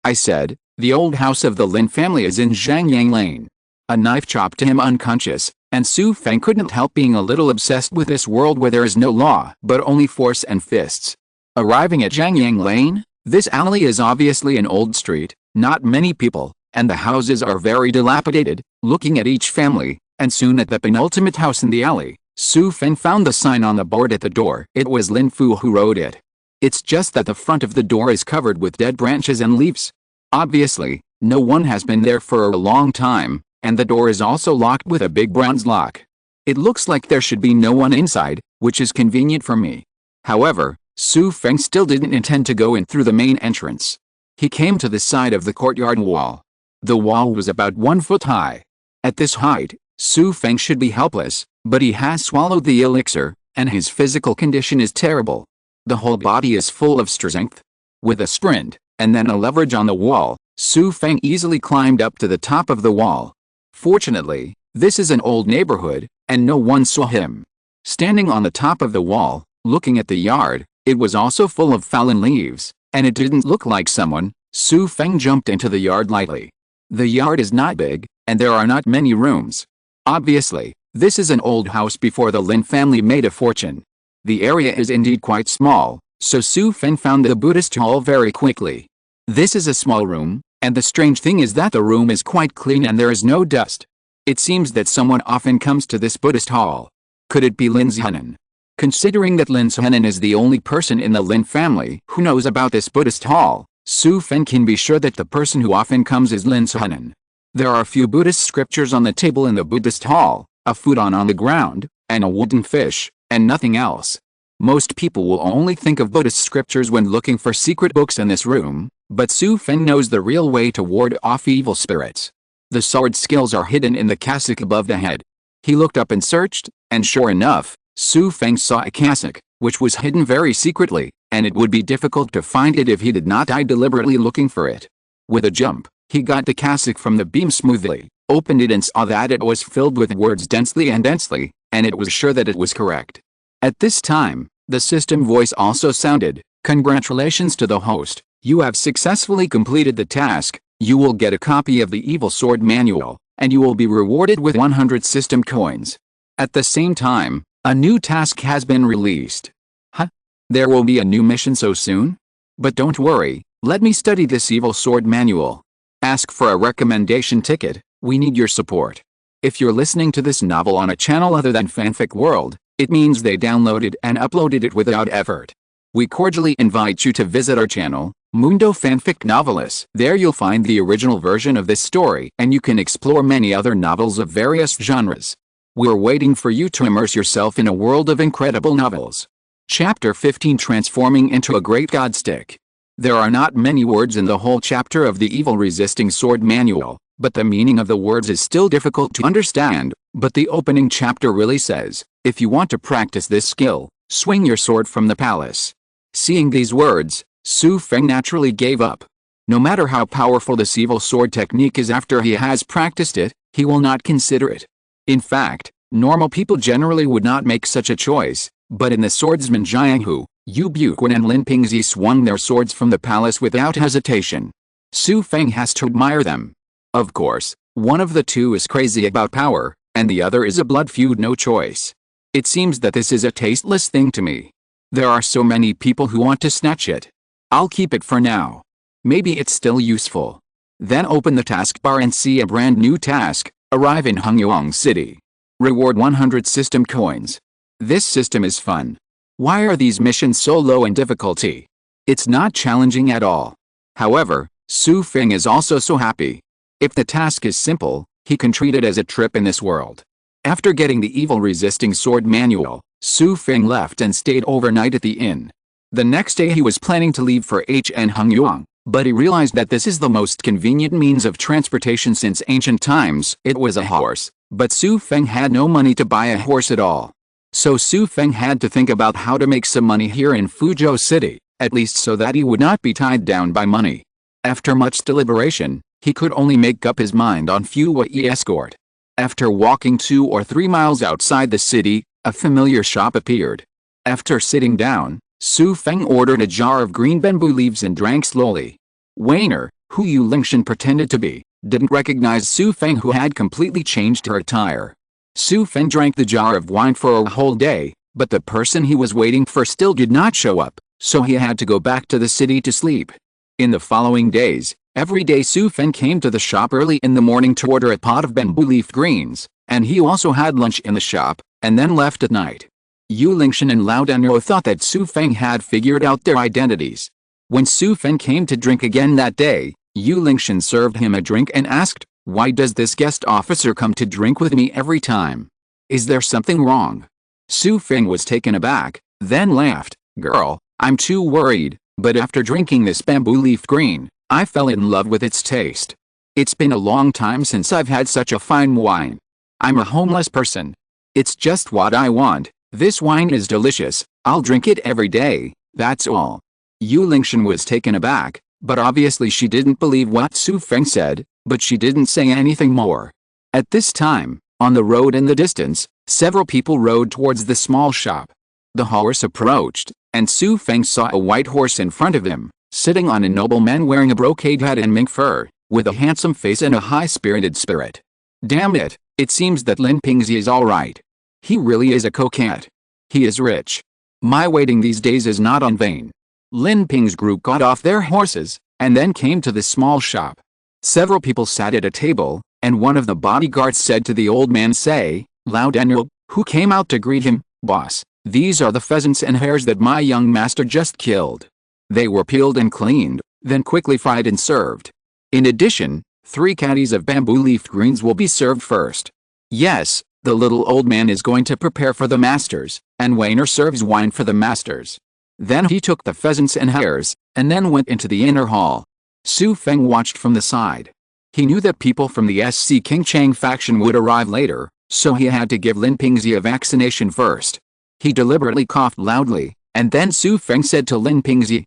I said, the old house of the Lin family is in Zhangyang Lane." A knife chopped him unconscious, and Xu Feng couldn't help being a little obsessed with this world where there is no law but only force and fists. Arriving at Zhangyang Lane, this alley is obviously an old street, not many people, and the houses are very dilapidated. Looking at each family, and soon at the penultimate house in the alley, Xu Feng found the sign on the board at the door. It was Lin Fu who wrote it. It's just that the front of the door is covered with dead branches and leaves. Obviously, no one has been there for a long time, and the door is also locked with a big bronze lock. It looks like there should be no one inside, which is convenient for me. However, Xu Feng still didn't intend to go in through the main entrance. He came to the side of the courtyard wall. The wall was about 1 foot high. At this height, Xu Feng should be helpless, but he has swallowed the elixir, and his physical condition is terrible. The whole body is full of strength. With a sprint, and then a leverage on the wall, Xu Feng easily climbed up to the top of the wall. Fortunately, this is an old neighborhood, and no one saw him. Standing on the top of the wall, looking at the yard, it was also full of fallen leaves, and it didn't look like someone. Xu Feng jumped into the yard lightly. The yard is not big, and there are not many rooms. Obviously, this is an old house before the Lin family made a fortune. The area is indeed quite small, so Xu Feng found the Buddhist hall very quickly. This is a small room, and the strange thing is that the room is quite clean and there is no dust. It seems that someone often comes to this Buddhist hall. Could it be Lin Xiner? Considering that Lin Xiner is the only person in the Lin family who knows about this Buddhist hall, Xu Feng can be sure that the person who often comes is Lin Xiner. There are a few Buddhist scriptures on the table in the Buddhist hall, a futon on the ground, and a wooden fish, and nothing else. Most people will only think of Buddhist scriptures when looking for secret books in this room, but Xu Feng knows the real way to ward off evil spirits. The sword skills are hidden in the cassock above the head. He looked up and searched, and sure enough, Xu Feng saw a cassock, which was hidden very secretly, and it would be difficult to find it if he did not die deliberately looking for it. With a jump, he got the cassock from the beam smoothly, opened it and saw that it was filled with words densely, and it was sure that it was correct. At this time, the system voice also sounded, "Congratulations to the host, you have successfully completed the task, you will get a copy of the Evil Sword Manual, and you will be rewarded with 100 system coins." At the same time, a new task has been released. Huh? There will be a new mission so soon? But don't worry, let me study this Evil Sword Manual. Ask for a recommendation ticket, we need your support. If you're listening to this novel on a channel other than Fanfic World, it means they downloaded and uploaded it without effort. We cordially invite you to visit our channel, Mundo Fanfic Novelis. There you'll find the original version of this story, and you can explore many other novels of various genres. We're waiting for you to immerse yourself in a world of incredible novels. Chapter 15, Transforming into a Great God Stick. There are not many words in the whole chapter of the Evil Resisting Sword Manual, but the meaning of the words is still difficult to understand. But the opening chapter really says, if you want to practice this skill, swing your sword from the palace. Seeing these words, Xu Feng naturally gave up. No matter how powerful this evil sword technique is, after he has practiced it, he will not consider it. In fact, normal people generally would not make such a choice, but in the swordsman Jianghu, Yu Buquan and Lin Pingzi swung their swords from the palace without hesitation. Xu Feng has to admire them. Of course, one of the two is crazy about power, and the other is a blood feud, no choice. It seems that this is a tasteless thing to me. There are so many people who want to snatch it. I'll keep it for now. Maybe it's still useful. Then open the taskbar and see a brand new task, arrive in Hongyuang City. Reward 100 system coins. This system is fun. Why are these missions so low in difficulty? It's not challenging at all. However, Xu Feng is also so happy. If the task is simple, he can treat it as a trip in this world. After getting the Evil Resisting Sword Manual, Xu Feng left and stayed overnight at the inn. The next day he was planning to leave for Hongyuang, but he realized that this is the most convenient means of transportation since ancient times. It was a horse, but Xu Feng had no money to buy a horse at all. So Xu Feng had to think about how to make some money here in Fuzhou City, at least so that he would not be tied down by money. After much deliberation, he could only make up his mind on Fuzhou escort. After walking 2 or 3 miles outside the city, a familiar shop appeared. After sitting down, Xu Feng ordered a jar of green bamboo leaves and drank slowly. Weiner, who Yu Lingshan pretended to be, didn't recognize Xu Feng, who had completely changed her attire. Xu Feng drank the jar of wine for a whole day, but the person he was waiting for still did not show up, so he had to go back to the city to sleep. In the following days, every day Xu Feng came to the shop early in the morning to order a pot of bamboo leaf greens, and he also had lunch in the shop, and then left at night. Yu Lingshan and Lao Danro thought that Xu Feng had figured out their identities. When Xu Feng came to drink again that day, Yu Lingshan served him a drink and asked, "Why does this guest officer come to drink with me every time? Is there something wrong?" Xu Feng was taken aback, then laughed, "Girl, I'm too worried, but after drinking this bamboo leaf green, I fell in love with its taste. It's been a long time since I've had such a fine wine. I'm a homeless person. It's just what I want. This wine is delicious. I'll drink it every day, that's all. Ye Xiner was taken aback, but obviously she didn't believe what Xu Feng said, but she didn't say anything more. At this time, on the road in the distance, several people rode towards the small shop. The horse approached, and Xu Feng saw a white horse in front of him, sitting on a nobleman wearing a brocade hat and mink fur, with a handsome face and a high-spirited spirit. Damn it, it seems that Lin Pingzi is alright. He really is a coquette. He is rich. My waiting these days is not in vain. Lin Ping's group got off their horses, and then came to the small shop. Several people sat at a table, and one of the bodyguards said to the old man, "Say, Lao Daniel, who came out to greet him, boss, these are the pheasants and hares that my young master just killed. They were peeled and cleaned, then quickly fried and served. In addition, 3 caddies of bamboo leaf greens will be served first." Yes, the little old man is going to prepare for the masters, and Xiner serves wine for the masters. Then he took the pheasants and hares, and then went into the inner hall. Xu Feng watched from the side. He knew that people from the SC King Chang faction would arrive later, so he had to give Lin Pingzi a vaccination first. He deliberately coughed loudly, and then Xu Feng said to Lin Pingzi,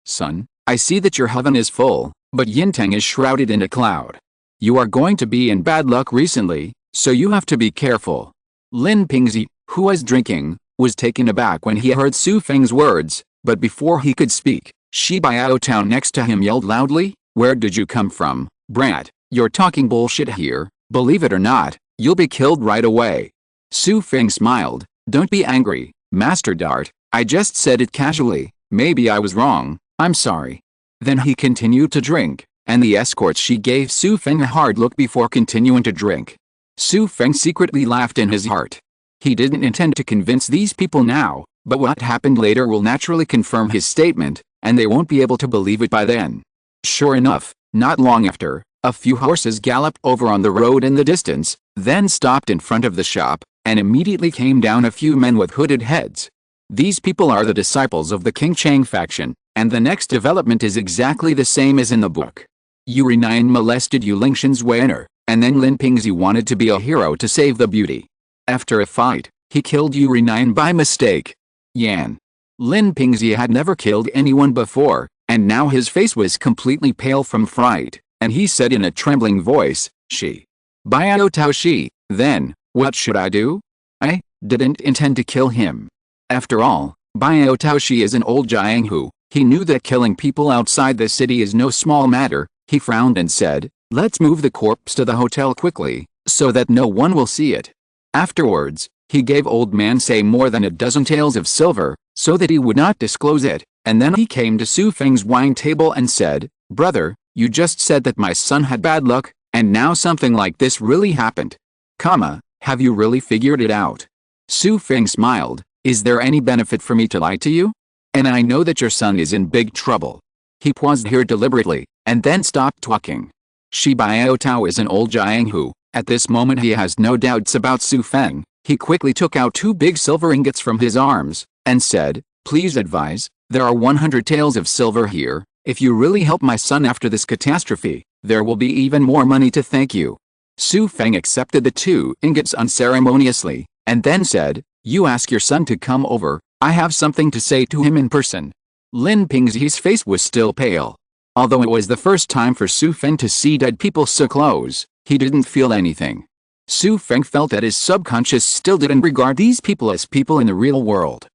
son, I see that your heaven is full, but Yintang is shrouded in a cloud. You are going to be in bad luck recently, so you have to be careful." Lin Pingzi, who was drinking, was taken aback when he heard Xu Feng's words, but before he could speak, Shi Biao next to him yelled loudly, "Where did you come from, brat? You're talking bullshit here. Believe it or not, you'll be killed right away." Xu Feng smiled, "Don't be angry, Master Dart, I just said it casually, maybe I was wrong, I'm sorry." Then he continued to drink, and the escort she gave Xu Feng a hard look before continuing to drink. Xu Feng secretly laughed in his heart. He didn't intend to convince these people now, but what happened later will naturally confirm his statement, and they won't be able to believe it by then. Sure enough, not long after, a few horses galloped over on the road in the distance, then stopped in front of the shop, and immediately came down a few men with hooded heads. These people are the disciples of the King Chang faction, and the next development is exactly the same as in the book. Ye Xiner molested Ye Xiner's Xiner, and then Lin Pingzi wanted to be a hero to save the beauty. After a fight, he killed Ye Xiner by mistake. Yan. Lin Pingzi had never killed anyone before, and now his face was completely pale from fright, and he said in a trembling voice, "Shi. Biao Tao Shi, then, what should I do? I didn't intend to kill him." After all, Biao Tao Shi is an old Jiang who, he knew that killing people outside the city is no small matter. He frowned and said, "Let's move the corpse to the hotel quickly, so that no one will see it." Afterwards, he gave old man Say more than a dozen taels of silver, so that he would not disclose it, and then he came to Xu Feng's wine table and said, "Brother, you just said that my son had bad luck, and now something like this really happened. Have you really figured it out?" Xu Feng smiled, "Is there any benefit for me to lie to you? And I know that your son is in big trouble." He paused here deliberately, and then stopped talking. Shi Biao Tao is an old Jiang who, at this moment he has no doubts about Xu Feng. He quickly took out 2 big silver ingots from his arms, and said, "Please advise, there are 100 taels of silver here. If you really help my son after this catastrophe, there will be even more money to thank you." Xu Feng accepted the 2 ingots unceremoniously, and then said, "You ask your son to come over, I have something to say to him in person." Lin Pingzi's face was still pale. Although it was the first time for Xu Feng to see dead people so close, he didn't feel anything. Xu Feng felt that his subconscious still didn't regard these people as people in the real world.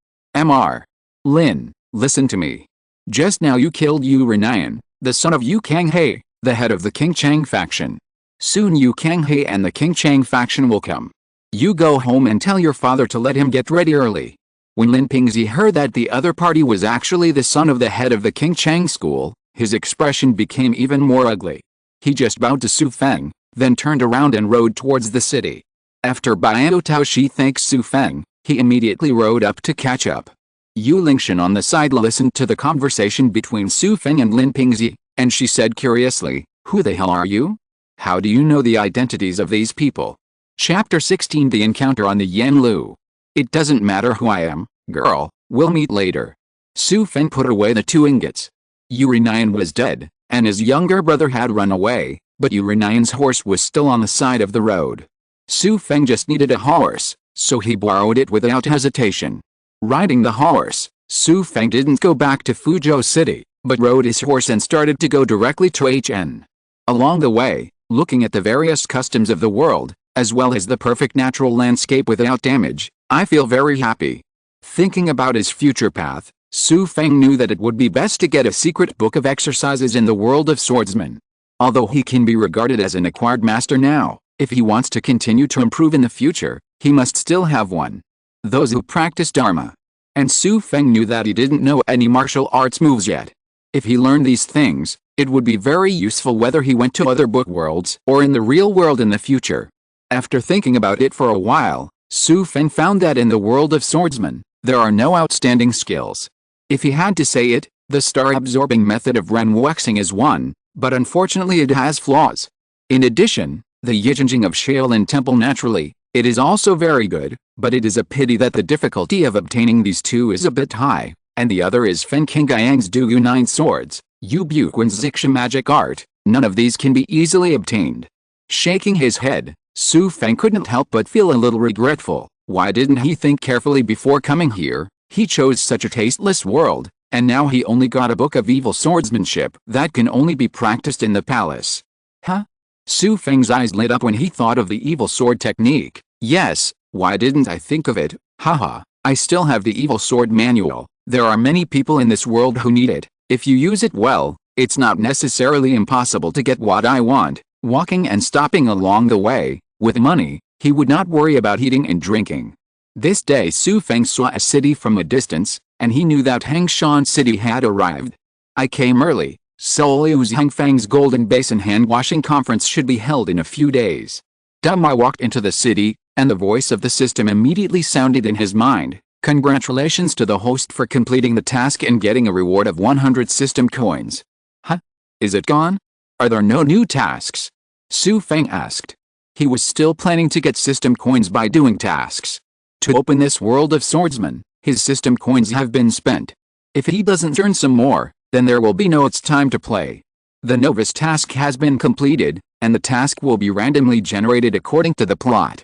Lin, listen to me. Just now you killed Ye Xiner, the son of Yu Kanghe, the head of the King Chang faction. Soon Yu Kanghe and the King Chang faction will come. You go home and tell your father to let him get ready early. When Lin Pingzi heard that the other party was actually the son of the head of the King Chang school, his expression became even more ugly. He just bowed to Xu Feng, then turned around and rode towards the city. After Biao Tao Shi thanked Xu Feng, he immediately rode up to catch up. Ye Xiner on the side listened to the conversation between Xu Feng and Lin Pingzi, and she said curiously, "Who the hell are you? How do you know the identities of these people?" Chapter 16 The Encounter on the Yanlu. "It doesn't matter who I am, girl, we'll meet later." Xu Feng put away the 2 ingots. Ye Xiner was dead, and his younger brother had run away, but Ye Xiner's horse was still on the side of the road. Xu Feng just needed a horse, so he borrowed it without hesitation. Riding the horse, Xu Feng didn't go back to Fuzhou City, but rode his horse and started to go directly to Hn. Along the way, looking at the various customs of the world, as well as the perfect natural landscape without damage, I feel very happy. Thinking about his future path, Xu Feng knew that it would be best to get a secret book of exercises in the world of swordsmen. Although he can be regarded as an acquired master now, if he wants to continue to improve in the future, he must still have one. Those who practice Dharma. And Xu Feng knew that he didn't know any martial arts moves yet. If he learned these things, it would be very useful whether he went to other book worlds or in the real world in the future. After thinking about it for a while, Xu Feng found that in the world of swordsmen, there are no outstanding skills. If he had to say it, the star-absorbing method of Renwuxing is one, but unfortunately it has flaws. In addition, the Yijinjing of Shaolin Temple naturally, it is also very good, but it is a pity that the difficulty of obtaining these two is a bit high, and the other is Fen Qingyang's Duyu 9 swords, Yu Buquan's Zixia magic art, none of these can be easily obtained. Shaking his head, Xu Feng couldn't help but feel a little regretful. Why didn't he think carefully before coming here? He chose such a tasteless world, and now he only got a book of evil swordsmanship that can only be practiced in the palace. Huh? Xu Feng's eyes lit up when he thought of the evil sword technique. Yes, why didn't I think of it? Haha, I still have the evil sword manual. There are many people in this world who need it. If you use it well, it's not necessarily impossible to get what I want. Walking and stopping along the way, with money, he would not worry about eating and drinking. This day Xu Feng saw a city from a distance, and he knew that Hengshan City had arrived. I came early. Seoul Liu's Hengfang's Golden Basin hand-washing conference should be held in a few days. I walked into the city, and the voice of the system immediately sounded in his mind. Congratulations to the host for completing the task and getting a reward of 100 system coins. Huh? Is it gone? Are there no new tasks? Xu Feng asked. He was still planning to get system coins by doing tasks. To open this world of swordsmen, his system coins have been spent. If he doesn't earn some more, then there will be no it's time to play. The novice task has been completed, and the task will be randomly generated according to the plot.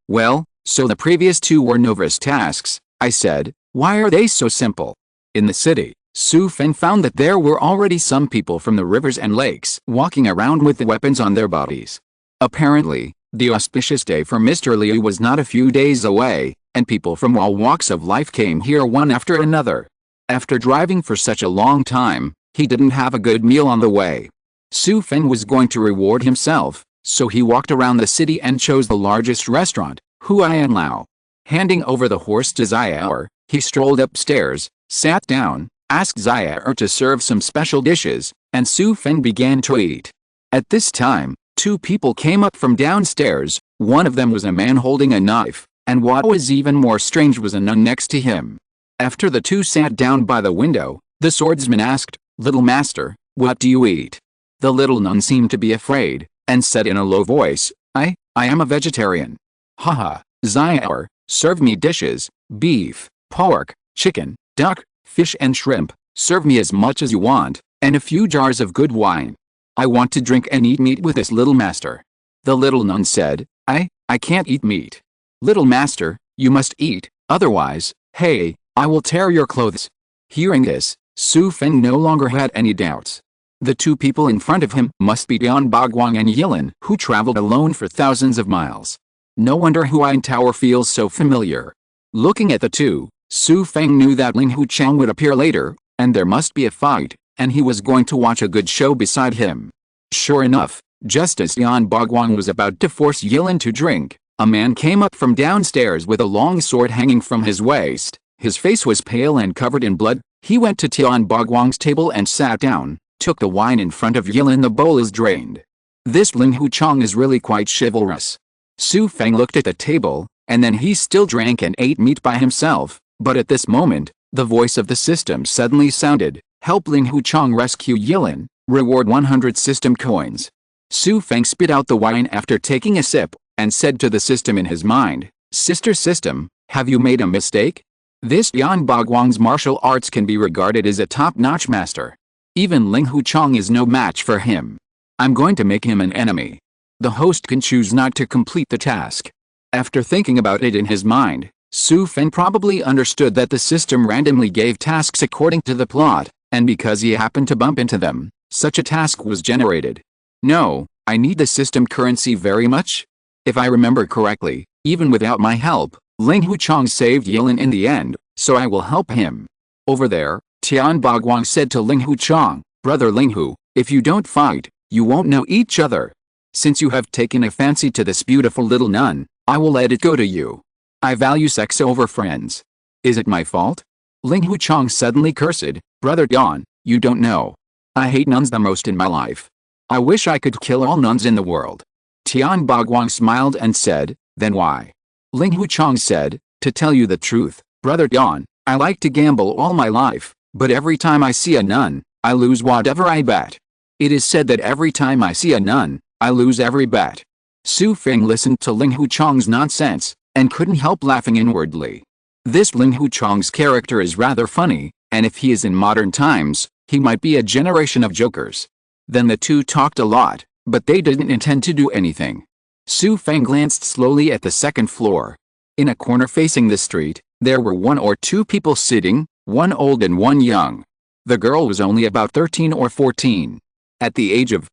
Well, so the previous two were novice tasks, I said. Why are they so simple? In the city, Xu Feng found that there were already some people from the rivers and lakes walking around with the weapons on their bodies. Apparently, the auspicious day for Mr. Liu was not a few days away, and people from all walks of life came here one after another. After driving for such a long time, he didn't have a good meal on the way. Xu Feng was going to reward himself, so he walked around the city and chose the largest restaurant, Yuelao. Handing over the horse to Xiner, he strolled upstairs, sat down, asked Xiner to serve some special dishes, and Xu Feng began to eat. At this time, two people came up from downstairs. One of them was a man holding a knife, and what was even more strange was a nun next to him. After the two sat down by the window, the swordsman asked, "Little master, what do you eat?" The little nun seemed to be afraid, and said in a low voice, I am a vegetarian. Haha, Xiner, serve me dishes, beef, pork, chicken, duck, fish and shrimp, serve me as much as you want, and a few jars of good wine. I want to drink and eat meat with this little master. The little nun said, I can't eat meat. Little master, you must eat, otherwise, hey, I will tear your clothes. Hearing this, Xu Feng no longer had any doubts. The two people in front of him must be Dian Baguang and Yilin, who traveled alone for thousands of miles. No wonder Huayan Tower feels so familiar. Looking at the two, Xu Feng knew that Ling Huchang would appear later, and there must be a fight, and he was going to watch a good show beside him. Sure enough, just as Dian Baguang was about to force Yilin to drink, a man came up from downstairs with a long sword hanging from his waist. His face was pale and covered in blood. He went to Tian Baguang's table and sat down, took the wine in front of Yilin. The bowl is drained. This Ling Huchang is really quite chivalrous. Xu Feng looked at the table, and then he still drank and ate meat by himself, but at this moment, the voice of the system suddenly sounded, "Help Ling Huchang rescue Yilin, reward 100 system coins." Xu Feng spit out the wine after taking a sip, and said to the system in his mind, "Sister system, have you made a mistake? This Yan Baguang's martial arts can be regarded as a top-notch master. Even Ling Huchang is no match for him. I'm going to make him an enemy. The host can choose not to complete the task. After thinking about it in his mind, Xu Feng probably understood that the system randomly gave tasks according to the plot, and because he happened to bump into them, such a task was generated. No, I need the system currency very much. If I remember correctly, even without my help, Ling Huchang saved Yilin in the end, so I will help him. Over there, Tian Baguang said to Ling Huchang, Brother Linghu, if you don't fight, you won't know each other. Since you have taken a fancy to this beautiful little nun, I will let it go to you. I value sex over friends. Is it my fault? Ling Huchang suddenly cursed, Brother Don, you don't know. I hate nuns the most in my life. I wish I could kill all nuns in the world. Tian Baguang smiled and said, then why? Ling Huchang said, to tell you the truth, Brother Don, I like to gamble all my life, but every time I see a nun, I lose whatever I bet. It is said that every time I see a nun, I lose every bet. Xu Feng listened to Ling Huchang's nonsense, and couldn't help laughing inwardly. This Ling Huchang's character is rather funny, and if he is in modern times, he might be a generation of jokers. Then the two talked a lot, but they didn't intend to do anything. Xu Feng glanced slowly at the second floor. In a corner facing the street, there were 1 or 2 people sitting, one old and one young. The girl was only about 13 or 14. At the age of,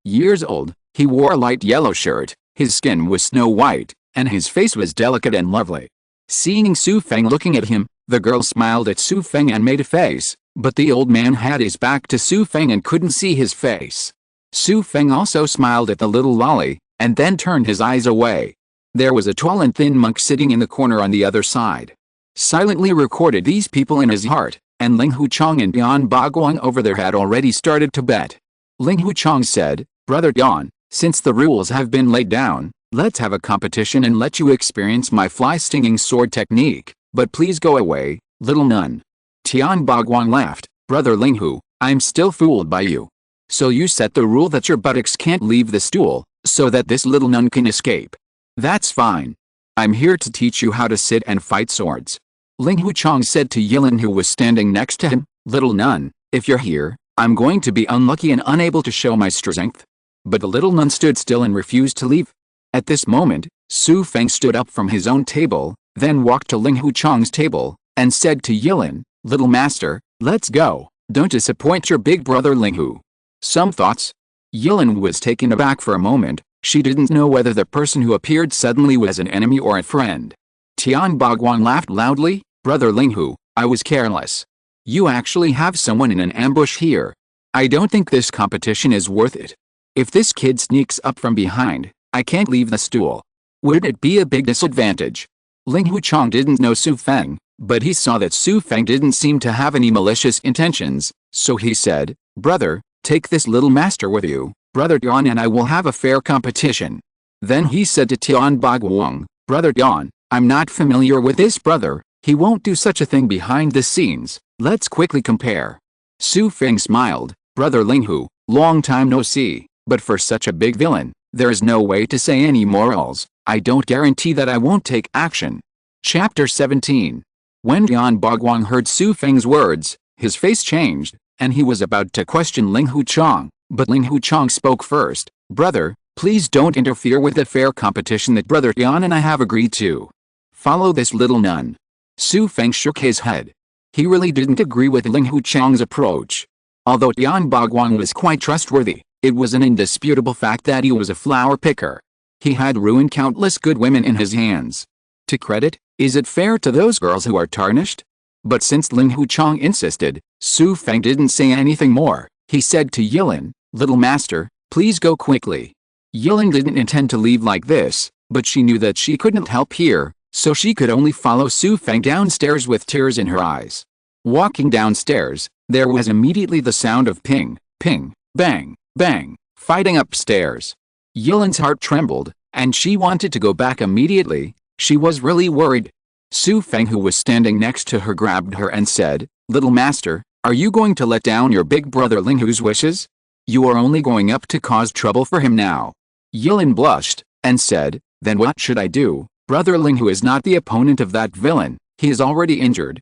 years old, he wore a light yellow shirt, his skin was snow white, and his face was delicate and lovely. Seeing Xu Feng looking at him, the girl smiled at Xu Feng and made a face, but the old man had his back to Xu Feng and couldn't see his face. Xu Feng also smiled at the little lolly, and then turned his eyes away. There was a tall and thin monk sitting in the corner on the other side. Silently recorded these people in his heart, and Ling Huchang and Tian Baguang over there had already started to bet. Ling Huchang said, Brother Don, since the rules have been laid down, let's have a competition and let you experience my fly-stinging sword technique, but please go away, little nun. Tian Baguang laughed, Brother Linghu, I'm still fooled by you. So you set the rule that your buttocks can't leave the stool, so that this little nun can escape. That's fine. I'm here to teach you how to sit and fight swords. Ling Huchang said to Yilin who was standing next to him, Little nun, if you're here, I'm going to be unlucky and unable to show my strength. But the little nun stood still and refused to leave. At this moment, Xu Feng stood up from his own table, then walked to Ling Huchang's table, and said to Yilin, Little master, let's go, don't disappoint your big brother Linghu. Some thoughts? Yilin was taken aback for a moment. She didn't know whether the person who appeared suddenly was an enemy or a friend. Tian Baguang laughed loudly, Brother Linghu, I was careless. You actually have someone in an ambush here. I don't think this competition is worth it. If this kid sneaks up from behind, I can't leave the stool. Would it be a big disadvantage? Ling Huchang didn't know Xu Feng, but he saw that Xu Feng didn't seem to have any malicious intentions, so he said, Brother, take this little master with you, Brother Don, and I will have a fair competition. Then he said to Tian Baguang, Brother Don, I'm not familiar with this brother, he won't do such a thing behind the scenes, let's quickly compare. Xu Feng smiled, Brother Linghu, long time no see, but for such a big villain, there is no way to say any morals, I don't guarantee that I won't take action. Chapter 17. When Tian Baguang heard Xu Feng's words, his face changed, and he was about to question Ling Huchang, but Ling Huchang spoke first, Brother, please don't interfere with the fair competition that Brother Tian and I have agreed to. Follow this little nun. Xu Feng shook his head. He really didn't agree with Ling Huchang's approach. Although Tian Baguang was quite trustworthy, it was an indisputable fact that he was a flower picker. He had ruined countless good women in his hands. To credit, is it fair to those girls who are tarnished? But since Ling Huchang insisted, Xu Feng didn't say anything more. He said to Yilin, Little master, please go quickly. Yilin didn't intend to leave like this, but she knew that she couldn't help here, so she could only follow Xu Feng downstairs with tears in her eyes. Walking downstairs, there was immediately the sound of ping, ping, bang, bang, fighting upstairs. Yilin's heart trembled, and she wanted to go back immediately. She was really worried. Xu Feng, who was standing next to her, grabbed her and said, Little master, are you going to let down your big brother Linghu's wishes? You are only going up to cause trouble for him now. Yilin blushed, and said, Then what should I do? Brother Linghu is not the opponent of that villain, he is already injured.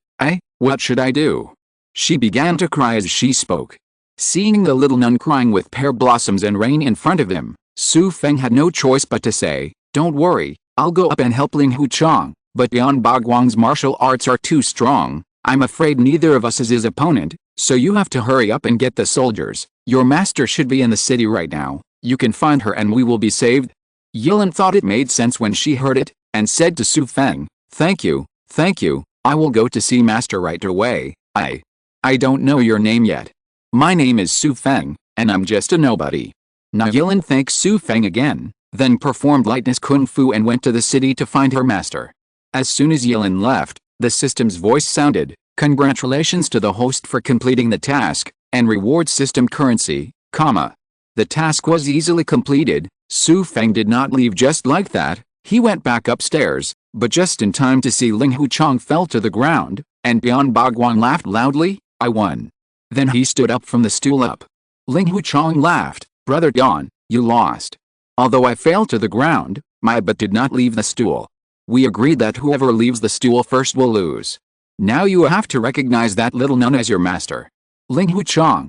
What should I do? She began to cry as she spoke. Seeing the little nun crying with pear blossoms and rain in front of him, Xu Feng had no choice but to say, "Don't worry, I'll go up and help Ling Huchang, but Yan Bagwang's martial arts are too strong. I'm afraid neither of us is his opponent, so you have to hurry up and get the soldiers. Your master should be in the city right now. You can find her and we will be saved." Yilin thought it made sense when she heard it, and said to Xu Feng, thank you, I will go to see master right away. I don't know your name yet. My name is Xu Feng, and I'm just a nobody." Now Yilin thanked Xu Feng again, then performed lightness kung fu and went to the city to find her master. As soon as Yilin left, the system's voice sounded, "Congratulations to the host for completing the task, and reward system currency, comma." The task was easily completed. Xu Feng did not leave just like that. He went back upstairs, but just in time to see Ling Huchang fell to the ground, and Yan Bagwang laughed loudly. "I won." Then he stood up from the stool up. Ling Huchang laughed, "Brother Yan, you lost. Although I fell to the ground, my butt did not leave the stool. We agreed that whoever leaves the stool first will lose. Now you have to recognize that little nun as your master." "Ling Huchang,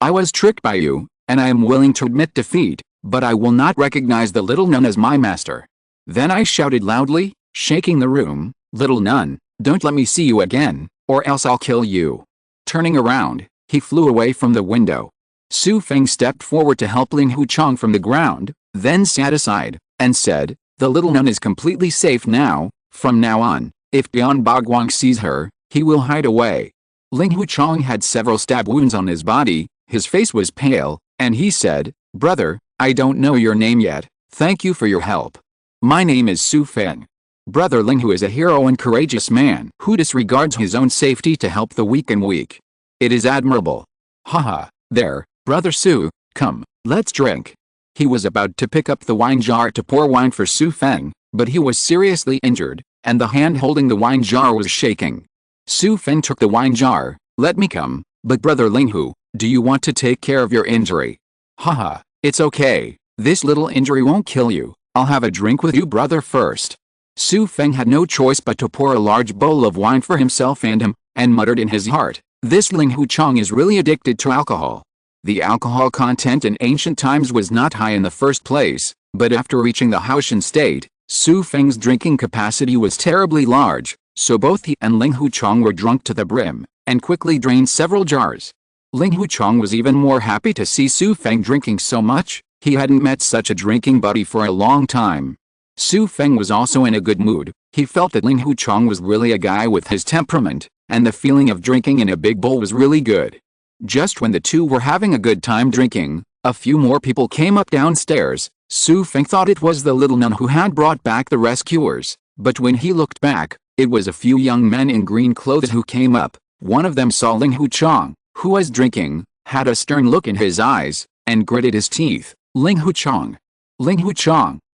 I was tricked by you, and I am willing to admit defeat, but I will not recognize the little nun as my master." Then I shouted loudly, shaking the room, "Little nun, don't let me see you again, or else I'll kill you." Turning around, he flew away from the window. Xu Feng stepped forward to help Ling Huchang from the ground, then sat aside, and said, "The little nun is completely safe now. From now on, if Yan Bagwang sees her, he will hide away." Ling Huchang had several stab wounds on his body, his face was pale, and he said, "Brother, I don't know your name yet. Thank you for your help. My name is Xu Feng. Brother Ling, who is a hero and courageous man who disregards his own safety to help the weak and weak. It is admirable. Haha, there, Brother Xu, come, let's drink." He was about to pick up the wine jar to pour wine for Xu Feng, but he was seriously injured, and the hand holding the wine jar was shaking. Xu Feng took the wine jar. "Let me come, but Brother Ling, do you want to take care of your injury?" "Haha, it's okay, this little injury won't kill you. I'll have a drink with you, brother, first." Xu Feng had no choice but to pour a large bowl of wine for himself and him, and muttered in his heart, "This Ling Huchang is really addicted to alcohol." The alcohol content in ancient times was not high in the first place, but after reaching the Haoshan state, Xu Feng's drinking capacity was terribly large, so both he and Ling Huchang were drunk to the brim, and quickly drained several jars. Ling Huchang was even more happy to see Xu Feng drinking so much. He hadn't met such a drinking buddy for a long time. Xu Feng was also in a good mood. He felt that Ling Huchang was really a guy with his temperament, and the feeling of drinking in a big bowl was really good. Just when the two were having a good time drinking, a few more people came up downstairs. Xu Feng thought it was the little nun who had brought back the rescuers, but when he looked back, it was a few young men in green clothes who came up. One of them saw Ling Huchang, who was drinking, had a stern look in his eyes, and gritted his teeth. Ling Huchang,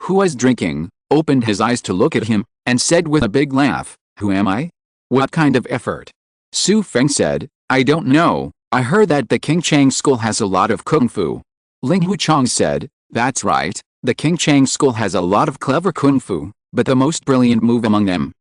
who was drinking, opened his eyes to look at him, and said with a big laugh, "Who am I? What kind of effort?" Xu Feng said, "I don't know, I heard that the King Chang school has a lot of kung fu." Ling Huchang said, "That's right, the King Chang school has a lot of clever kung fu, but the most brilliant move among them,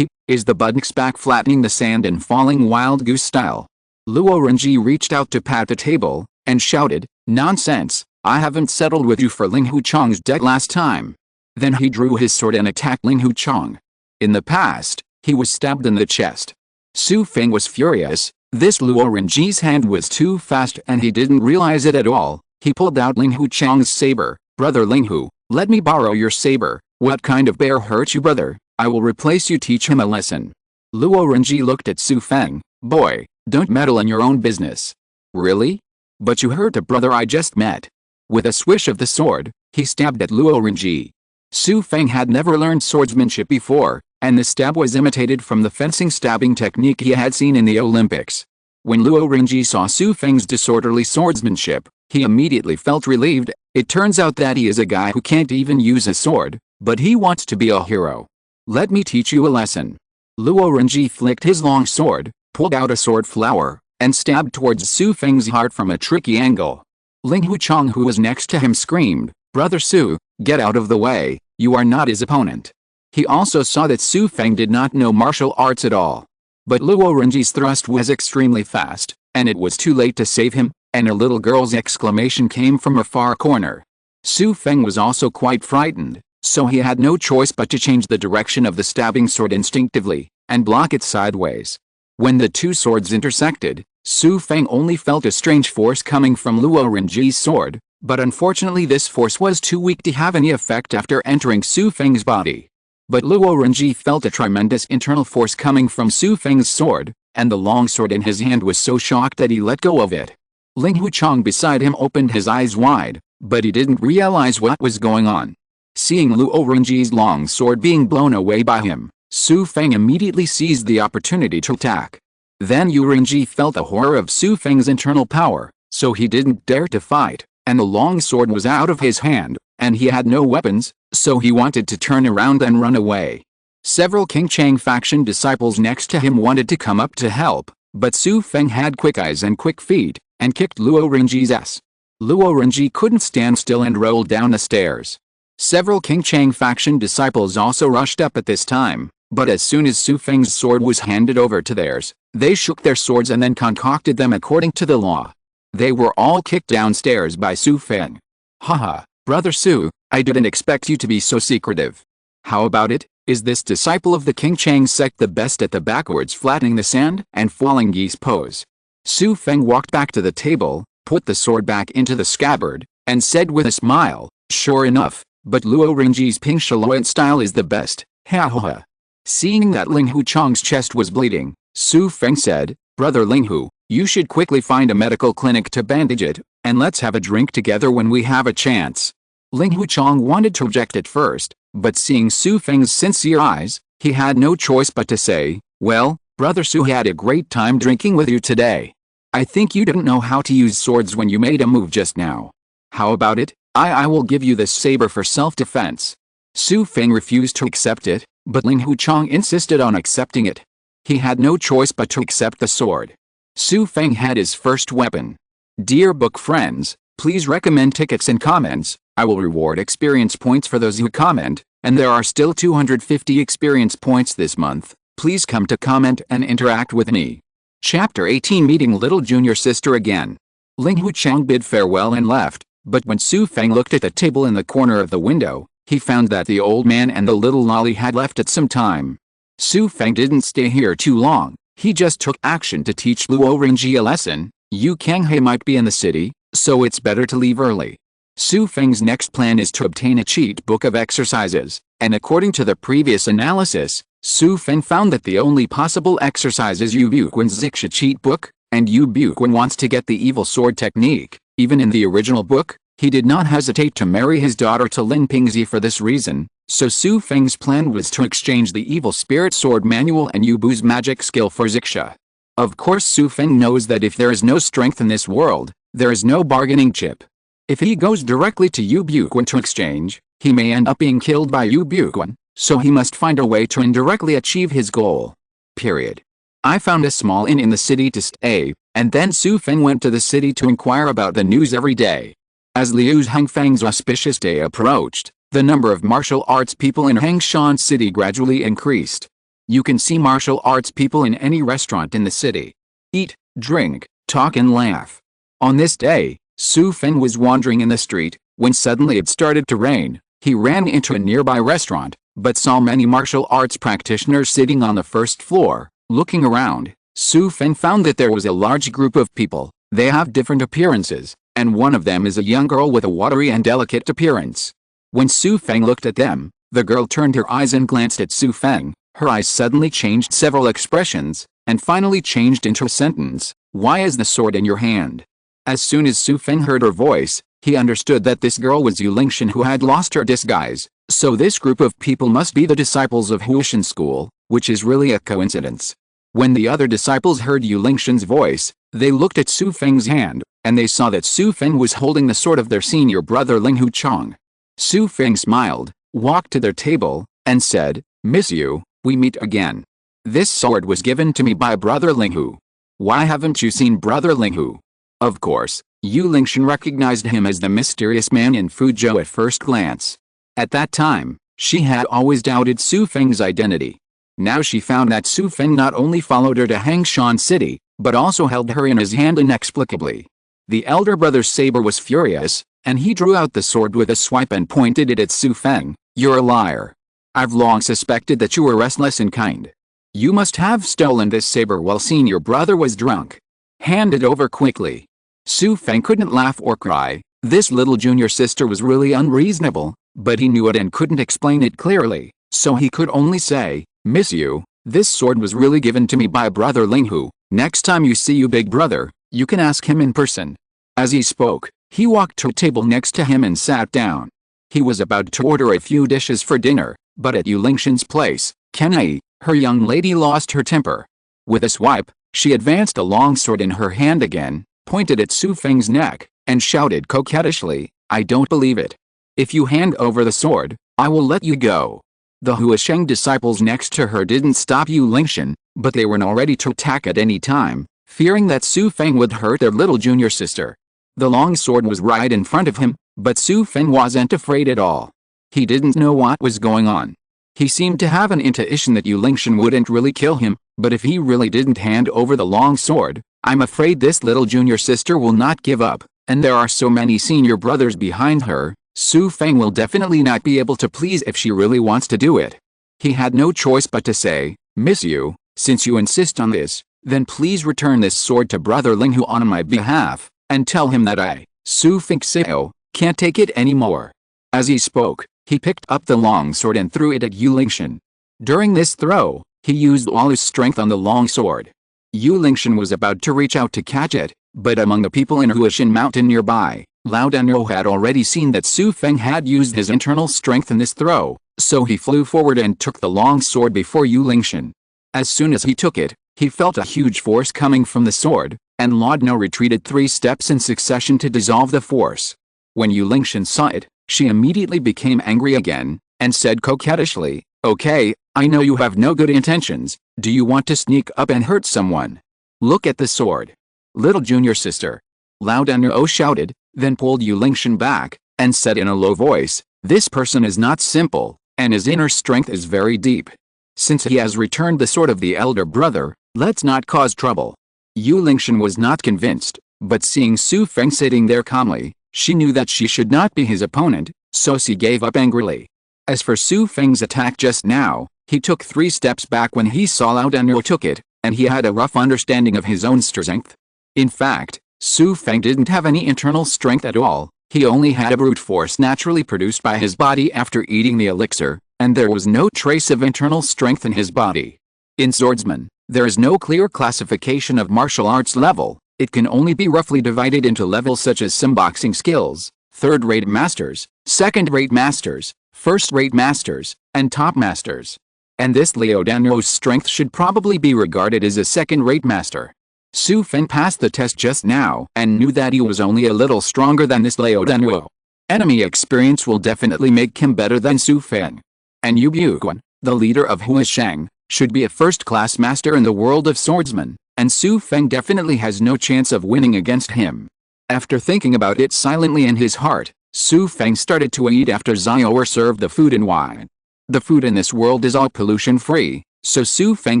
is the buttocks back flattening the sand and falling wild goose style." Luo Renji reached out to pat the table, and shouted, "Nonsense, I haven't settled with you for Ling Huchang's debt last time." Then he drew his sword and attacked Ling Huchang. In the past, he was stabbed in the chest. Xu Feng was furious. This Luo Renji's hand was too fast and he didn't realize it at all. He pulled out Ling Huchang's saber. "Brother Ling, let me borrow your saber." "What kind of bear hurt you, brother? I will replace you, teach him a lesson." Luo Renji looked at Xu Feng. "Boy, don't meddle in your own business." "Really? But you hurt a brother I just met." With a swish of the sword, he stabbed at Luo Renji. Xu Feng had never learned swordsmanship before, and the stab was imitated from the fencing stabbing technique he had seen in the Olympics. When Luo Renji saw Xu Feng's disorderly swordsmanship, he immediately felt relieved. It turns out that he is a guy who can't even use a sword, but he wants to be a hero. "Let me teach you a lesson." Luo Renji flicked his long sword, pulled out a sword flower, and stabbed towards Xu Feng's heart from a tricky angle. Ling Huchang, who was next to him, screamed, "Brother Xu, get out of the way, you are not his opponent." He also saw that Xu Feng did not know martial arts at all. But Luo Renji's thrust was extremely fast, and it was too late to save him, and a little girl's exclamation came from a far corner. Xu Feng was also quite frightened, so he had no choice but to change the direction of the stabbing sword instinctively, and block it sideways. When the two swords intersected, Xu Feng only felt a strange force coming from Luo Renji's sword, but unfortunately this force was too weak to have any effect after entering Xu Feng's body. But Luo Renji felt a tremendous internal force coming from Xu Feng's sword, and the long sword in his hand was so shocked that he let go of it. Ling Huchang beside him opened his eyes wide, but he didn't realize what was going on. Seeing Luo Renji's long sword being blown away by him, Xu Feng immediately seized the opportunity to attack. Then Yu Renji felt the horror of Xu Feng's internal power, so he didn't dare to fight, and the long sword was out of his hand, and he had no weapons, so he wanted to turn around and run away. Several King Chang faction disciples next to him wanted to come up to help, but Xu Feng had quick eyes and quick feet, and kicked Luo Renji's ass. Luo Renji couldn't stand still and rolled down the stairs. Several King Chang faction disciples also rushed up at this time, but as soon as Xu Feng's sword was handed over to theirs, they shook their swords and then concocted them according to the law. They were all kicked downstairs by Xu Feng. Haha, Brother Xu, I didn't expect you to be so secretive. How about it? Is this disciple of the King Chang sect the best at the backwards flattening the sand and falling geese pose? Xu Feng walked back to the table, put the sword back into the scabbard, and said with a smile, sure enough, but Luo Renji's ping Shaloyant style is the best, ha ha ha. Seeing that Ling Huchang's chest was bleeding, Xu Feng said, Brother Linghu, you should quickly find a medical clinic to bandage it, and let's have a drink together when we have a chance. Ling Huchang wanted to reject it first, but seeing Xu Feng's sincere eyes, he had no choice but to say, well, Brother Xu had a great time drinking with you today. I think you didn't know how to use swords when you made a move just now. How about it? I will give you this saber for self-defense. Xu Feng refused to accept it, but Ling Huchang insisted on accepting it. He had no choice but to accept the sword. Xu Feng had his first weapon. Dear book friends, please recommend tickets and comments. I will reward experience points for those who comment, and there are still 250 experience points this month. Please come to comment and interact with me. Chapter 18 Meeting Little Junior Sister Again. Ling Huchang bid farewell and left, but when Xu Feng looked at the table in the corner of the window, he found that the old man and the little lolly had left at some time. Xu Feng didn't stay here too long, he just took action to teach Luo Renji a lesson. Yu Kanghe might be in the city, so it's better to leave early. Xu Feng's next plan is to obtain a cheat book of exercises, and according to the previous analysis, Xu Feng found that the only possible exercise is Yu Buquan's Zixa cheat book, and Yu Buquan wants to get the evil sword technique. Even in the original book, he did not hesitate to marry his daughter to Lin Pingzi for this reason, so Xu Feng's plan was to exchange the evil spirit sword manual and Yu Bu's magic skill for Zixa. Of course Xu Feng knows that if there is no strength in this world, there is no bargaining chip. If he goes directly to Yu Buquan to exchange, he may end up being killed by Yu Buquan, so he must find a way to indirectly achieve his goal. Period. I found a small inn in the city to stay, and then Xu Feng went to the city to inquire about the news every day. As Liu Hangfeng's auspicious day approached, the number of martial arts people in Hangshan City gradually increased. You can see martial arts people in any restaurant in the city. Eat, drink, talk and laugh. On this day, Xu Feng was wandering in the street, when suddenly it started to rain. He ran into a nearby restaurant, but saw many martial arts practitioners sitting on the first floor. Looking around, Xu Feng found that there was a large group of people. They have different appearances, and one of them is a young girl with a watery and delicate appearance. When Xu Feng looked at them, the girl turned her eyes and glanced at Xu Feng. Her eyes suddenly changed several expressions, and finally changed into a sentence. Why is the sword in your hand? As soon as Xu Feng heard her voice, he understood that this girl was Yu Lingshan who had lost her disguise, so this group of people must be the disciples of Huishan school, which is really a coincidence. When the other disciples heard Yu Lingshan's voice, they looked at Xu Feng's hand, and they saw that Xu Feng was holding the sword of their senior brother Ling Huchang. Xu Feng smiled, walked to their table, and said, Miss Yu, we meet again. This sword was given to me by brother Linghu. Why haven't you seen brother Linghu? Of course, Yu Lingshan recognized him as the mysterious man in Fuzhou at first glance. At that time, she had always doubted Xu Feng's identity. Now she found that Xu Feng not only followed her to Hangshan City, but also held her in his hand inexplicably. The elder brother's saber was furious, and he drew out the sword with a swipe and pointed it at Xu Feng. "You're a liar. I've long suspected that you were restless in kind. You must have stolen this saber while seeing your brother was drunk. Hand it over quickly." Xu Feng couldn't laugh or cry. This little junior sister was really unreasonable, but he knew it and couldn't explain it clearly, so he could only say, "Miss you, this sword was really given to me by brother Linghu. Next time you see your big brother, you can ask him in person." As he spoke, he walked to a table next to him and sat down. He was about to order a few dishes for dinner, but at Yu Lingshan's place, Kenai, her young lady, lost her temper. With a swipe, she advanced a long sword in her hand again, pointed at Xu Feng's neck, and shouted coquettishly, "I don't believe it. If you hand over the sword, I will let you go." The Huasheng disciples next to her didn't stop Yu Lingshan, but they were now ready to attack at any time, fearing that Xu Feng would hurt their little junior sister. The long sword was right in front of him, but Xu Feng wasn't afraid at all. He didn't know what was going on. He seemed to have an intuition that Yu Lingshan wouldn't really kill him, but if he really didn't hand over the long sword, I'm afraid this little junior sister will not give up, and there are so many senior brothers behind her, Xu Feng will definitely not be able to please if she really wants to do it. He had no choice but to say, "Miss you, since you insist on this, then please return this sword to brother Linghu on my behalf, and tell him that I, Xu Feng, can't take it anymore." As he spoke, he picked up the long sword and threw it at Yu Lingshan. During this throw, he used all his strength on the long sword. Yu Lingshan was about to reach out to catch it, but among the people in Huashan Mountain nearby, Lao Danro had already seen that Xu Feng had used his internal strength in this throw, so he flew forward and took the long sword before Yu Lingshan. As soon as he took it, he felt a huge force coming from the sword, and Lao Danro retreated 3 steps in succession to dissolve the force. When Yu Lingshan saw it, she immediately became angry again, and said coquettishly, "Okay, I know you have no good intentions. Do you want to sneak up and hurt someone? Look at the sword." "Little junior sister," Lao Danro shouted, then pulled Yu Lingshan back, and said in a low voice, "This person is not simple, and his inner strength is very deep. Since he has returned the sword of the elder brother, let's not cause trouble." Yu Lingshan was not convinced, but seeing Xu Feng sitting there calmly, she knew that she should not be his opponent, so she gave up angrily. As for Xu Feng's attack just now, he took 3 steps back when he saw Lao Danro took it, and he had a rough understanding of his own strength. In fact, Xu Feng didn't have any internal strength at all, he only had a brute force naturally produced by his body after eating the elixir, and there was no trace of internal strength in his body. In swordsman, there is no clear classification of martial arts level. It can only be roughly divided into levels such as some boxing skills, third-rate masters, second-rate masters, first-rate masters, and top masters. And this Lao Danro's strength should probably be regarded as a second-rate master. Xu Feng passed the test just now and knew that he was only a little stronger than this Lao Danro. Enemy experience will definitely make him better than Xu Feng. And Yu Buquan, the leader of Huasheng, should be a first-class master in the world of swordsmen, and Xu Feng definitely has no chance of winning against him. After thinking about it silently in his heart, Xu Feng started to eat after Xiao served the food and wine. The food in this world is all pollution-free, so Xu Feng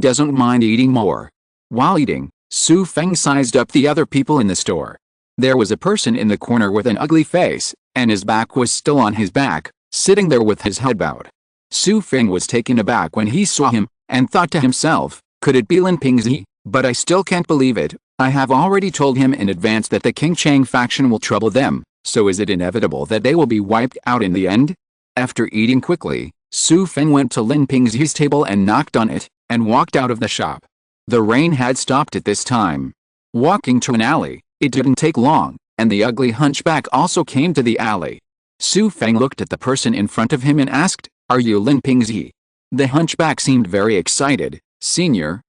doesn't mind eating more. While eating, Xu Feng sized up the other people in the store. There was a person in the corner with an ugly face, and his back was still on his back, sitting there with his head bowed. Xu Feng was taken aback when he saw him, and thought to himself, could it be Lin Pingzi? But I still can't believe it. I have already told him in advance that the King Chang faction will trouble them, so is it inevitable that they will be wiped out in the end? After eating quickly, Xu Feng went to Lin Pingzi's table and knocked on it, and walked out of the shop. The rain had stopped at this time. Walking to an alley, it didn't take long, and the ugly hunchback also came to the alley. Xu Feng looked at the person in front of him and asked, "Are you Lin Pingzi?" The hunchback seemed very excited. "Senior,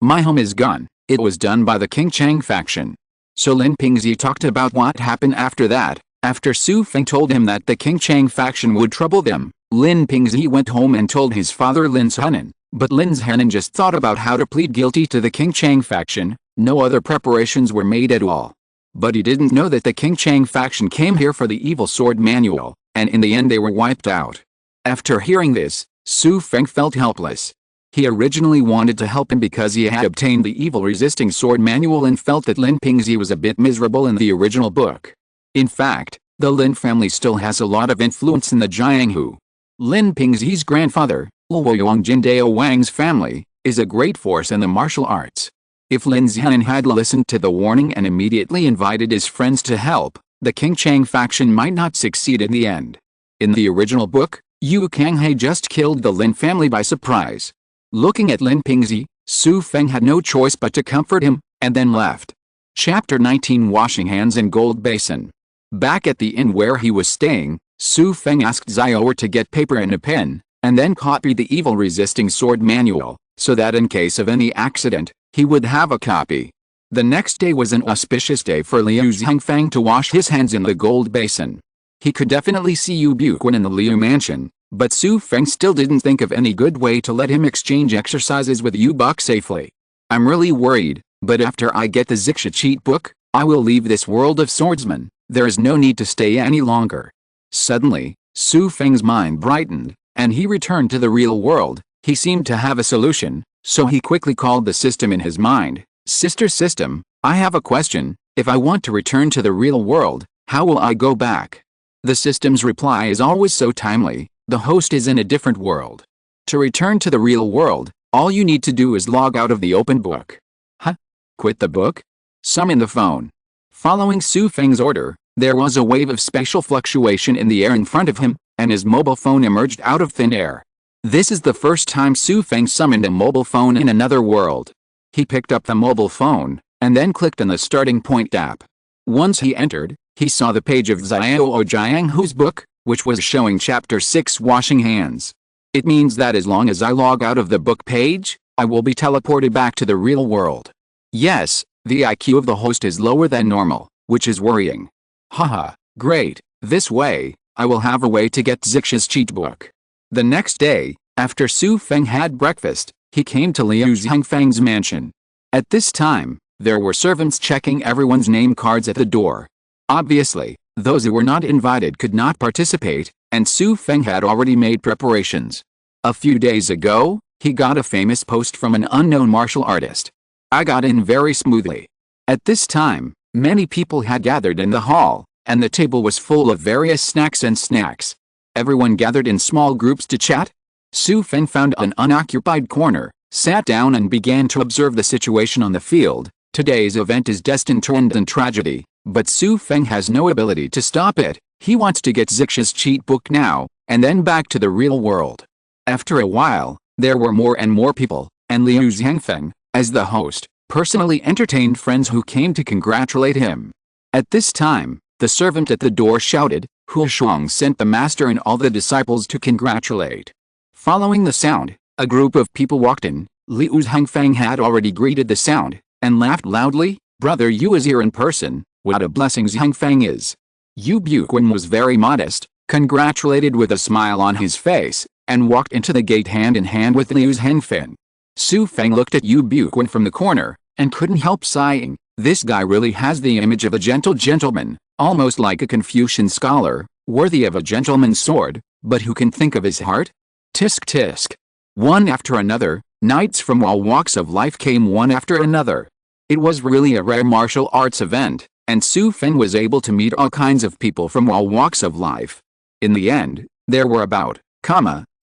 my home is gone. It was done by the King Chang faction." So Lin Pingzi talked about what happened after that. After Xu Feng told him that the King Chang faction would trouble them, Lin Pingzi went home and told his father Lin Zhenan. But Lin Zhenan just thought about how to plead guilty to the King Chang faction. No other preparations were made at all. But he didn't know that the King Chang faction came here for the evil sword manual, and in the end they were wiped out. After hearing this, Xu Feng felt helpless. He originally wanted to help him because he had obtained the evil-resisting sword manual and felt that Lin Pingzi was a bit miserable in the original book. In fact, the Lin family still has a lot of influence in the Jianghu. Lin Pingzi's grandfather, Luoyang Jindao Wang's family, is a great force in the martial arts. If Lin Xian had listened to the warning and immediately invited his friends to help, the King Chang faction might not succeed in the end. In the original book, Yu Kanghe just killed the Lin family by surprise. Looking at Lin Pingzi, Xu Feng had no choice but to comfort him, and then left. Chapter 19 Washing Hands in Gold Basin. Back at the inn where he was staying, Xu Feng asked Xiao to get paper and a pen, and then copy the evil-resisting sword manual, so that in case of any accident, he would have a copy. The next day was an auspicious day for Liu Xingfeng to wash his hands in the gold basin. He could definitely see Yu Buquan in the Liu mansion, but Xu Feng still didn't think of any good way to let him exchange exercises with Yu Buck safely. I'm really worried, but after I get the Zixia cheat book, I will leave this world of swordsmen. There is no need to stay any longer. Suddenly, Xu Feng's mind brightened, and he returned to the real world. He seemed to have a solution, so he quickly called the system in his mind. Sister System, I have a question. If I want to return to the real world, how will I go back? The system's reply is always so timely. The host is in a different world. To return to the real world, all you need to do is log out of the open book. Huh? Quit the book? Summon the phone. Following Xu Feng's order, there was a wave of spatial fluctuation in the air in front of him, and his mobile phone emerged out of thin air. This is the first time Xu Feng summoned a mobile phone in another world. He picked up the mobile phone, and then clicked on the starting point app. Once he entered, he saw the page of Xiao Jianghu's book, which was showing Chapter 6 Washing Hands. It means that as long as I log out of the book page, I will be teleported back to the real world. Yes, the IQ of the host is lower than normal, which is worrying. Haha, great, this way, I will have a way to get Zixia's cheat book. The next day, after Xu Feng had breakfast, he came to Liu Xingfeng's mansion. At this time, there were servants checking everyone's name cards at the door. Obviously, those who were not invited could not participate, and Xu Feng had already made preparations. A few days ago, he got a famous post from an unknown martial artist. I got in very smoothly. At this time, many people had gathered in the hall, and the table was full of various snacks and snacks. Everyone gathered in small groups to chat. Xu Feng found an unoccupied corner, sat down and began to observe the situation on the field. Today's event is destined to end in tragedy, but Xu Feng has no ability to stop it. He wants to get Zixia's cheat book now, and then back to the real world. After a while, there were more and more people, and Liu Xingfeng, as the host, personally entertained friends who came to congratulate him. At this time, the servant at the door shouted, Hu Shuang sent the master and all the disciples to congratulate. Following the sound, a group of people walked in. Liu Xingfeng had already greeted the sound, and laughed loudly. Brother Yu is here in person, what a blessing Xingfeng is. Yu Buquan was very modest, congratulated with a smile on his face, and walked into the gate hand in hand with Liu Xingfeng. Xu Feng looked at Yu Buquan from the corner, and couldn't help sighing. This guy really has the image of a gentle gentleman, almost like a Confucian scholar, worthy of a gentleman's sword, but who can think of his heart? Tisk tisk. One after another, knights from all walks of life came one after another. It was really a rare martial arts event, and Xu Feng was able to meet all kinds of people from all walks of life. In the end, there were about,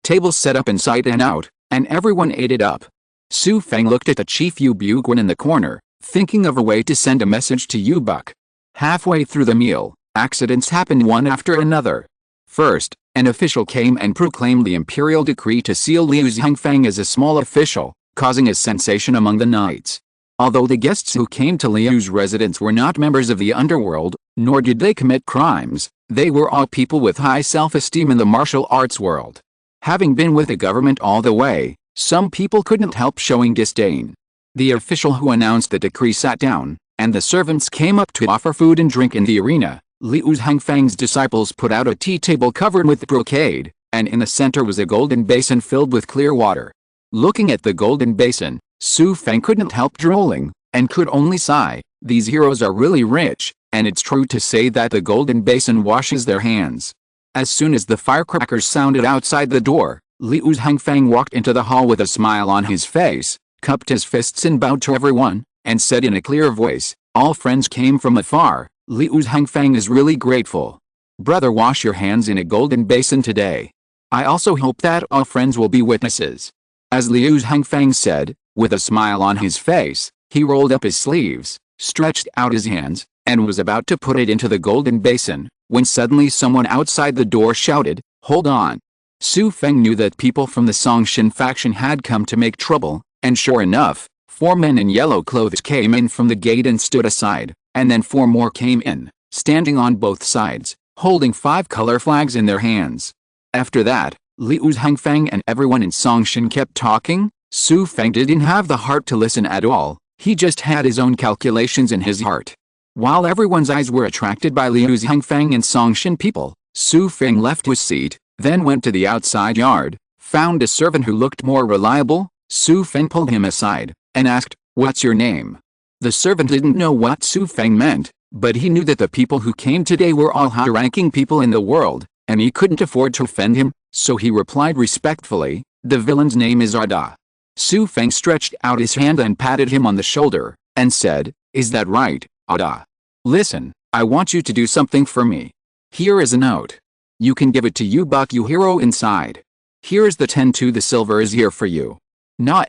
tables set up inside and out, and everyone ate it up. Xu Feng looked at the chief Yu Buquan in the corner, thinking of a way to send a message to Yu Buck. Halfway through the meal, accidents happened one after another. First, an official came and proclaimed the imperial decree to seal Liu Xingfeng as a small official, causing a sensation among the knights. Although the guests who came to Liu's residence were not members of the underworld, nor did they commit crimes, they were all people with high self-esteem in the martial arts world. Having been with the government all the way, some people couldn't help showing disdain. The official who announced the decree sat down, and the servants came up to offer food and drink in the arena. Liu Xingfeng's disciples put out a tea table covered with brocade, and in the center was a golden basin filled with clear water. Looking at the golden basin, Xu Feng couldn't help drooling, and could only sigh. These heroes are really rich, and it's true to say that the golden basin washes their hands. As soon as the firecrackers sounded outside the door, Liu Hangfeng walked into the hall with a smile on his face, cupped his fists and bowed to everyone, and said in a clear voice, "All friends came from afar. Liu Hangfeng is really grateful. Brother, wash your hands in a golden basin today. I also hope that all friends will be witnesses." As Liu Hangfeng said, with a smile on his face, he rolled up his sleeves, stretched out his hands, and was about to put it into the golden basin, when suddenly someone outside the door shouted, "Hold on." Xu Feng knew that people from the Songshan faction had come to make trouble, and sure enough, 4 men in yellow clothes came in from the gate and stood aside, and then 4 more came in, standing on both sides, holding 5 color flags in their hands. After that, Liu Hangfeng and everyone in Songshan kept talking. Xu Feng didn't have the heart to listen at all, he just had his own calculations in his heart. While everyone's eyes were attracted by Liu Hangfeng and Songshan people, Xu Feng left his seat, then went to the outside yard, found a servant who looked more reliable. Xu Feng pulled him aside, and asked, "What's your name?" The servant didn't know what Xu Feng meant, but he knew that the people who came today were all high-ranking people in the world, and he couldn't afford to offend him, so he replied respectfully, "The villain's name is Ada." Xu Feng stretched out his hand and patted him on the shoulder, and said, "Is that right, Ada? Listen, I want you to do something for me. Here is a note. You can give it to Yubaku hero inside. Here is the 10 the silver is here for you."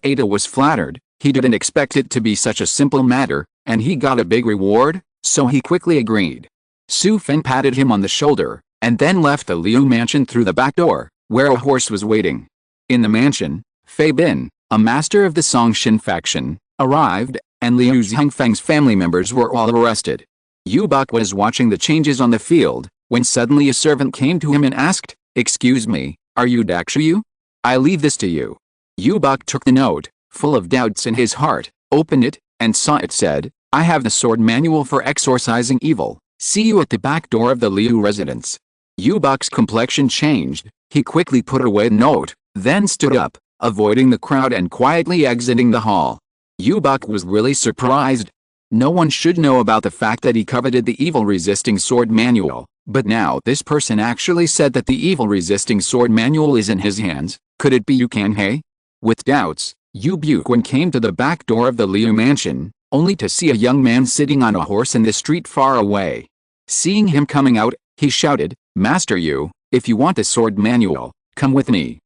Ada was flattered, he didn't expect it to be such a simple matter, and he got a big reward, so he quickly agreed. Xu Feng patted him on the shoulder, and then left the Liu mansion through the back door, where a horse was waiting. In the mansion, Fei Bin, a master of the Songshan faction, arrived, and Liu Hangfeng's family members were all arrested. Yubak was watching the changes on the field, when suddenly a servant came to him and asked, "Excuse me, are you Dakshu? I leave this to you." Yubak took the note, full of doubts in his heart, opened it, and saw it said, "I have the sword manual for exorcising evil. See you at the back door of the Liu residence." Yubak's complexion changed, he quickly put away the note, then stood up, avoiding the crowd and quietly exiting the hall. Yubak was really surprised. No one should know about the fact that he coveted the evil-resisting sword manual, but now this person actually said that the evil-resisting sword manual is in his hands. Could it be Yu Kanhei? With doubts, Yu Buquan came to the back door of the Liu mansion, only to see a young man sitting on a horse in the street far away. Seeing him coming out, he shouted, "Master Yu, if you want the sword manual, come with me."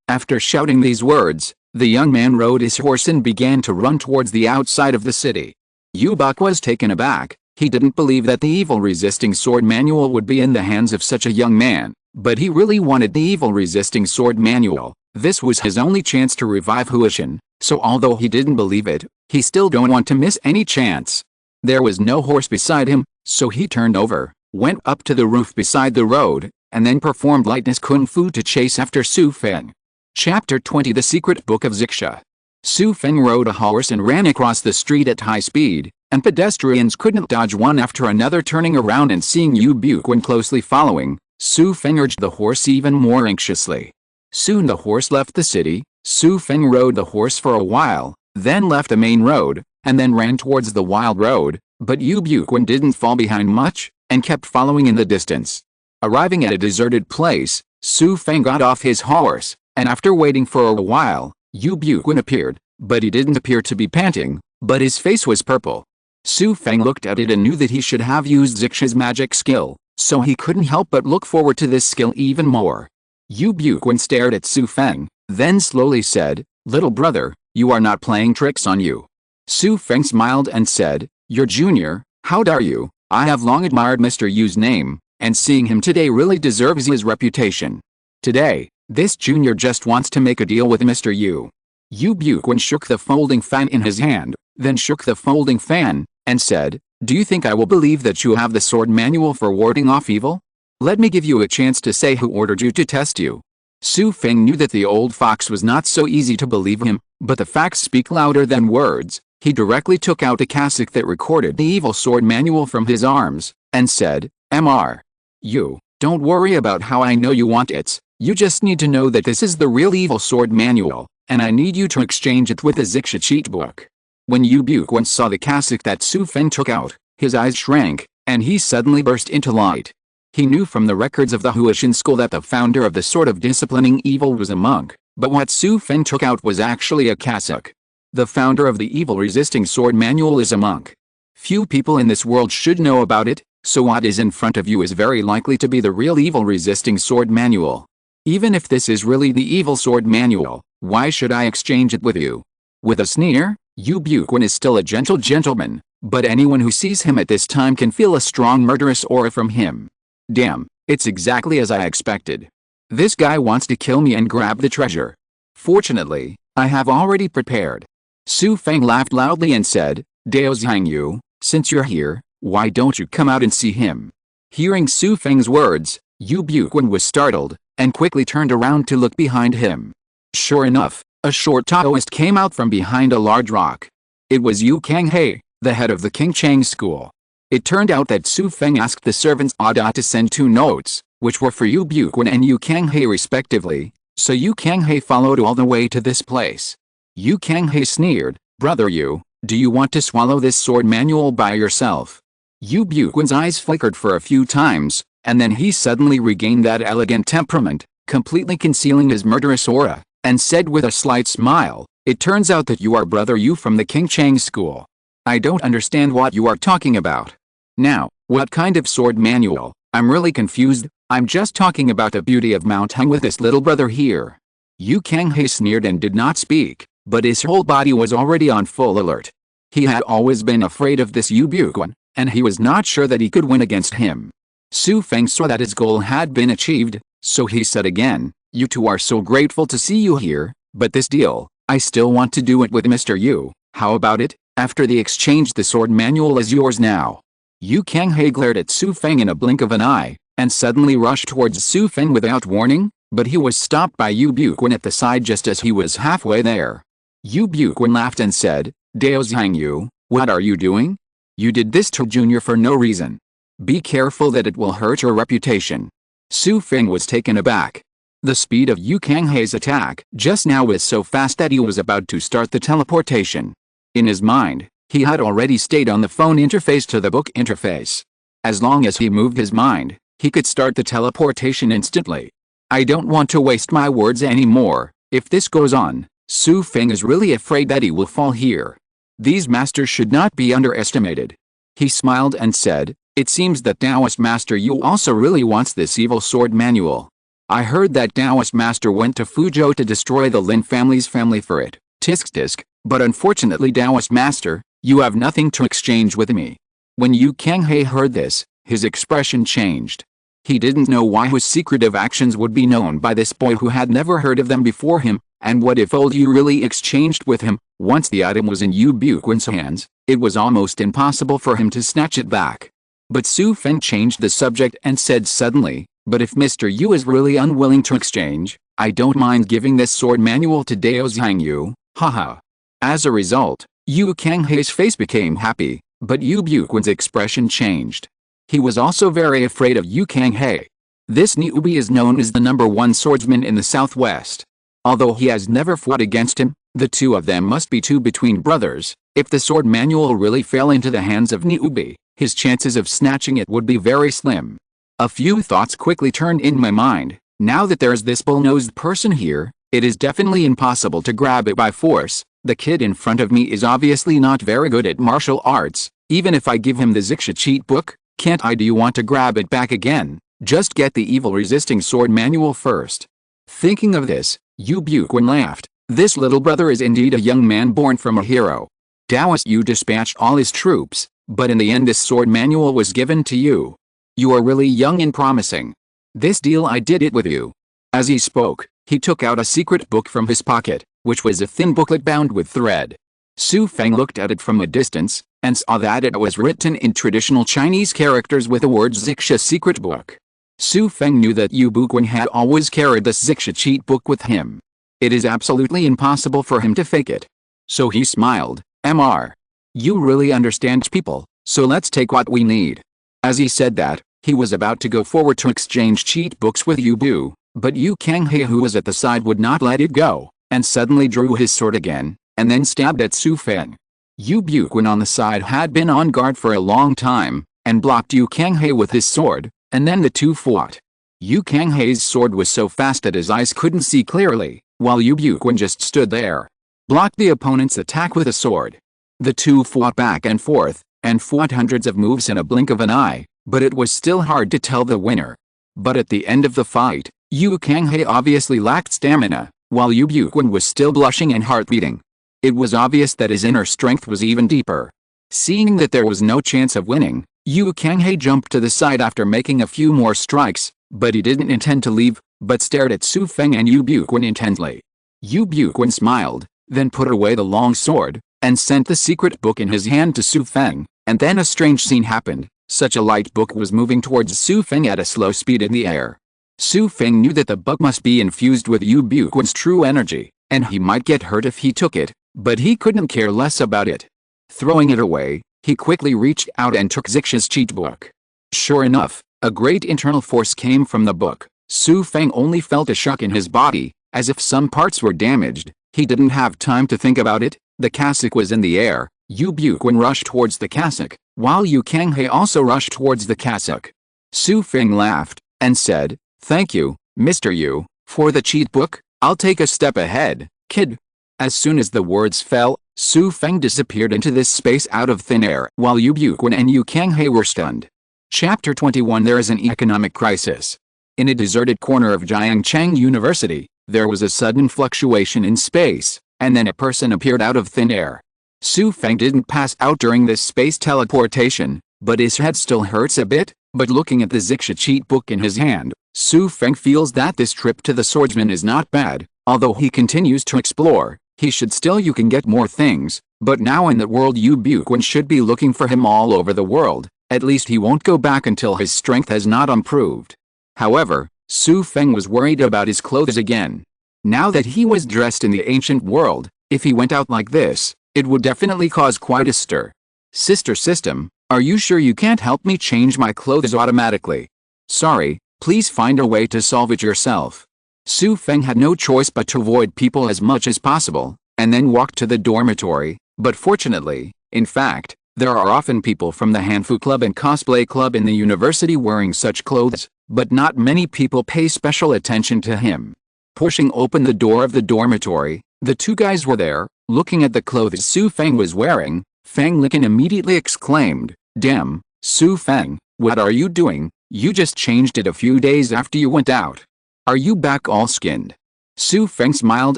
After shouting these words, the young man rode his horse and began to run towards the outside of the city. Yubak was taken aback, he didn't believe that the evil-resisting sword manual would be in the hands of such a young man, but he really wanted the evil-resisting sword manual. This was his only chance to revive Huishan, so although he didn't believe it, he still don't want to miss any chance. There was no horse beside him, so he turned over, went up to the roof beside the road, and then performed lightness kung fu to chase after Xu Feng. Chapter 20 The Secret Book of Xixia. Xu Feng rode a horse and ran across the street at high speed, and pedestrians couldn't dodge one after another. Turning around and seeing Yu Buquan closely following, Xu Feng urged the horse even more anxiously. Soon the horse left the city. Xu Feng rode the horse for a while, then left the main road, and then ran towards the wild road, but Yu Buquan didn't fall behind much, and kept following in the distance. Arriving at a deserted place, Xu Feng got off his horse, and after waiting for a while, Yu Buquan appeared, but he didn't appear to be panting, but his face was purple. Xu Feng looked at it and knew that he should have used Xixia's magic skill, so he couldn't help but look forward to this skill even more. Yu Buquan stared at Xu Feng, then slowly said, "Little brother, you are not playing tricks on you." Xu Feng smiled and said, "Your junior, how dare you? I have long admired Mr. Yu's name, and seeing him today really deserves his reputation. Today, this junior just wants to make a deal with Mr. Yu." Yu Buquan shook the folding fan in his hand, then shook the folding fan, and said, "Do you think I will believe that you have the sword manual for warding off evil? Let me give you a chance to say who ordered you to test you." Xu Feng knew that the old fox was not so easy to believe him, but the facts speak louder than words. He directly took out a cassock that recorded the evil sword manual from his arms, and said, "Mr. Yu, don't worry about how I know you want it. You just need to know that this is the real evil sword manual, and I need you to exchange it with the Xixia cheat book." When Yu Buquan saw the cassock that Xu Feng took out, his eyes shrank, and he suddenly burst into light. He knew from the records of the Huishan school that the founder of the sort of disciplining evil was a monk, but what Xu Feng took out was actually a cassock. The founder of the evil-resisting sword manual is a monk. Few people in this world should know about it, so what is in front of you is very likely to be the real evil-resisting sword manual. Even if this is really the evil sword manual, why should I exchange it with you? With a sneer, Yu Buquan is still a gentle gentleman, but anyone who sees him at this time can feel a strong murderous aura from him. Damn, it's exactly as I expected. This guy wants to kill me and grab the treasure. Fortunately, I have already prepared. Xu Feng laughed loudly and said, Dao Zhangyu, since you're here, why don't you come out and see him? Hearing Xu Feng's words, Yu Buquan was startled, and quickly turned around to look behind him. Sure enough, a short Taoist came out from behind a large rock. It was Yu Kanghe, the head of the King Chang school. It turned out that Xu Feng asked the servants Ada to send 2 notes, which were for Yu Buquan and Yu Kanghe respectively, so Yu Kanghe followed all the way to this place. Yu Kanghe sneered, Brother Yu, do you want to swallow this sword manual by yourself? Yu Buquan's eyes flickered for a few times, and then he suddenly regained that elegant temperament, completely concealing his murderous aura, and said with a slight smile, It turns out that you are Brother Yu from the King Chang school. I don't understand what you are talking about. Now, what kind of sword manual? I'm really confused. I'm just talking about the beauty of Mount Heng with this little brother here. Yu Kanghe sneered and did not speak, but his whole body was already on full alert. He had always been afraid of this Yu Buquan, and he was not sure that he could win against him. Xu Feng saw that his goal had been achieved, so he said again, You two are so grateful to see you here, but this deal, I still want to do it with Mr. Yu. How about it? After the exchange, the sword manual is yours now. Yu Kanghe glared at Xu Feng in a blink of an eye, and suddenly rushed towards Xu Feng without warning, but he was stopped by Yu Buquan at the side just as he was halfway there. Yu Buquan laughed and said, Dao Zhangyu, what are you doing? You did this to Junior for no reason. Be careful that it will hurt your reputation. Xu Feng was taken aback. The speed of Yu Kanghe's attack just now was so fast that he was about to start the teleportation. In his mind, he had already stayed on the phone interface to the book interface. As long as he moved his mind, he could start the teleportation instantly. I don't want to waste my words anymore. If this goes on, Xu Feng is really afraid that he will fall here. These masters should not be underestimated. He smiled and said, It seems that Taoist Master Yu also really wants this evil sword manual. I heard that Taoist Master went to Fuzhou to destroy the Lin family's family for it. Tisk, but unfortunately Taoist Master, you have nothing to exchange with me. When Yu Kanghe heard this, his expression changed. He didn't know why his secretive actions would be known by this boy who had never heard of them before him, and what if old Yu really exchanged with him? Once the item was in Yu Buquan's hands, it was almost impossible for him to snatch it back. But Xu Feng changed the subject and said suddenly, But if Mr. Yu is really unwilling to exchange, I don't mind giving this sword manual to Dao Zhangyu, haha. As a result, Yu Kanghe's face became happy, but Yu Buquan's expression changed. He was also very afraid of Yu Kanghe. This newbie is known as the #1 swordsman in the southwest. Although he has never fought against him, the two of them must be two between brothers. If the sword manual really fell into the hands of newbie, his chances of snatching it would be very slim. A few thoughts quickly turned in my mind. Now that there's this bull-nosed person here, it is definitely impossible to grab it by force. The kid in front of me is obviously not very good at martial arts. Even if I give him the Xixia cheat book, can't I? Do you want to grab it back again? Just get the evil-resisting sword manual first. Thinking of this, Yu Buquan laughed. This little brother is indeed a young man born from a hero. Taoist Yu dispatched all his troops, but in the end this sword manual was given to you. You are really young and promising. This deal I did it with you. As he spoke, he took out a secret book from his pocket, which was a thin booklet bound with thread. Xu Feng looked at it from a distance, and saw that it was written in traditional Chinese characters with the words Xixia secret book. Xu Feng knew that Yu Buquan had always carried the Xixia cheat book with him. It is absolutely impossible for him to fake it. So he smiled, Mr. You really understand people, so let's take what we need. As he said that, he was about to go forward to exchange cheat books with Yu Bu, but Yu Kanghe, who was at the side, would not let it go, and suddenly drew his sword again, and then stabbed at Xu Feng. Yu Buquan on the side had been on guard for a long time, and blocked Yu Kanghe with his sword, and then the two fought. Yu Kanghei's sword was so fast that his eyes couldn't see clearly, while Yu Buquan just stood there, blocked the opponent's attack with a sword. The two fought back and forth, and fought hundreds of moves in a blink of an eye, but it was still hard to tell the winner. But at the end of the fight, Yu Kanghei obviously lacked stamina, while Yu Buquan was still blushing and heart beating. It was obvious that his inner strength was even deeper. Seeing that there was no chance of winning, Yu Kanghei jumped to the side after making a few more strikes, but he didn't intend to leave, but stared at Xu Feng and Yu Buquan intently. Yu Buquan smiled, then put away the long sword, and sent the secret book in his hand to Xu Feng, and then a strange scene happened. Such a light book was moving towards Xu Feng at a slow speed in the air. Xu Feng knew that the book must be infused with Yu Buquan's true energy, and he might get hurt if he took it, but he couldn't care less about it. Throwing it away, he quickly reached out and took Xixia's cheat book. Sure enough, a great internal force came from the book. Xu Feng only felt a shock in his body, as if some parts were damaged. He didn't have time to think about it. The cassock was in the air. Yu Buquan rushed towards the cassock, while Yu Kanghei also rushed towards the cassock. Xu Feng laughed, and said, "Thank you, Mr. Yu, for the cheat book. I'll take a step ahead, kid." As soon as the words fell, Xu Feng disappeared into this space out of thin air, while Yu Buquan and Yu Kanghei were stunned. Chapter 21 There is an economic crisis. In a deserted corner of Jiangcheng University, there was a sudden fluctuation in space, and then a person appeared out of thin air. Xu Feng didn't pass out during this space teleportation, but his head still hurts a bit. But looking at the Xixia cheat book in his hand, Xu Feng feels that this trip to the swordsman is not bad. Although he continues to explore, he should still you can get more things, but now in the world Yu Buquan should be looking for him all over the world. At least he won't go back until his strength has not improved. However, Xu Feng was worried about his clothes again. Now that he was dressed in the ancient world, if he went out like this, it would definitely cause quite a stir. "Sister System, are you sure you can't help me change my clothes automatically? Sorry, please find a way to solve it yourself." Xu Feng had no choice but to avoid people as much as possible, and then walked to the dormitory. But fortunately, in fact, there are often people from the Hanfu Club and Cosplay Club in the university wearing such clothes, but not many people pay special attention to him. Pushing open the door of the dormitory, the two guys were there, looking at the clothes Xu Feng was wearing. Feng Licken immediately exclaimed, "Damn, Xu Feng, what are you doing? You just changed it a few days after you went out. Are you back all skinned?" Xu Feng smiled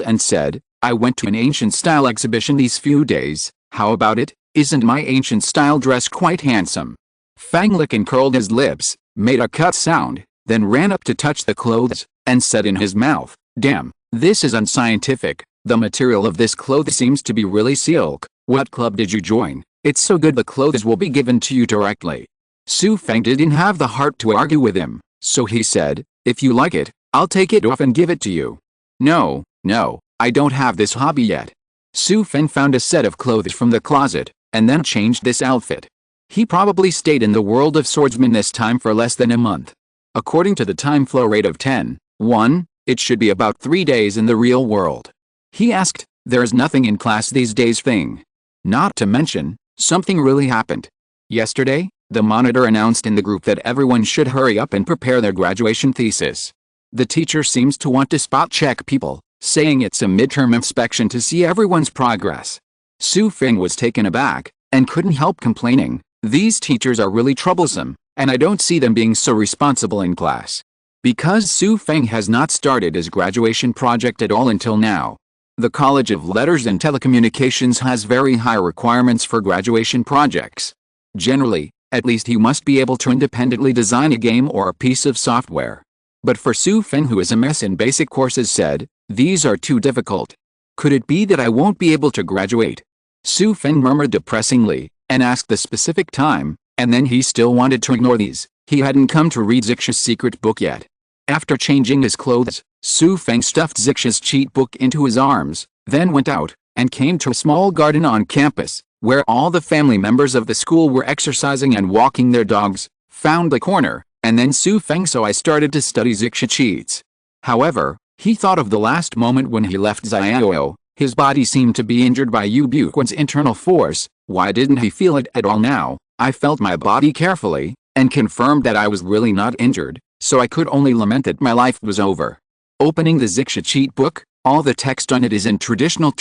and said, "I went to an ancient style exhibition these few days. How about it? Isn't my ancient style dress quite handsome?" Feng Licken curled his lips, made a cut sound, then ran up to touch the clothes, and said in his mouth, "Damn, this is unscientific. The material of this cloth seems to be really silk. What club did you join? It's so good the clothes will be given to you directly." Xu Feng didn't have the heart to argue with him, so he said, "If you like it, I'll take it off and give it to you." No, I don't have this hobby yet." Xu Feng found a set of clothes from the closet, and then changed this outfit. He probably stayed in the world of swordsmen this time for less than a month. According to the time flow rate of 10:1, it should be about 3 days in the real world. He asked, "There's nothing in class these days thing?" Not to mention, something really happened. Yesterday, the monitor announced in the group that everyone should hurry up and prepare their graduation thesis. The teacher seems to want to spot check people, saying it's a midterm inspection to see everyone's progress. Xu Feng was taken aback, and couldn't help complaining, "These teachers are really troublesome, and I don't see them being so responsible in class." Because Xu Feng has not started his graduation project at all until now. The College of Letters and Telecommunications has very high requirements for graduation projects. Generally, at least he must be able to independently design a game or a piece of software. But for Xu Feng, who is a mess in basic courses, said, "These are too difficult. Could it be that I won't be able to graduate?" Xu Feng murmured depressingly, and asked the specific time, and then he still wanted to ignore these. He hadn't come to read Xixia's secret book yet. After changing his clothes, Xu Feng stuffed Xixia's cheat book into his arms, then went out, and came to a small garden on campus, where all the family members of the school were exercising and walking their dogs. Found the corner, and then Xu Feng, so I started to study Xixia cheats. However, he thought of the last moment when he left Xiao. His body seemed to be injured by Yu Buquan's internal force. Why didn't he feel it at all now? I felt my body carefully, and confirmed that I was really not injured, so I could only lament that my life was over. Opening the Xia cheat book, all the text on it is in traditional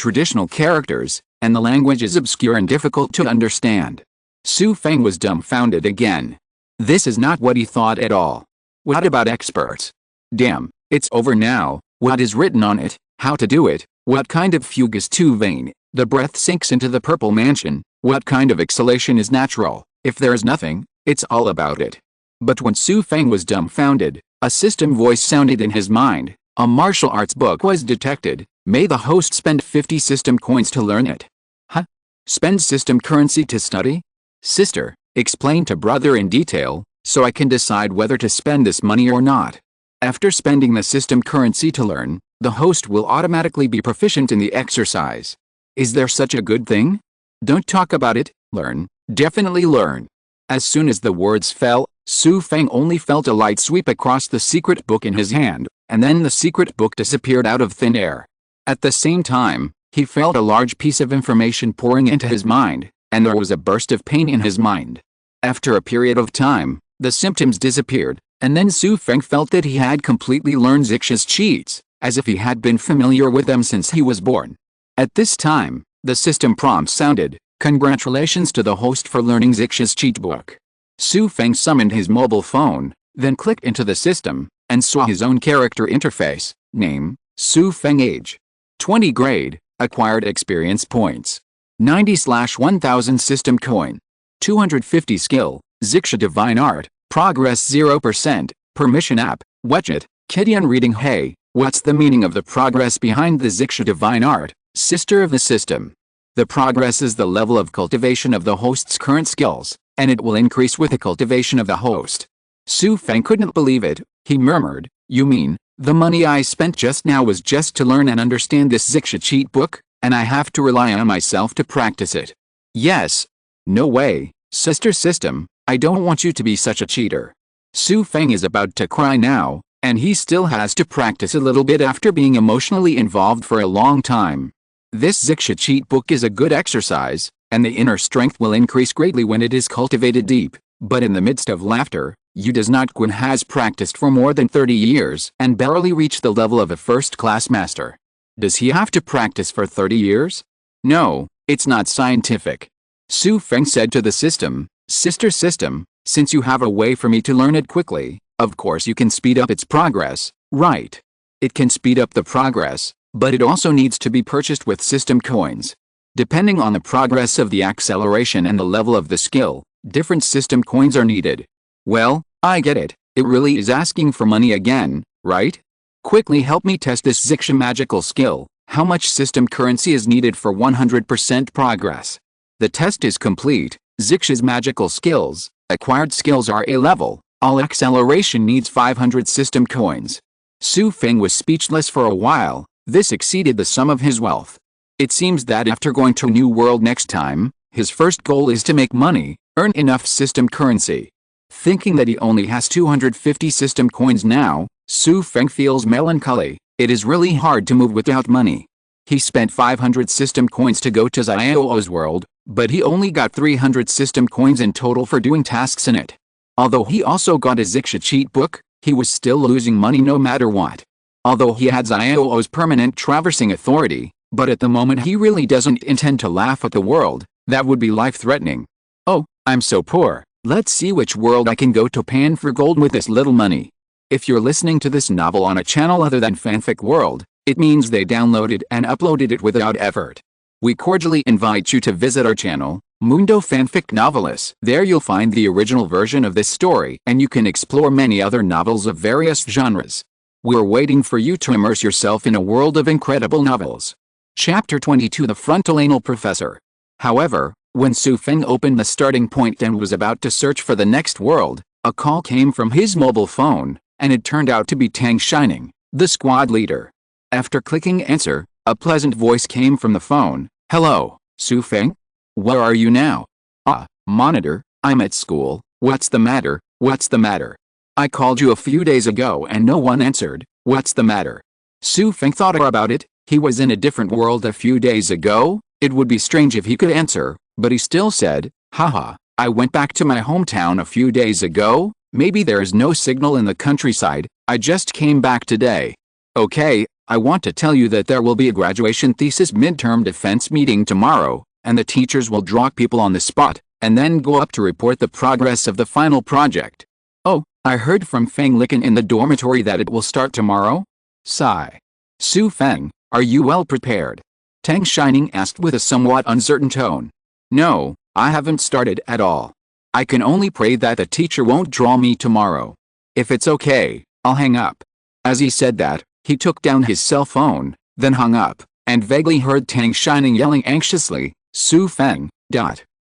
characters, and the language is obscure and difficult to understand. Xu Feng was dumbfounded again. This is not what he thought at all. What about experts? Damn, it's over now. What is written on it? How to do it? What kind of fugue is too vain? The breath sinks into the purple mansion. What kind of exhalation is natural? If there is nothing, it's all about it. But when Xu Feng was dumbfounded, a system voice sounded in his mind. A martial arts book was detected. May the host spend 50 system coins to learn it. Huh? Spend system currency to study? Sister, explain to brother in detail, so I can decide whether to spend this money or not. After spending the system currency to learn, the host will automatically be proficient in the exercise. Is there such a good thing? Don't talk about it, learn, definitely learn. As soon as the words fell, Xu Feng only felt a light sweep across the secret book in his hand, and then the secret book disappeared out of thin air. At the same time, he felt a large piece of information pouring into his mind, and there was a burst of pain in his mind. After a period of time, the symptoms disappeared, and then Xu Feng felt that he had completely learned Xia's cheats, as if he had been familiar with them since he was born. At this time, the system prompt sounded, "Congratulations to the host for learning Xia's cheat book." Xu Feng summoned his mobile phone, then clicked into the system, and saw his own character interface. Name, Xu Feng. Age, 20. Grade, acquired experience points, 90/1000 system coin, 250 skill, Xia divine art, progress 0%, permission app, WeChat, Kidian reading. Hey, what's the meaning of the progress behind the Xia divine art, sister of the system? The progress is the level of cultivation of the host's current skills, and it will increase with the cultivation of the host. Xu Feng couldn't believe it. He murmured, "You mean, the money I spent just now was just to learn and understand this Xia cheat book, and I have to rely on myself to practice it?" "Yes." "No way, sister system, I don't want you to be such a cheater." Xu Feng is about to cry now, and he still has to practice a little bit after being emotionally involved for a long time. This Xia cheat book is a good exercise, and the inner strength will increase greatly when it is cultivated deep, but in the midst of laughter, Yu does not. Guan has practiced for more than 30 years and barely reached the level of a first-class master. Does he have to practice for 30 years? No, it's not scientific. Xu Feng said to the system, "Sister system, since you have a way for me to learn it quickly, of course you can speed up its progress, right? It can speed up the progress, but it also needs to be purchased with system coins. Depending on the progress of the acceleration and the level of the skill, different system coins are needed." "Well, I get it. It really is asking for money again, right? Quickly help me test this Xia magical skill. How much system currency is needed for 100% progress?" The test is complete. Xia's magical skills, acquired skills are A level. All acceleration needs 500 system coins. Xu Feng was speechless for a while. This exceeded the sum of his wealth. It seems that after going to New World next time, his first goal is to make money, earn enough system currency. Thinking that he only has 250 system coins now, Xu Feng feels melancholy. It is really hard to move without money. He spent 500 system coins to go to Yuelao's world, but he only got 300 system coins in total for doing tasks in it. Although he also got a Xia cheat book, he was still losing money no matter what. Although he had Yuelao's permanent traversing authority, but at the moment he really doesn't intend to laugh at the world. That would be life-threatening. "Oh, I'm so poor. Let's see which world I can go to pan for gold with this little money." If you're listening to this novel on a channel other than Fanfic World, it means they downloaded and uploaded it without effort. We cordially invite you to visit our channel, Mundo Fanfic Novelis. There you'll find the original version of this story, and you can explore many other novels of various genres. We're waiting for you to immerse yourself in a world of incredible novels. Chapter 22: The Frontal Anal Professor. However, when Xu Feng opened the starting point and was about to search for the next world, a call came from his mobile phone, and it turned out to be Tang Shining, the squad leader. After clicking answer, a pleasant voice came from the phone. "Hello, Xu Feng? Where are you now?" "Ah, monitor, I'm at school. What's the matter? What's the matter? I called you a few days ago and no one answered. What's the matter?" Xu Feng thought about it. He was in a different world a few days ago. It would be strange if he could answer, but he still said, "Haha, I went back to my hometown a few days ago. Maybe there is no signal in the countryside. I just came back today. Okay, I want to tell you that there will be a graduation thesis midterm defense meeting tomorrow, and the teachers will draw people on the spot, and then go up to report the progress of the final project. Oh, I heard from Feng Licken in the dormitory that it will start tomorrow? Sigh. Xu Feng, are you well prepared? Tang Shining asked with a somewhat uncertain tone. No, I haven't started at all. I can only pray that the teacher won't draw me tomorrow. If it's okay, I'll hang up. As he said that, he took down his cell phone, then hung up, and vaguely heard Tang Shining yelling anxiously, Xu Feng,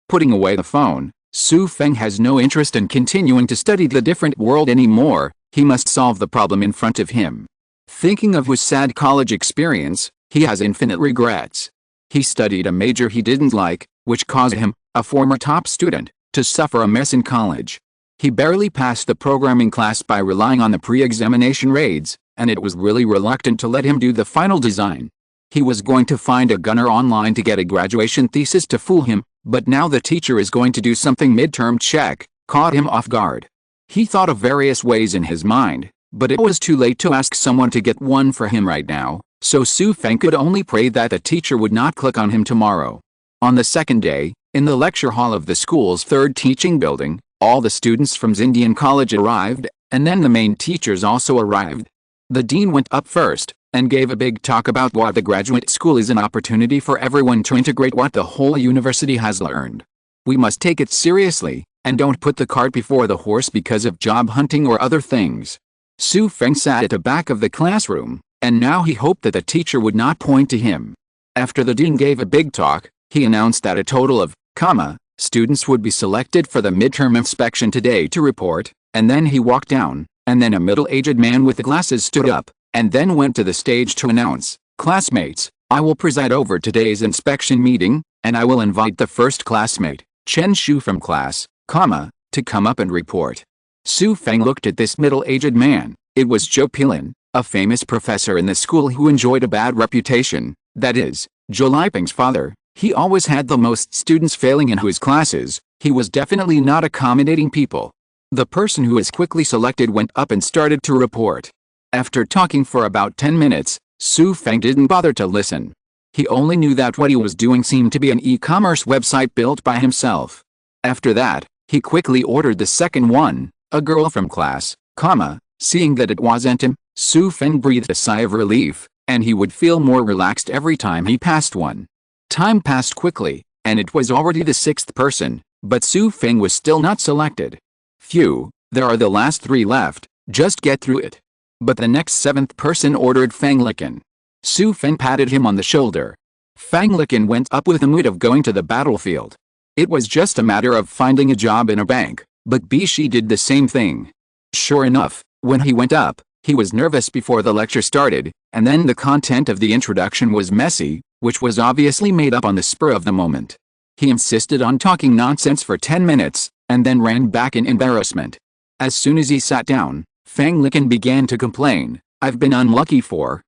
Putting away the phone, Xu Feng has no interest in continuing to study the different world anymore. He must solve the problem in front of him. Thinking of his sad college experience, he has infinite regrets. He studied a major he didn't like, which caused him, a former top student, to suffer a mess in college. He barely passed the programming class by relying on the pre-examination grades, and it was really reluctant to let him do the final design. He was going to find a gunner online to get a graduation thesis to fool him, but now the teacher is going to do something midterm check, caught him off guard. He thought of various ways in his mind, but it was too late to ask someone to get one for him right now, so Xu Feng could only pray that the teacher would not click on him tomorrow. On the second day, in the lecture hall of the school's third teaching building, all the students from Xindian College arrived, and then the main teachers also arrived. The dean went up first, and gave a big talk about why the graduate school is an opportunity for everyone to integrate what the whole university has learned. We must take it seriously, and don't put the cart before the horse because of job hunting or other things. Xu Feng sat at the back of the classroom, and now he hoped that the teacher would not point to him. After the dean gave a big talk, he announced that a total of, students would be selected for the midterm inspection today to report, and then he walked down, and then a middle-aged man with glasses stood up, and then went to the stage to announce, classmates, I will preside over today's inspection meeting, and I will invite the first classmate, Chen Shu from class, to come up and report. Xu Feng looked at this middle-aged man. It was Zhou Pilin, a famous professor in the school who enjoyed a bad reputation, that is, Zhou Liping's father. He always had the most students failing in his classes. He was definitely not accommodating people. The person who was quickly selected went up and started to report. After talking for about 10 minutes, Xu Feng didn't bother to listen. He only knew that what he was doing seemed to be an e-commerce website built by himself. After that, he quickly ordered the second one, a girl from class, seeing that it wasn't him, Xu Feng breathed a sigh of relief, and he would feel more relaxed every time he passed one. Time passed quickly, and it was already the sixth person, but Xu Feng was still not selected. Phew, there are the last three left, just get through it. But the next seventh person ordered Feng Licken. Xu Feng patted him on the shoulder. Feng Licken went up with the mood of going to the battlefield. It was just a matter of finding a job in a bank, but Bishi did the same thing. Sure enough, when he went up, he was nervous before the lecture started, and then the content of the introduction was messy, which was obviously made up on the spur of the moment. He insisted on talking nonsense for 10 minutes, and then ran back in embarrassment. As soon as he sat down, Feng Licken began to complain, I've been unlucky for,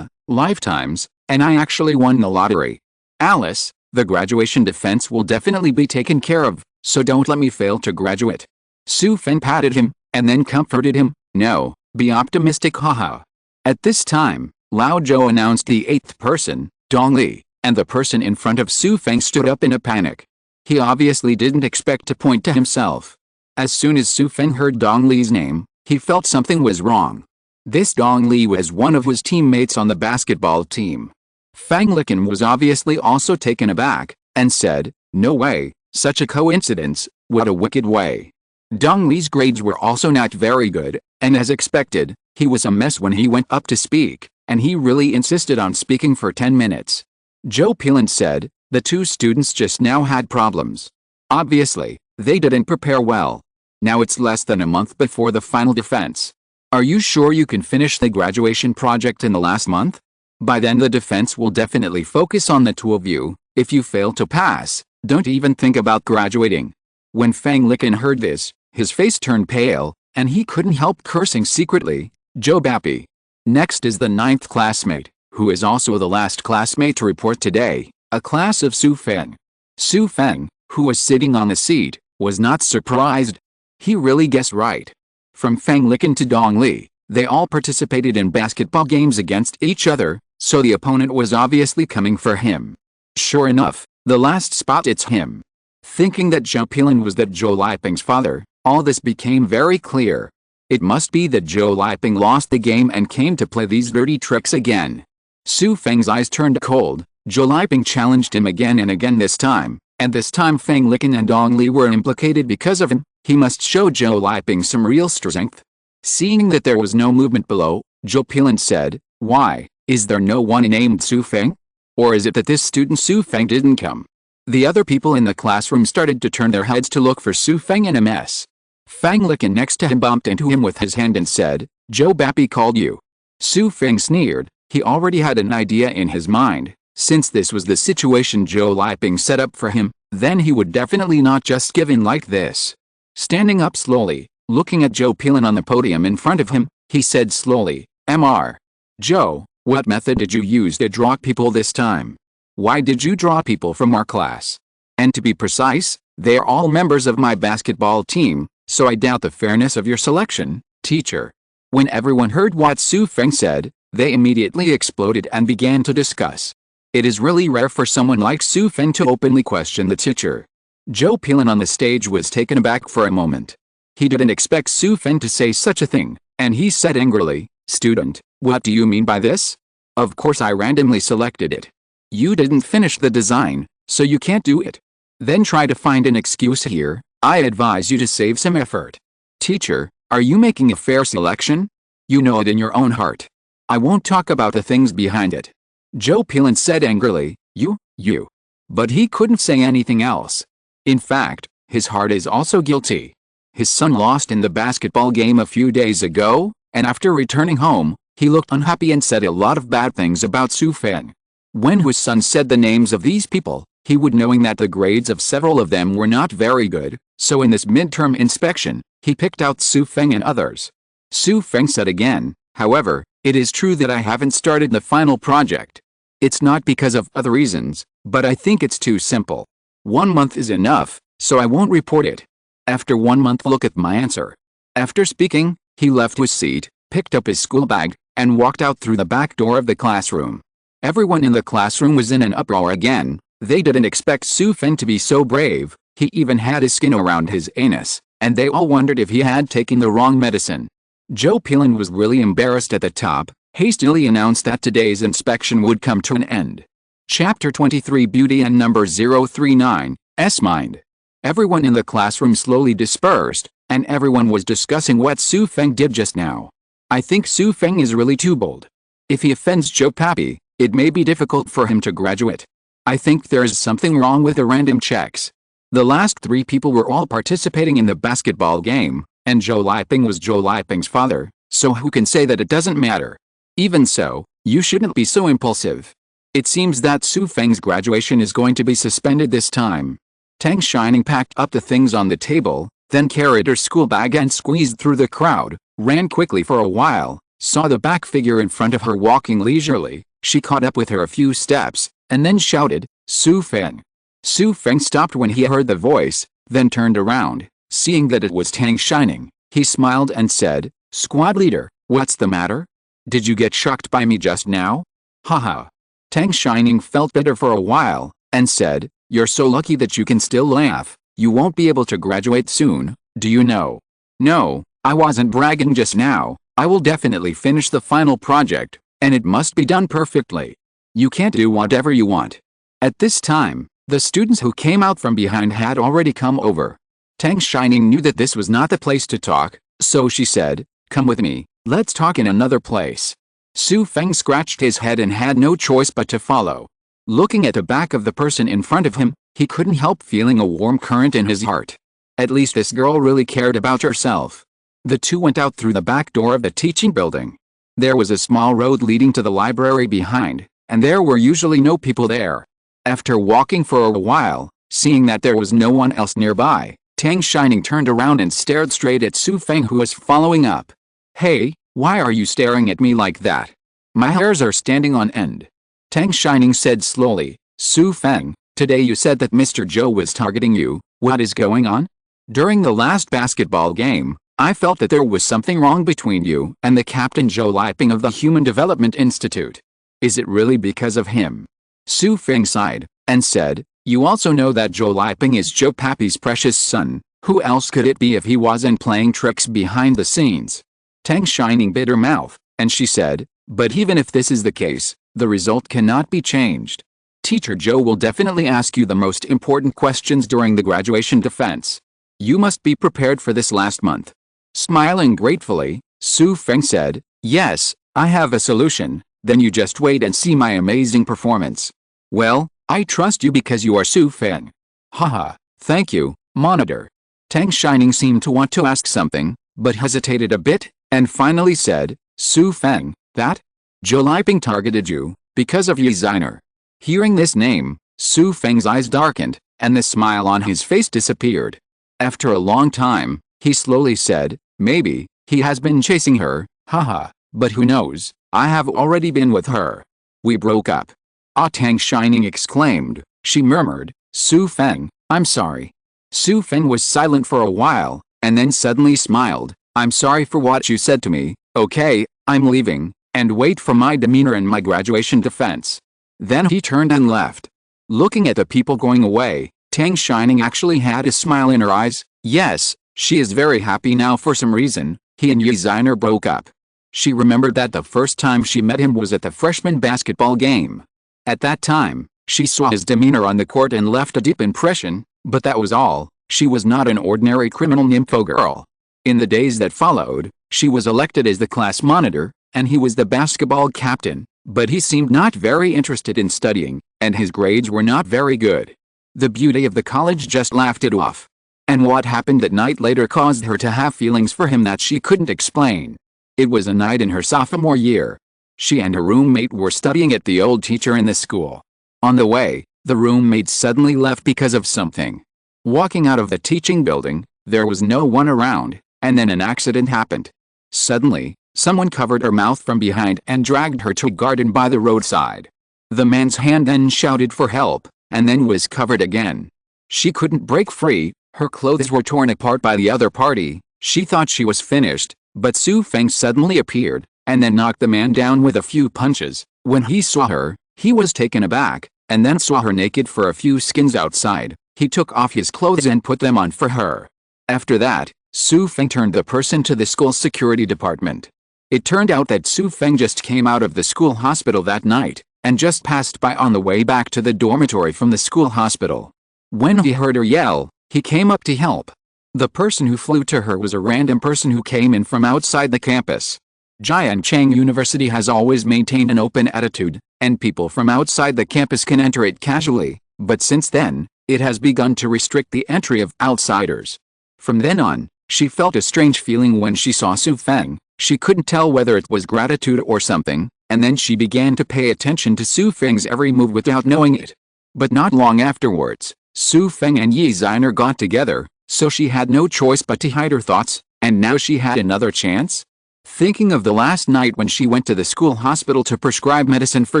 lifetimes, and I actually won the lottery. Alice, the graduation defense will definitely be taken care of, so don't let me fail to graduate. Xu Feng patted him, and then comforted him, no, be optimistic haha. At this time, Lao Zhou announced the eighth person, Dong Li, and the person in front of Xu Feng stood up in a panic. He obviously didn't expect to point to himself. As soon as Xu Feng heard Dong Li's name, he felt something was wrong. This Dong Li was one of his teammates on the basketball team. Feng Licken was obviously also taken aback, and said, no way, such a coincidence, what a wicked way. Dong Li's grades were also not very good, and as expected, he was a mess when he went up to speak, and he really insisted on speaking for 10 minutes. Zhou Pilin said, the two students just now had problems. Obviously, they didn't prepare well. Now it's less than a month before the final defense. Are you sure you can finish the graduation project in the last month? By then the defense will definitely focus on the two of you. If you fail to pass, don't even think about graduating. When Feng Licken heard this, his face turned pale, and he couldn't help cursing secretly, Zhou Bappy. Next is the ninth classmate, who is also the last classmate to report today, a class of Xu Feng. Xu Feng, who was sitting on the seat, was not surprised. He really guessed right. From Feng Licken to Dong Li, they all participated in basketball games against each other, so the opponent was obviously coming for him. Sure enough, the last spot it's him. Thinking that Zhou Pilin was that Zhou Liping's father, all this became very clear. It must be that Zhou Liping lost the game and came to play these dirty tricks again. Xu Feng's eyes turned cold. Zhou Liping challenged him again and again this time, and this time Feng Licken and Dong Li were implicated because of him. He must show Zhou Liping some real strength. Seeing that there was no movement below, Zhou Pilin said, "Why, is there no one named Xu Feng? Or is it that this student Xu Feng didn't come?" The other people in the classroom started to turn their heads to look for Xu Feng in a mess. Feng Licken next to him bumped into him with his hand and said, "Zhou Bappy called you." Xu Feng sneered. He already had an idea in his mind. Since this was the situation Zhou Liping set up for him, then he would definitely not just give in like this. Standing up slowly, looking at Zhou Pilin on the podium in front of him, he said slowly, "Mr. Zhou, what method did you use to draw people this time? Why did you draw people from our class? And to be precise, they are all members of my basketball team, so I doubt the fairness of your selection, teacher." When everyone heard what Xu Feng said, they immediately exploded and began to discuss. It is really rare for someone like Xu Feng to openly question the teacher. Zhou Pilin on the stage was taken aback for a moment. He didn't expect Xu Feng to say such a thing, and he said angrily, "Student, what do you mean by this? Of course I randomly selected it. You didn't finish the design, so you can't do it. Then try to find an excuse here. I advise you to save some effort. Teacher, are you making a fair selection? You know it in your own heart. I won't talk about the things behind it." Zhou Pilin said angrily, You. But he couldn't say anything else. In fact, his heart is also guilty. His son lost in the basketball game a few days ago, and after returning home, he looked unhappy and said a lot of bad things about Xu Feng. When his son said the names of these people, he would knowing that the grades of several of them were not very good, so in this midterm inspection, he picked out Xu Feng and others. Xu Feng said again, "However, it is true that I haven't started the final project. It's not because of other reasons, but I think it's too simple. 1 month is enough, so I won't report it. After 1 month look at my answer." After speaking, he left his seat, picked up his school bag, and walked out through the back door of the classroom. Everyone in the classroom was in an uproar again. They didn't expect Xu Feng to be so brave. He even had his skin around his anus, and they all wondered if he had taken the wrong medicine. Zhou Pilin was really embarrassed at the top, hastily announced that today's inspection would come to an end. Chapter 23 Beauty and Number 039, S-Mind. Everyone in the classroom slowly dispersed, and everyone was discussing what Xu Feng did just now. I think Xu Feng is really too bold. If he offends Zhou Pappy, it may be difficult for him to graduate. I think there is something wrong with the random checks. The last 3 people were all participating in the basketball game, and Zhou Liping was Zhou Liping's father, so who can say that it doesn't matter? Even so, you shouldn't be so impulsive. It seems that Xu Feng's graduation is going to be suspended this time. Tang Shining packed up the things on the table, then carried her school bag and squeezed through the crowd, ran quickly for a while, saw the back figure in front of her walking leisurely. She caught up with her a few steps, and then shouted, "Xu Feng." Xu Feng stopped when he heard the voice, then turned around. Seeing that it was Tang Shining, he smiled and said, "Squad leader, what's the matter? Did you get shocked by me just now?" Haha. Tang Shining felt better for a while, and said, "You're so lucky that you can still laugh. You won't be able to graduate soon, do you know?" "No, I wasn't bragging just now. I will definitely finish the final project, and it must be done perfectly. You can't do whatever you want." At this time, the students who came out from behind had already come over. Tang Shining knew that this was not the place to talk, so she said, "Come with me, let's talk in another place." Xu Feng scratched his head and had no choice but to follow. Looking at the back of the person in front of him, he couldn't help feeling a warm current in his heart. At least this girl really cared about herself. The two went out through the back door of the teaching building. There was a small road leading to the library behind, and there were usually no people there. After walking for a while, seeing that there was no one else nearby, Tang Shining turned around and stared straight at Xu Feng, who was following up. "Hey, why are you staring at me like that? My hairs are standing on end." Tang Shining said slowly, "Xu Feng, today you said that Mr. Zhou was targeting you. What is going on?" During the last basketball game, I felt that there was something wrong between you and the Captain Zhou Liping of the Human Development Institute. Is it really because of him? Xu Feng sighed and said, you also know that Zhou Liping is Zhou Papi's precious son. Who else could it be if he wasn't playing tricks behind the scenes? Tang Shining bit her mouth, and she said, but even if this is the case, the result cannot be changed. Teacher Zhou will definitely ask you the most important questions during the graduation defense. You must be prepared for this last month. Smiling gratefully, Xu Feng said, yes, I have a solution, then you just wait and see my amazing performance. Well, I trust you because you are Xu Feng. Haha, thank you, Monitor. Tang Shining seemed to want to ask something, but hesitated a bit, and finally said, Xu Feng, that? Zhou Liping targeted you, because of Ye Xiner. Hearing this name, Xu Feng's eyes darkened, and the smile on his face disappeared. After a long time, he slowly said, maybe, he has been chasing her, haha, but who knows, I have already been with her. We broke up. Ah, Tang Shining exclaimed. She murmured, Xu Feng, I'm sorry. Xu Feng was silent for a while, and then suddenly smiled. I'm sorry for what you said to me, okay, I'm leaving, and wait for my demeanor in my graduation defense. Then he turned and left. Looking at the people going away, Tang Shining actually had a smile in her eyes. Yes, she is very happy now for some reason. He and Ye Xiner broke up. She remembered that the first time she met him was at the freshman basketball game. At that time, she saw his demeanor on the court and left a deep impression, but that was all. She was not an ordinary criminal nympho girl. In the days that followed, she was elected as the class monitor, and he was the basketball captain, but he seemed not very interested in studying, and his grades were not very good. The beauty of the college just laughed it off. And what happened that night later caused her to have feelings for him that she couldn't explain. It was a night in her sophomore year. She and her roommate were studying at the old teacher in the school. On the way, the roommate suddenly left because of something. Walking out of the teaching building, there was no one around, and then an accident happened. Suddenly, someone covered her mouth from behind and dragged her to a garden by the roadside. The man's hand then shouted for help, and then was covered again. She couldn't break free, her clothes were torn apart by the other party. She thought she was finished, but Xu Feng suddenly appeared, and then knocked the man down with a few punches. When he saw her, he was taken aback, and then saw her naked for a few skins outside. He took off his clothes and put them on for her. After that, Xu Feng turned the person to the school security department. It turned out that Xu Feng just came out of the school hospital that night, and just passed by on the way back to the dormitory from the school hospital. When he heard her yell, he came up to help. The person who flew to her was a random person who came in from outside the campus. Jiancheng University has always maintained an open attitude, and people from outside the campus can enter it casually, but since then, it has begun to restrict the entry of outsiders. From then on, she felt a strange feeling when she saw Xu Feng. She couldn't tell whether it was gratitude or something, and then she began to pay attention to Xu Feng's every move without knowing it. But not long afterwards, Xu Feng and Ye Xiner got together, so she had no choice but to hide her thoughts, and now she had another chance? Thinking of the last night when she went to the school hospital to prescribe medicine for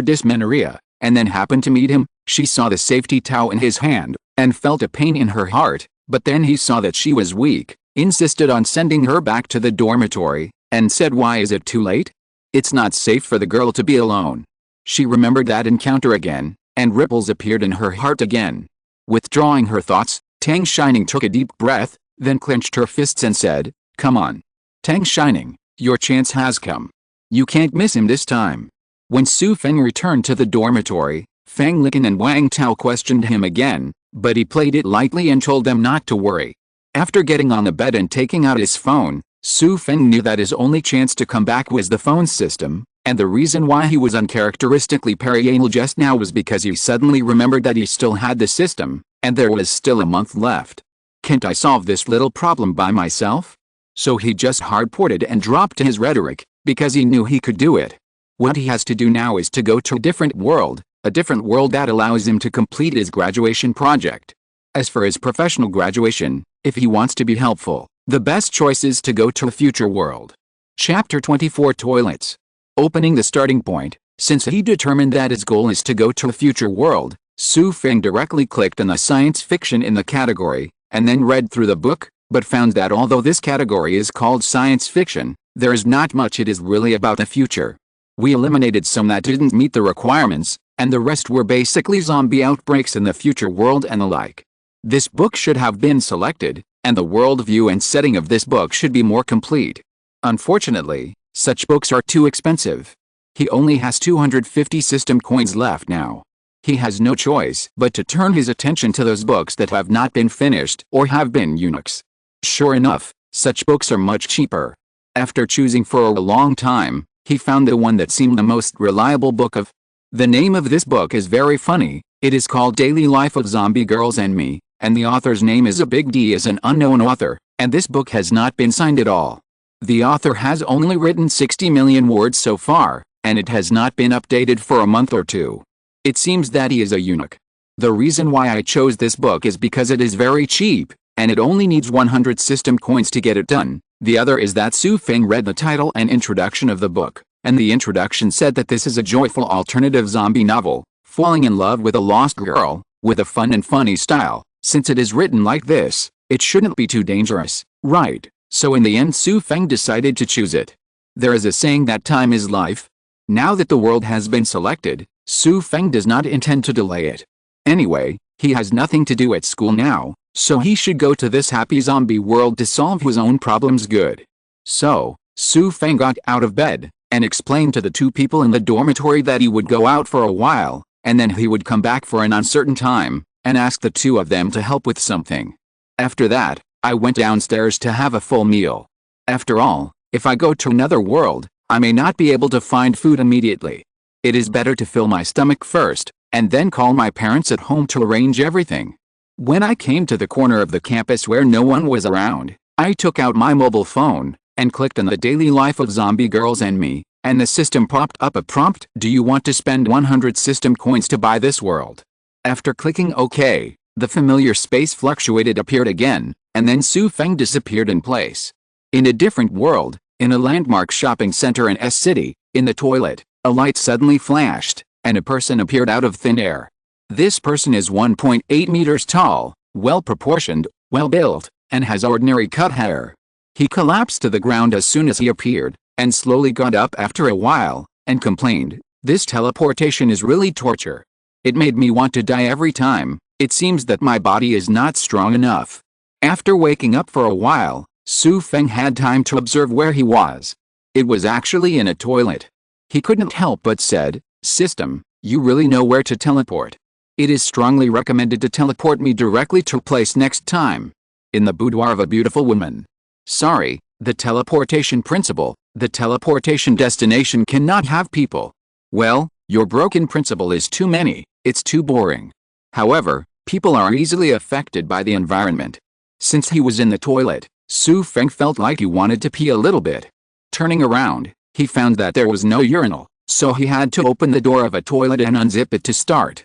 dysmenorrhea, and then happened to meet him, she saw the safety towel in his hand, and felt a pain in her heart, but then he saw that she was weak, insisted on sending her back to the dormitory, and said, why is it too late? It's not safe for the girl to be alone. She remembered that encounter again, and ripples appeared in her heart again. Withdrawing her thoughts, Tang Shining took a deep breath, then clenched her fists and said, come on. Tang Shining, your chance has come. You can't miss him this time. When Xu Feng returned to the dormitory, Fang Liqin and Wang Tao questioned him again, but he played it lightly and told them not to worry. After getting on the bed and taking out his phone, Xu Feng knew that his only chance to come back was the phone system, and the reason why he was uncharacteristically pariatal just now was because he suddenly remembered that he still had the system, and there was still a month left. Can't I solve this little problem by myself? So he just hard-ported and dropped his rhetoric, because he knew he could do it. What he has to do now is to go to a different world that allows him to complete his graduation project. As for his professional graduation, if he wants to be helpful, the best choice is to go to a future world. Chapter 24 Toilets. Opening the starting point, since he determined that his goal is to go to a future world, Xu Feng directly clicked on the science fiction in the category, and then read through the book. but found that although this category is called science fiction, there is not much it is really about the future. We eliminated some that didn't meet the requirements, and the rest were basically zombie outbreaks in the future world and the like. This book should have been selected, and the worldview and setting of this book should be more complete. Unfortunately, such books are too expensive. He only has 250 system coins left now. He has no choice but to turn his attention to those books that have not been finished or have been eunuchs. Sure enough, such books are much cheaper. After choosing for a long time, he found the one that seemed the most reliable book of. The name of this book is very funny. It is called Daily Life of Zombie Girls and Me, and the author's name is a big D as an unknown author, and this book has not been signed at all. The author has only written 60 million words so far, and it has not been updated for a month or two. It seems that he is a eunuch. The reason why I chose this book is because it is very cheap, and it only needs 100 system coins to get it done. The other is that Xu Feng read the title and introduction of the book, and the introduction said that this is a joyful alternative zombie novel, falling in love with a lost girl, with a fun and funny style. Since it is written like this, it shouldn't be too dangerous, right? So in the end Xu Feng decided to choose it. There is a saying that time is life. Now that the world has been selected, Xu Feng does not intend to delay it. Anyway, he has nothing to do at school now, so he should go to this happy zombie world to solve his own problems good. So, Xu Feng got out of bed, and explained to the two people in the dormitory that he would go out for a while, and then he would come back for an uncertain time, and ask the two of them to help with something. After that, I went downstairs to have a full meal. After all, if I go to another world, I may not be able to find food immediately. It is better to fill my stomach first, and then call my parents at home to arrange everything. When I came to the corner of the campus where no one was around, I took out my mobile phone, and clicked on the Daily Life of Zombie Girls and Me, and the system popped up a prompt: do you want to spend 100 system coins to buy this world? After clicking OK, the familiar space fluctuated appeared again, and then Xu Feng disappeared in place. In a different world, in a landmark shopping center in S City, in the toilet, a light suddenly flashed, and a person appeared out of thin air. This person is 1.8 meters tall, well-proportioned, well-built, and has ordinary cut hair. He collapsed to the ground as soon as he appeared, and slowly got up after a while, and complained, "This teleportation is really torture. It made me want to die every time. It seems that my body is not strong enough." After waking up for a while, Xu Feng had time to observe where he was. It was actually in a toilet. He couldn't help but said, "System, you really know where to teleport. It is strongly recommended to teleport me directly to a place next time. In the boudoir of a beautiful woman. Sorry, the teleportation principle, the teleportation destination cannot have people. Well, your broken principle is too many, it's too boring. However, people are easily affected by the environment." Since he was in the toilet, Xu Feng felt like he wanted to pee a little bit. Turning around, he found that there was no urinal, so he had to open the door of a toilet and unzip it to start.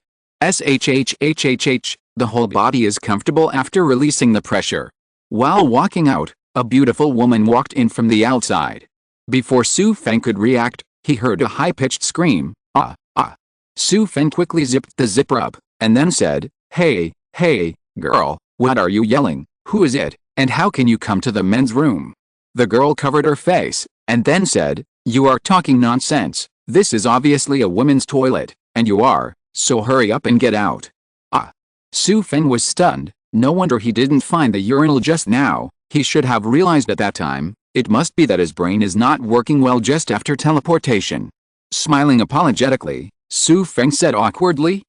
The whole body is comfortable after releasing the pressure. While walking out, a beautiful woman walked in from the outside. Before Xu Feng could react, he heard a high-pitched scream, "Ah, ah." Xu Feng quickly zipped the zipper up, and then said, Hey, girl, what are you yelling? Who is it, and how can you come to the men's room?" The girl covered her face, and then said, "You are talking nonsense. This is obviously a women's toilet, and you are, so hurry up and get out." Ah. Xu Feng was stunned. No wonder he didn't find the urinal just now. He should have realized at that time. It must be that his brain is not working well just after teleportation. Smiling apologetically, Xu Feng said awkwardly,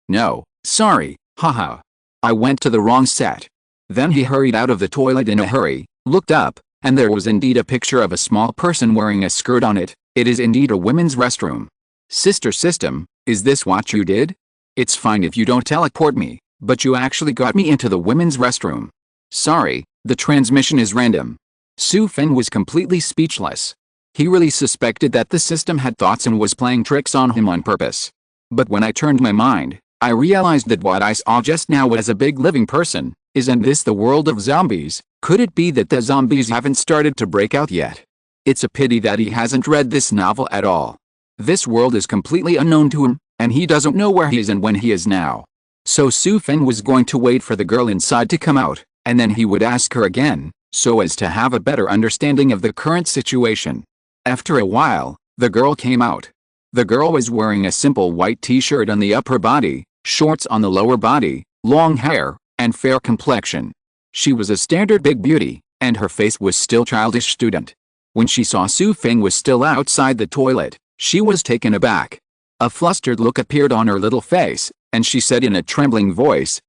No, sorry, haha. I went to the wrong set." Then he hurried out of the toilet in a hurry, looked up, and there was indeed a picture of a small person wearing a skirt on it. It is indeed a women's restroom. Sister System, is this what you did? It's fine if you don't teleport me, but you actually got me into the women's restroom. Sorry, the transmission is random. Xu Feng was completely speechless. He really suspected that the system had thoughts and was playing tricks on him on purpose. But when I turned my mind, I realized that what I saw just now was a big living person. Isn't this the world of zombies? Could it be that the zombies haven't started to break out yet? It's a pity that he hasn't read this novel at all. This world is completely unknown to him, and he doesn't know where he is and when he is now. So Xu Feng was going to wait for the girl inside to come out, and then he would ask her again, so as to have a better understanding of the current situation. After a while, the girl came out. The girl was wearing a simple white t-shirt on the upper body, shorts on the lower body, long hair, and fair complexion. She was a standard big beauty, and her face was still childish student. When she saw Xu Feng was still outside the toilet, she was taken aback. A flustered look appeared on her little face, and she said in a trembling voice,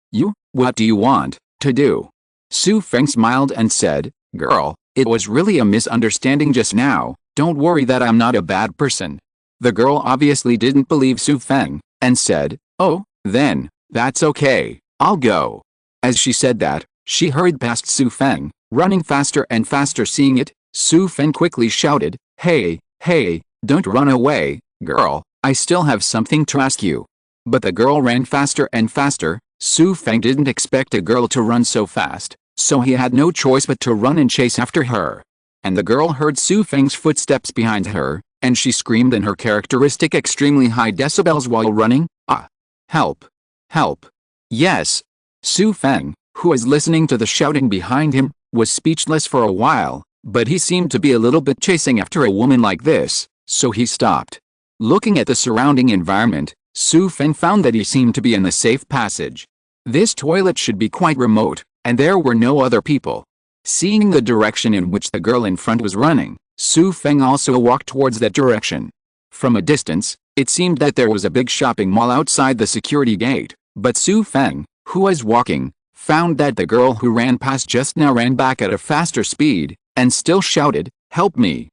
What do you want to do?" Xu Feng smiled and said, "Girl, it was really a misunderstanding just now, don't worry that I'm not a bad person." The girl obviously didn't believe Xu Feng, and said, "Oh, then, that's okay, I'll go." As she said that, she hurried past Xu Feng, running faster and faster. Seeing it, Xu Feng quickly shouted, Hey, don't run away, girl, I still have something to ask you." But the girl ran faster and faster. Xu Feng didn't expect a girl to run so fast, so he had no choice but to run and chase after her. And the girl heard Xu Feng's footsteps behind her, and she screamed in her characteristic extremely high decibels while running, "Ah! Help! Help!" Yes. Xu Feng, who was listening to the shouting behind him, was speechless for a while, but he seemed to be a little bit chasing after a woman like this, so he stopped. Looking at the surrounding environment, Xu Feng found that he seemed to be in a safe passage. This toilet should be quite remote, and there were no other people. Seeing the direction in which the girl in front was running, Xu Feng also walked towards that direction. From a distance, it seemed that there was a big shopping mall outside the security gate, but Xu Feng, who was walking, found that the girl who ran past just now ran back at a faster speed, and still shouted, "Help me!"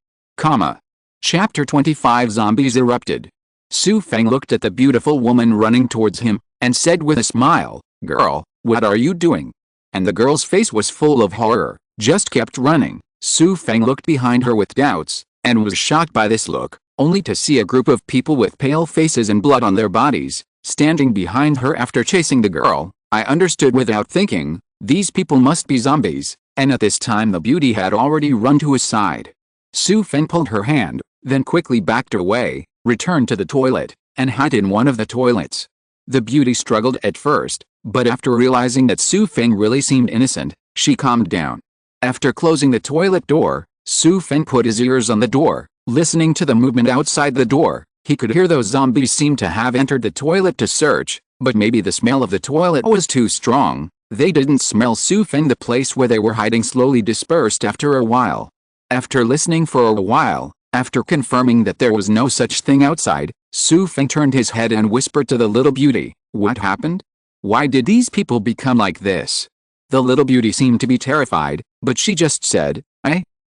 Chapter 25 Zombies erupted. Xu Feng looked at the beautiful woman running towards him, and said with a smile, "Girl, what are you doing?" And the girl's face was full of horror, just kept running. Xu Feng looked behind her with doubts, and was shocked by this look, only to see a group of people with pale faces and blood on their bodies, standing behind her after chasing the girl. I understood without thinking, these people must be zombies, and at this time the beauty had already run to his side. Xu Feng pulled her hand, then quickly backed away, returned to the toilet, and hid in one of the toilets. The beauty struggled at first, but after realizing that Xu Feng really seemed innocent, she calmed down. After closing the toilet door, Xu Feng put his ears on the door, listening to the movement outside the door. He could hear those zombies seem to have entered the toilet to search, but maybe the smell of the toilet was too strong. They didn't smell Xu Feng. The place where they were hiding slowly dispersed after a while. After listening for a while, after confirming that there was no such thing outside, Xu Feng turned his head and whispered to the little beauty, "What happened? Why did these people become like this?" The little beauty seemed to be terrified, but she just said,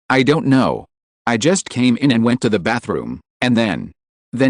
I don't know. I just came in and went to the bathroom, and then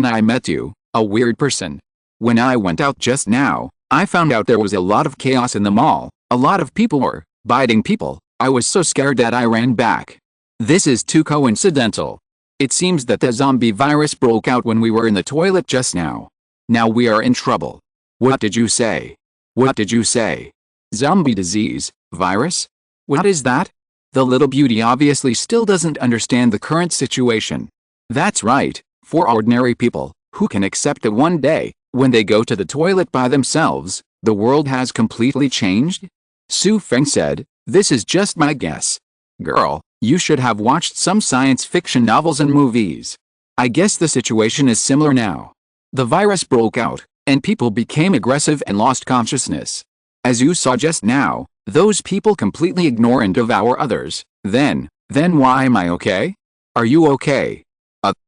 I met you, a weird person. When I went out just now, I found out there was a lot of chaos in the mall. A lot of people were biting people. I was so scared that I ran back. This is too coincidental. It seems that the zombie virus broke out when we were in the toilet just now. Now we are in trouble." "What did you say? What did you say? Zombie disease, virus? What is that?" The little beauty obviously still doesn't understand the current situation. That's right, for ordinary people, who can accept that one day, when they go to the toilet by themselves, the world has completely changed? Xu Feng said, "This is just my guess. Girl, you should have watched some science fiction novels and movies. I guess the situation is similar now. The virus broke out, and people became aggressive and lost consciousness. As you saw just now, those people completely ignore and devour others. Then why am I okay? Are you okay?"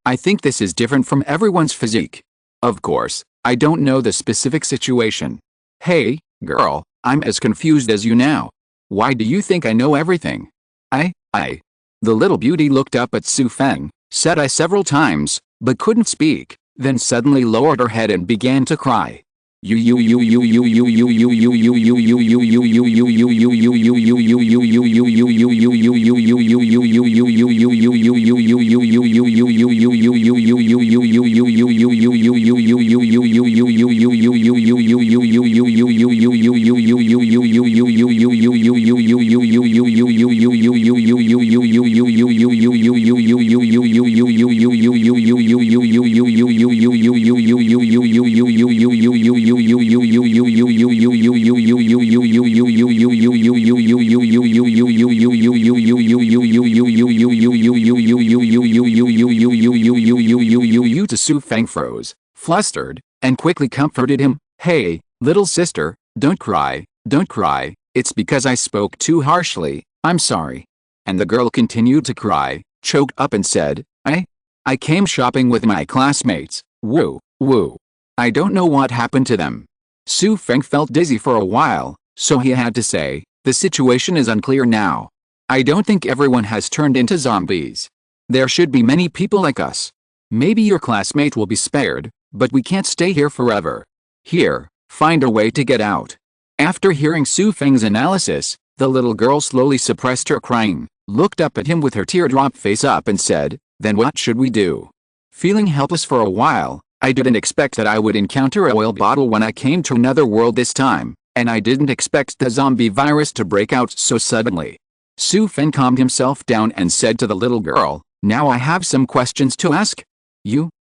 I think this is different from everyone's physique. Of course, I don't know the specific situation. Hey, girl, I'm as confused as you now. Why do you think I know everything? The little beauty looked up at Xu Feng, said I several times, but couldn't speak, then suddenly lowered her head and began to cry. Xu Feng froze, flustered, and quickly comforted him. "Hey, little sister, don't cry, don't cry, it's because I spoke too harshly, I'm sorry." And the girl continued to cry, choked up and said, I came shopping with my classmates, woo, woo. I don't know what happened to them." Xu Feng felt dizzy for a while, so he had to say, "The situation is unclear now. I don't think everyone has turned into zombies. There should be many people like us. Maybe your classmate will be spared, but we can't stay here forever. Here, find a way to get out." After hearing Xu Feng's analysis, the little girl slowly suppressed her crying, looked up at him with her teardrop face up and said, "Then what should we do?" Feeling helpless for a while, "I didn't expect that I would encounter a oil bottle when I came to another world this time, and I didn't expect the zombie virus to break out so suddenly." Xu Feng calmed himself down and said to the little girl, "Now I have some questions to ask.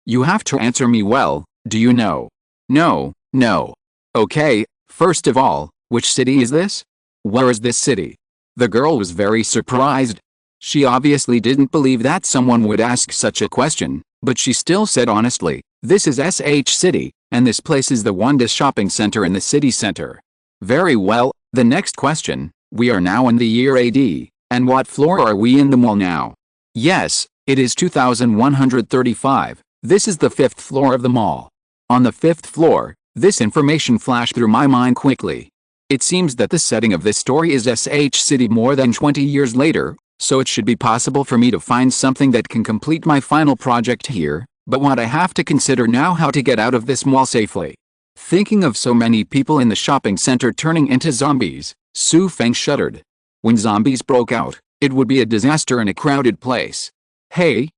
You have to answer me well, do you know?" No. "Okay, first of all, which city is this? Where is this city?" The girl was very surprised. She obviously didn't believe that someone would ask such a question, but she still said honestly, "This is SH City, and this place is the Wanda shopping center in the city center." "Very well, the next question, we are now in the year AD, and what floor are we in the mall now?" "Yes, it is 2135, this is the 5th floor of the mall." On the 5th floor, this information flashed through my mind quickly. It seems that the setting of this story is SH City more than 20 years later, so it should be possible for me to find something that can complete my final project here, but what I have to consider now how to get out of this mall safely. Thinking of so many people in the shopping center turning into zombies, Xu Feng shuddered. When zombies broke out, it would be a disaster in a crowded place. "Hey,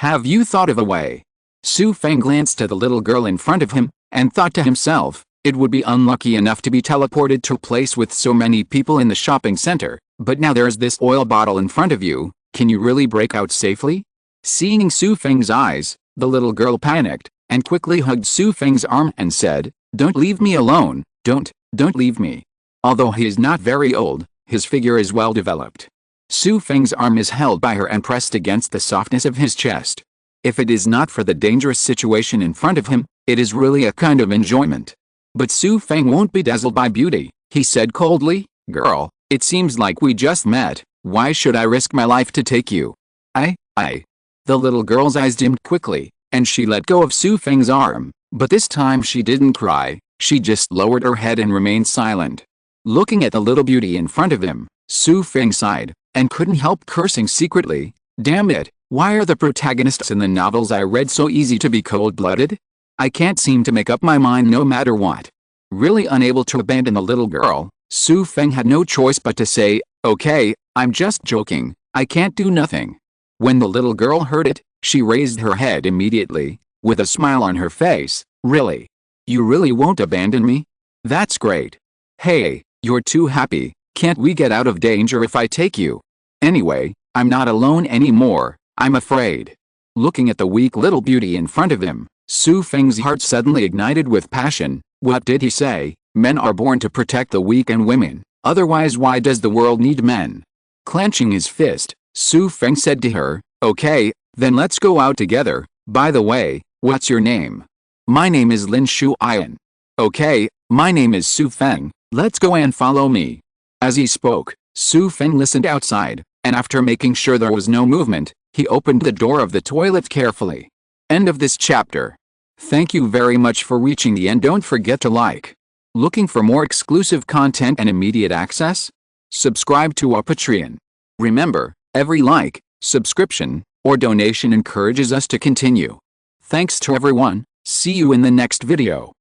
have you thought of a way?" Xu Feng glanced at the little girl in front of him, and thought to himself, it would be unlucky enough to be teleported to a place with so many people in the shopping center, but now there's this oil bottle in front of you, can you really break out safely? Seeing Xu Feng's eyes, the little girl panicked, and quickly hugged Xu Feng's arm and said, "Don't leave me alone, don't leave me." Although he is not very old, his figure is well developed. Xu Feng's arm is held by her and pressed against the softness of his chest. If it is not for the dangerous situation in front of him, it is really a kind of enjoyment. But Xu Feng won't be dazzled by beauty, he said coldly, "Girl, it seems like we just met, why should I risk my life to take you?" I. The little girl's eyes dimmed quickly, and she let go of Xu Feng's arm, but this time she didn't cry, she just lowered her head and remained silent. Looking at the little beauty in front of him, Xu Feng sighed, and couldn't help cursing secretly, "Damn it, why are the protagonists in the novels I read so easy to be cold-blooded? I can't seem to make up my mind no matter what." Really unable to abandon the little girl, Xu Feng had no choice but to say, "Okay, I'm just joking, I can't do nothing." When the little girl heard it, she raised her head immediately, with a smile on her face. "Really? You really won't abandon me? That's great. Hey, you're too happy, can't we get out of danger if I take you? Anyway, I'm not alone anymore, I'm afraid." Looking at the weak little beauty in front of him, Xu Feng's heart suddenly ignited with passion. What did he say? Men are born to protect the weak and women, otherwise why does the world need men? Clenching his fist, Xu Feng said to her, "Okay, then let's go out together. By the way, what's your name?" "My name is Lin Shuian." "Okay, my name is Xu Feng, let's go and follow me." As he spoke, Xu Feng listened outside, and after making sure there was no movement, he opened the door of the toilet carefully. End of this chapter. Thank you very much for reaching the end. Don't forget to like. Looking for more exclusive content and immediate access? Subscribe to our Patreon. Remember, every like, subscription, or donation encourages us to continue. Thanks to everyone, see you in the next video.